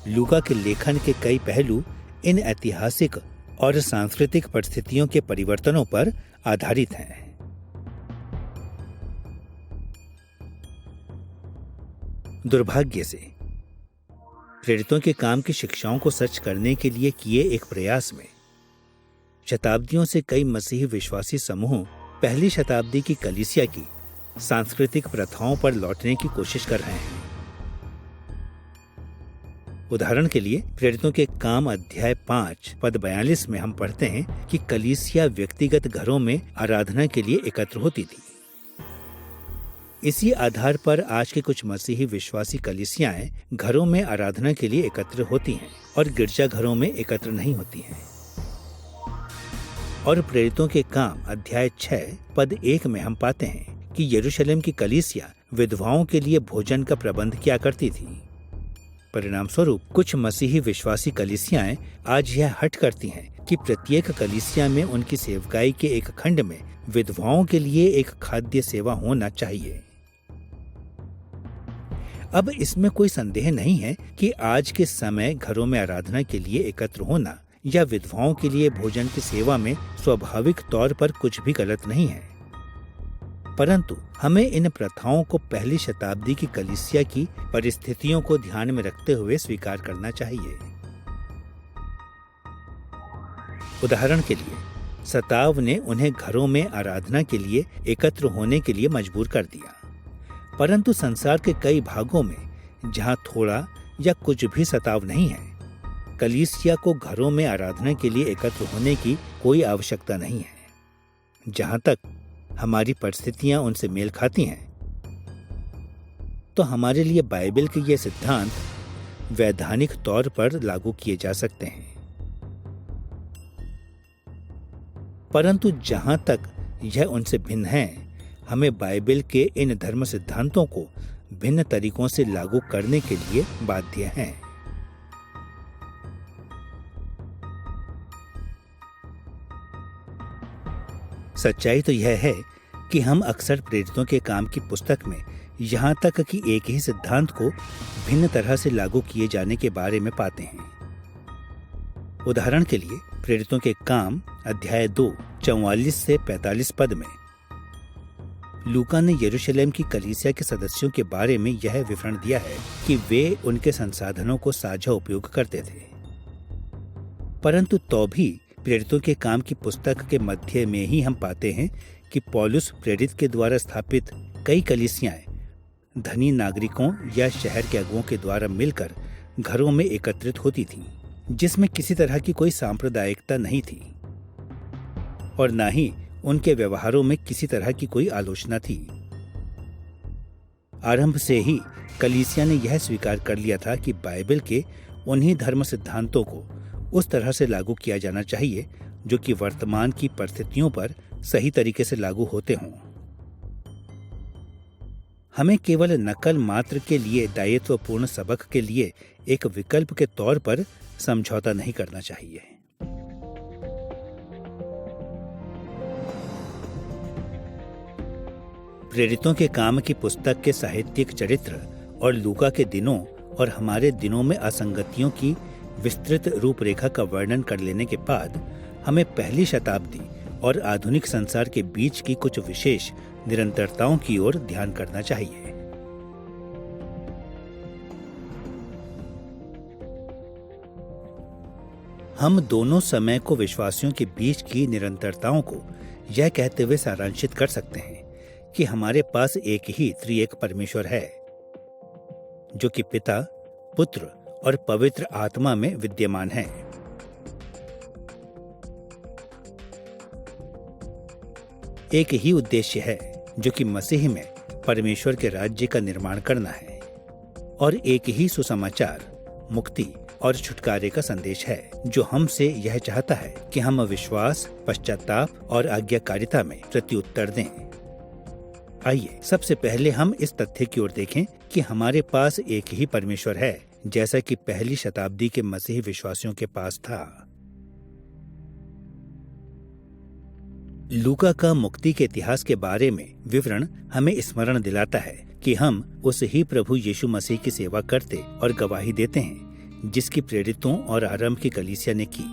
लूका के लेखन के कई पहलू इन ऐतिहासिक और सांस्कृतिक परिस्थितियों के परिवर्तनों पर आधारित हैं। दुर्भाग्य से प्रेरितों के काम की शिक्षाओं को सच करने के लिए किए एक प्रयास में शताब्दियों से कई मसीही विश्वासी समूह पहली शताब्दी की कलीसिया की सांस्कृतिक प्रथाओं पर लौटने की कोशिश कर रहे हैं। उदाहरण के लिए प्रेरितों के काम अध्याय 5 पद 42 में हम पढ़ते हैं कि कलीसिया व्यक्तिगत घरों में आराधना के लिए एकत्र होती थी। इसी आधार पर आज के कुछ मसीही विश्वासी कलीसियाएं घरों में आराधना के लिए एकत्र होती हैं और गिरजाघरों में एकत्र नहीं होती हैं। और प्रेरितों के काम अध्याय 6 पद 1 में हम पाते हैं कि यरूशलेम की कलीसिया विधवाओं के लिए भोजन का प्रबंध किया करती थी। परिणाम स्वरूप कुछ मसीही विश्वासी कलीसियाएं आज यह हट करती हैं कि प्रत्येक कलीसिया में उनकी सेवकाई के एक खंड में विधवाओं के लिए एक खाद्य सेवा होना चाहिए। अब इसमें कोई संदेह नहीं है कि आज के समय घरों में आराधना के लिए एकत्र होना या विधवाओं के लिए भोजन की सेवा में स्वाभाविक तौर पर कुछ भी गलत नहीं है, परंतु हमें इन प्रथाओं को पहली शताब्दी की कलीसिया की परिस्थितियों को ध्यान में रखते हुए स्वीकार करना चाहिए। उदाहरण के लिए सताव ने उन्हें घरों में आराधना के लिए एकत्र होने के लिए मजबूर कर दिया, परंतु संसार के कई भागों में जहां थोड़ा या कुछ भी सताव नहीं है, कलीसिया को घरों में आराधना के लिए एकत्र होने की कोई आवश्यकता नहीं है। जहां तक हमारी परिस्थितियां उनसे मेल खाती हैं, तो हमारे लिए बाइबल के ये सिद्धांत वैधानिक तौर पर लागू किए जा सकते हैं। परंतु जहां तक यह उनसे भिन्न है, हमें बाइबल के इन धर्म सिद्धांतों को भिन्न तरीकों से लागू करने के लिए बाध्य हैं। सच्चाई तो यह है कि हम अक्सर प्रेरितों के काम की पुस्तक में यहाँ तक कि एक ही सिद्धांत को भिन्न तरह से लागू किए जाने के बारे में पाते हैं। उदाहरण के लिए प्रेरितों के काम अध्याय 2 44 से 45 पद में लूका ने यरूशलेम की कलीसिया के सदस्यों के बारे में यह विवरण दिया है कि वे उनके संसाधनों को साझा उपयोग करते थे। परंतु तो भी प्रेरितों के काम की पुस्तक के मध्य में ही हम पाते हैं कि पौलुस प्रेरित के द्वारा स्थापित कई कलीसियाएं धनी नागरिकों या शहर के अगुओं के द्वारा मिलकर घरों में एकत्रित होती थीं, जिसमें किसी तरह की कोई सांप्रदायिकता नहीं थी और न ही उनके व्यवहारों में किसी तरह की कोई आलोचना थी। आरंभ से ही कलीसिया ने यह स्वीकार कर लिया था कि बाइबल के उन्हीं धर्म सिद्धांतों को उस तरह से लागू किया जाना चाहिए जो कि वर्तमान की परिस्थितियों पर सही तरीके से लागू होते हों। हमें केवल नकल मात्र के लिए दायित्वपूर्ण सबक के लिए एक विकल्प के तौर पर समझौता नहीं करना चाहिए। प्रेरितों के काम की पुस्तक के साहित्यिक चरित्र और लूका के दिनों और हमारे दिनों में असंगतियों की विस्तृत रूपरेखा का वर्णन कर लेने के बाद हमें पहली शताब्दी और आधुनिक संसार के बीच की कुछ विशेष निरंतरताओं की ओर ध्यान करना चाहिए। हम दोनों समय को विश्वासियों के बीच की निरंतरताओं को यह कहते हुए सारांशित कर सकते हैं कि हमारे पास एक ही त्रिएक परमेश्वर है जो कि पिता, पुत्र और पवित्र आत्मा में विद्यमान है। एक ही उद्देश्य है जो कि मसीह में परमेश्वर के राज्य का निर्माण करना है और एक ही सुसमाचार, मुक्ति और छुटकारे का संदेश है जो हमसे यह चाहता है कि हम विश्वास, पश्चाताप और आज्ञाकारिता में प्रत्युत्तर दें। आइए सबसे पहले हम इस तथ्य की ओर देखें कि हमारे पास एक ही परमेश्वर है, जैसा कि पहली शताब्दी के मसीही विश्वासियों के पास था। लूका का मुक्ति के इतिहास के बारे में विवरण हमें स्मरण दिलाता है कि हम उस ही प्रभु यीशु मसीह की सेवा करते और गवाही देते हैं जिसकी प्रेरितों और आरंभ की कलीसिया ने की।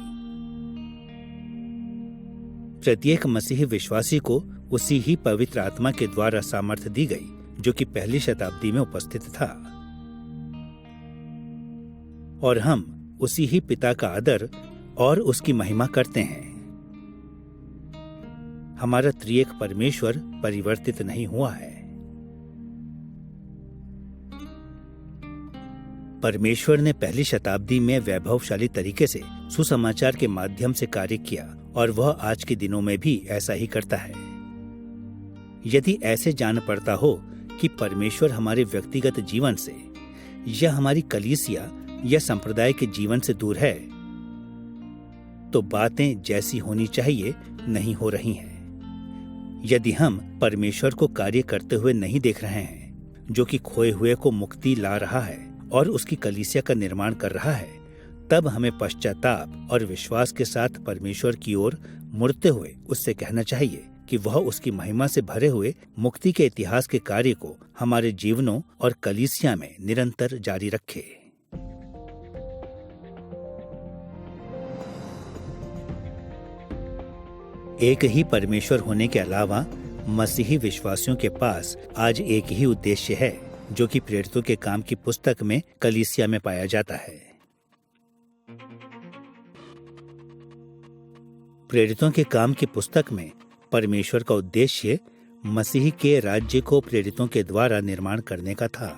प्रत्येक मसीही विश्वासी को उसी ही पवित्र आत्मा के द्वारा सामर्थ्य दी गई जो कि पहली शताब्दी में उपस्थित था और हम उसी ही पिता का आदर और उसकी महिमा करते हैं। हमारा त्रिएक परमेश्वर परिवर्तित नहीं हुआ है। परमेश्वर ने पहली शताब्दी में वैभवशाली तरीके से सुसमाचार के माध्यम से कार्य किया और वह आज के दिनों में भी ऐसा ही करता है। यदि ऐसे जान पड़ता हो कि परमेश्वर हमारे व्यक्तिगत जीवन से या हमारी कलीसिया या संप्रदाय के जीवन से दूर है, तो बातें जैसी होनी चाहिए नहीं हो रही हैं। यदि हम परमेश्वर को कार्य करते हुए नहीं देख रहे हैं, जो कि खोए हुए को मुक्ति ला रहा है और उसकी कलीसिया का निर्माण कर रहा है, तब हमें पश्चाताप और विश्वास के साथ परमेश्वर की ओर मुड़ते हुए उससे कहना चाहिए कि वह उसकी महिमा से भरे हुए मुक्ति के इतिहास के कार्य को हमारे जीवनों और कलीसिया में निरंतर जारी रखे। एक ही परमेश्वर होने के अलावा मसीही विश्वासियों के पास आज एक ही उद्देश्य है जो कि प्रेरितों के काम की पुस्तक में कलीसिया में पाया जाता है। प्रेरितों के काम की पुस्तक में परमेश्वर का उद्देश्य मसीह के राज्य को प्रेरितों के द्वारा निर्माण करने का था।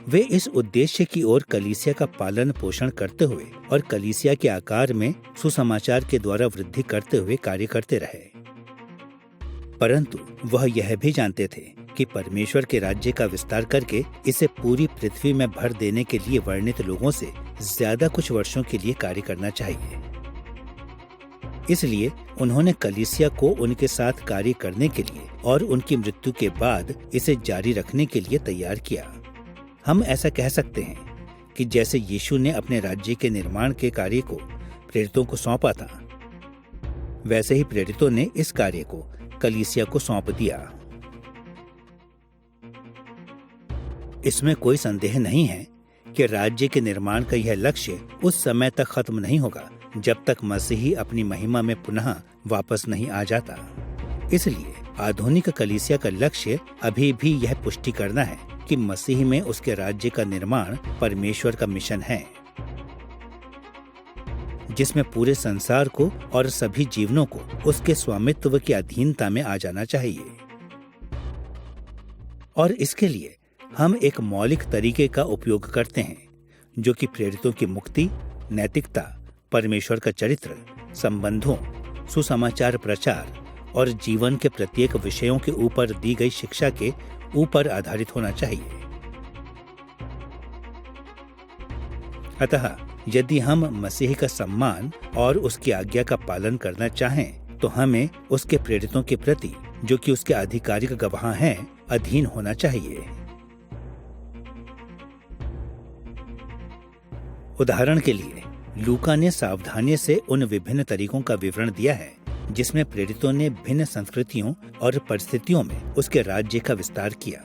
वे इस उद्देश्य की ओर कलीसिया का पालन पोषण करते हुए और कलीसिया के आकार में सुसमाचार के द्वारा वृद्धि करते हुए कार्य करते रहे। परंतु वह यह भी जानते थे कि परमेश्वर के राज्य का विस्तार करके इसे पूरी पृथ्वी में भर देने के लिए वर्णित लोगों से ज्यादा कुछ वर्षों के लिए कार्य करना चाहिए। इसलिए उन्होंने कलीसिया को उनके साथ कार्य करने के लिए और उनकी मृत्यु के बाद इसे जारी रखने के लिए तैयार किया। हम ऐसा कह सकते हैं कि जैसे यीशु ने अपने राज्य के निर्माण के कार्य को प्रेरितों को सौंपा था, वैसे ही प्रेरितों ने इस कार्य को कलीसिया को सौंप दिया। इसमें कोई संदेह नहीं है कि राज्य के निर्माण का यह लक्ष्य उस समय तक खत्म नहीं होगा जब तक मसीही अपनी महिमा में पुनः वापस नहीं आ जाता। इसलिए आधुनिक कलीसिया का लक्ष्य अभी भी यह पुष्टि करना है कि मसीह में उसके राज्य का निर्माण परमेश्वर का मिशन है। जिसमें पूरे संसार को और सभी जीवनों को उसके स्वामित्व की अधीनता में आ जाना चाहिए। और इसके लिए हम एक मौलिक तरीके का उपयोग करते हैं, जो कि प्रेरितों की मुक्ति, नैतिकता, परमेश्वर का चरित्र, संबंधों, सुसमाचार प्रचार और जीवन के प्रत्येक विषयों के ऊपर दी गई शिक्षा के ऊपर आधारित होना चाहिए। अतः यदि हम मसीह का सम्मान और उसकी आज्ञा का पालन करना चाहें, तो हमें उसके प्रेरितों के प्रति, जो कि उसके आधिकारिक गवाह हैं, अधीन होना चाहिए। उदाहरण के लिए लूका ने सावधानी से उन विभिन्न तरीकों का विवरण दिया है जिसमें प्रेरितों ने भिन्न संस्कृतियों और परिस्थितियों में उसके राज्य का विस्तार किया,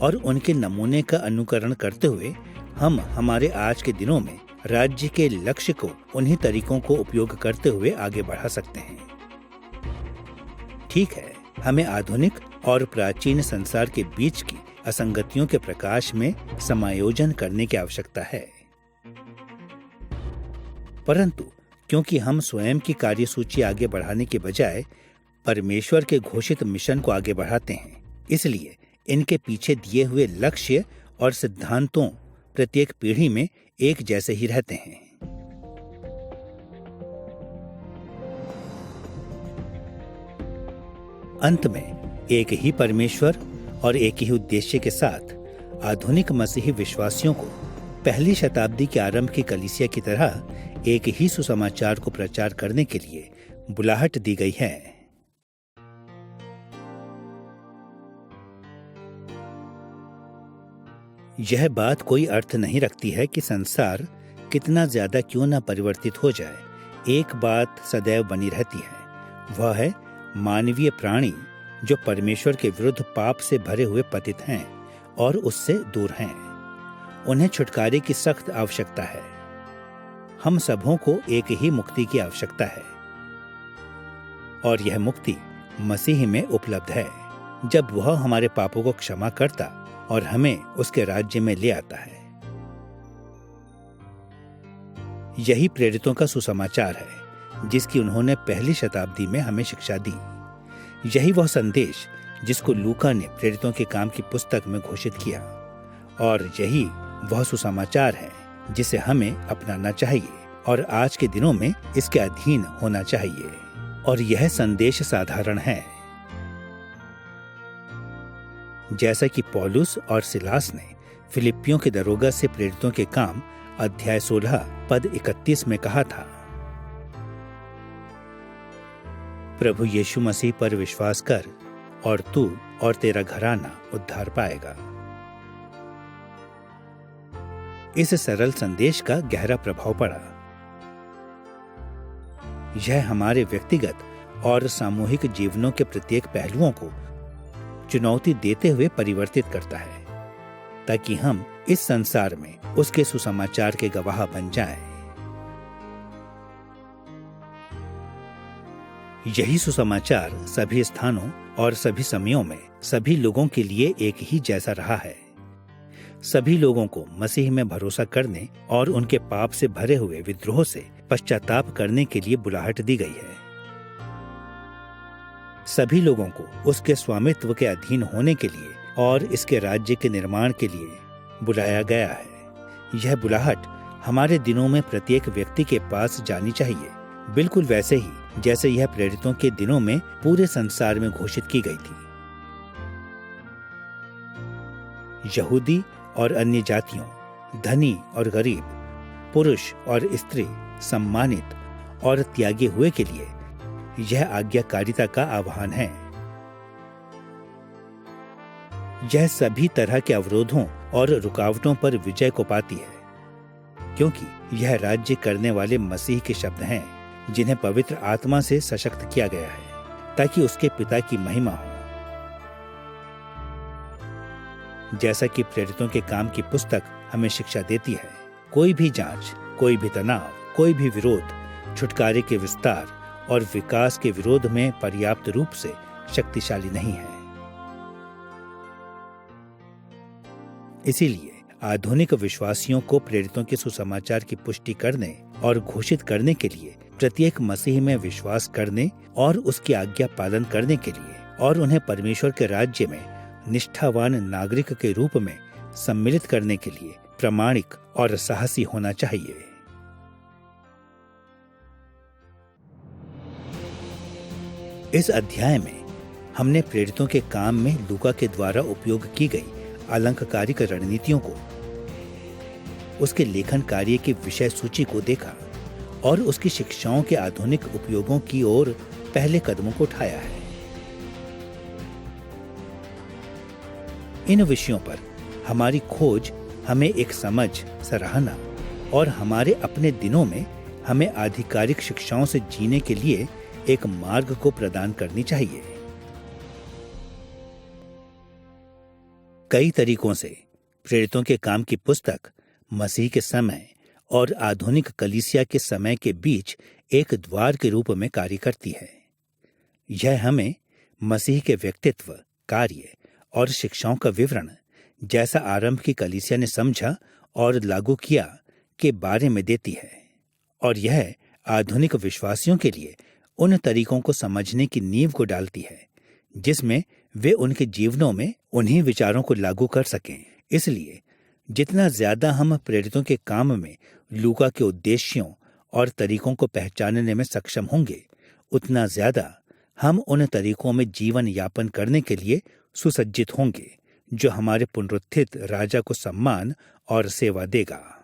और उनके नमूने का अनुकरण करते हुए हम हमारे आज के दिनों में राज्य के लक्ष्य को उन्हीं तरीकों को उपयोग करते हुए आगे बढ़ा सकते हैं। ठीक है, हमें आधुनिक और प्राचीन संसार के बीच की असंगतियों के प्रकाश में समायोजन करने की आवश्यकता है, परंतु क्योंकि हम स्वयं की कार्यसूची आगे बढ़ाने के बजाय परमेश्वर के घोषित मिशन को आगे बढ़ाते हैं, इसलिए इनके पीछे दिए हुए लक्ष्य और सिद्धांतों प्रत्येक पीढ़ी में एक जैसे ही रहते हैं। अंत में एक ही परमेश्वर और एक ही उद्देश्य के साथ आधुनिक मसीही विश्वासियों को पहली शताब्दी के आरंभ की कलीसिया की तरह एक ही सुसमाचार को प्रचार करने के लिए बुलाहट दी गई है। यह बात कोई अर्थ नहीं रखती है कि संसार कितना ज्यादा क्यों न परिवर्तित हो जाए, एक बात सदैव बनी रहती है, वह है मानवीय प्राणी जो परमेश्वर के विरुद्ध पाप से भरे हुए पतित हैं और उससे दूर हैं। उन्हें छुटकारे की सख्त आवश्यकता है। हम सबों को एक ही मुक्ति की आवश्यकता है, और यह मुक्ति मसीह में उपलब्ध है, जब वह हमारे पापों को क्षमा करता और हमें उसके राज्य में ले आता है। यही प्रेरितों का सुसमाचार है जिसकी उन्होंने पहली शताब्दी में हमें शिक्षा दी। यही वह संदेश जिसको लूका ने प्रेरितों के काम की पुस्तक में घोषित किया, और यही वह सुसमाचार है जिसे हमें अपनाना चाहिए और आज के दिनों में इसके अधीन होना चाहिए। और यह संदेश साधारण है। जैसा कि पौलुस और सिलास ने फिलिप्पियों के दरोगा से प्रेरितों के काम अध्याय 16 पद 31 में कहा था, प्रभु यीशु मसीह पर विश्वास कर और तू और तेरा घराना उद्धार पाएगा। इस सरल संदेश का गहरा प्रभाव पड़ा। यह हमारे व्यक्तिगत और सामूहिक जीवनों के प्रत्येक पहलुओं को चुनौती देते हुए परिवर्तित करता है, ताकि हम इस संसार में उसके सुसमाचार के गवाह बन जाएं। यही सुसमाचार सभी स्थानों और सभी समयों में सभी लोगों के लिए एक ही जैसा रहा है। सभी लोगों को मसीह में भरोसा करने और उनके पाप से भरे हुए विद्रोह से पश्चाताप करने के लिए बुलाहट दी गई है। सभी लोगों को उसके स्वामित्व के अधीन होने के लिए और इसके राज्य के निर्माण के लिए बुलाया गया है। यह बुलाहट हमारे दिनों में प्रत्येक व्यक्ति के पास जानी चाहिए, बिल्कुल वैसे ही जैसे यह प्रेरितों के दिनों में पूरे संसार में घोषित की गई थी। यहूदी और अन्य जातियों, धनी और गरीब, पुरुष और स्त्री, सम्मानित और त्यागी हुए के लिए यह आज्ञाकारिता का आह्वान है। यह सभी तरह के अवरोधों और रुकावटों पर विजय को पाती है, क्योंकि यह राज्य करने वाले मसीह के शब्द हैं जिन्हें पवित्र आत्मा से सशक्त किया गया है, ताकि उसके पिता की महिमा हो। जैसा कि प्रेरितों के काम की पुस्तक हमें शिक्षा देती है, कोई भी जांच, कोई भी तनाव, कोई भी विरोध छुटकारे के विस्तार और विकास के विरोध में पर्याप्त रूप से शक्तिशाली नहीं है। इसीलिए आधुनिक विश्वासियों को प्रेरितों के सुसमाचार की पुष्टि करने और घोषित करने के लिए, प्रत्येक मसीह में विश्वास करने और उसकी आज्ञा पालन करने के लिए, और उन्हें परमेश्वर के राज्य में निष्ठावान नागरिक के रूप में सम्मिलित करने के लिए प्रामाणिक और साहसी होना चाहिए। इस अध्याय में हमने प्रेरितों के काम में लूका के द्वारा उपयोग की गई अलंकारिक रणनीतियों को, उसके लेखन कार्य की विषय सूची को देखा और उसकी शिक्षाओं के आधुनिक उपयोगों की ओर पहले कदमों को उठाया है। इन विषयों पर हमारी खोज हमें एक समझ, सराहना और हमारे अपने दिनों में हमें आधिकारिक शिक्षाओं से जीने के लिए एक मार्ग को प्रदान करनी चाहिए। कई तरीकों से प्रेरितों के काम की पुस्तक मसीह के समय और आधुनिक कलीसिया के समय के बीच एक द्वार के रूप में कार्य करती है। यह हमें मसीह के व्यक्तित्व, कार्य और शिक्षाओं का विवरण, जैसा आरंभ की कलीसिया ने समझा और लागू किया, के बारे में देती है, और यह आधुनिक विश्वासियों के लिए उन तरीकों को समझने की नींव को डालती है जिसमें वे उनके जीवनों में उन्हीं विचारों को लागू कर सकें। इसलिए जितना ज्यादा हम प्रेरितों के काम में लूका के उद्देश्यों और तरीकों को पहचानने में सक्षम होंगे, उतना ज्यादा हम उन तरीकों में जीवन यापन करने के लिए सुसज्जित होंगे जो हमारे पुनरुत्थित राजा को सम्मान और सेवा देगा।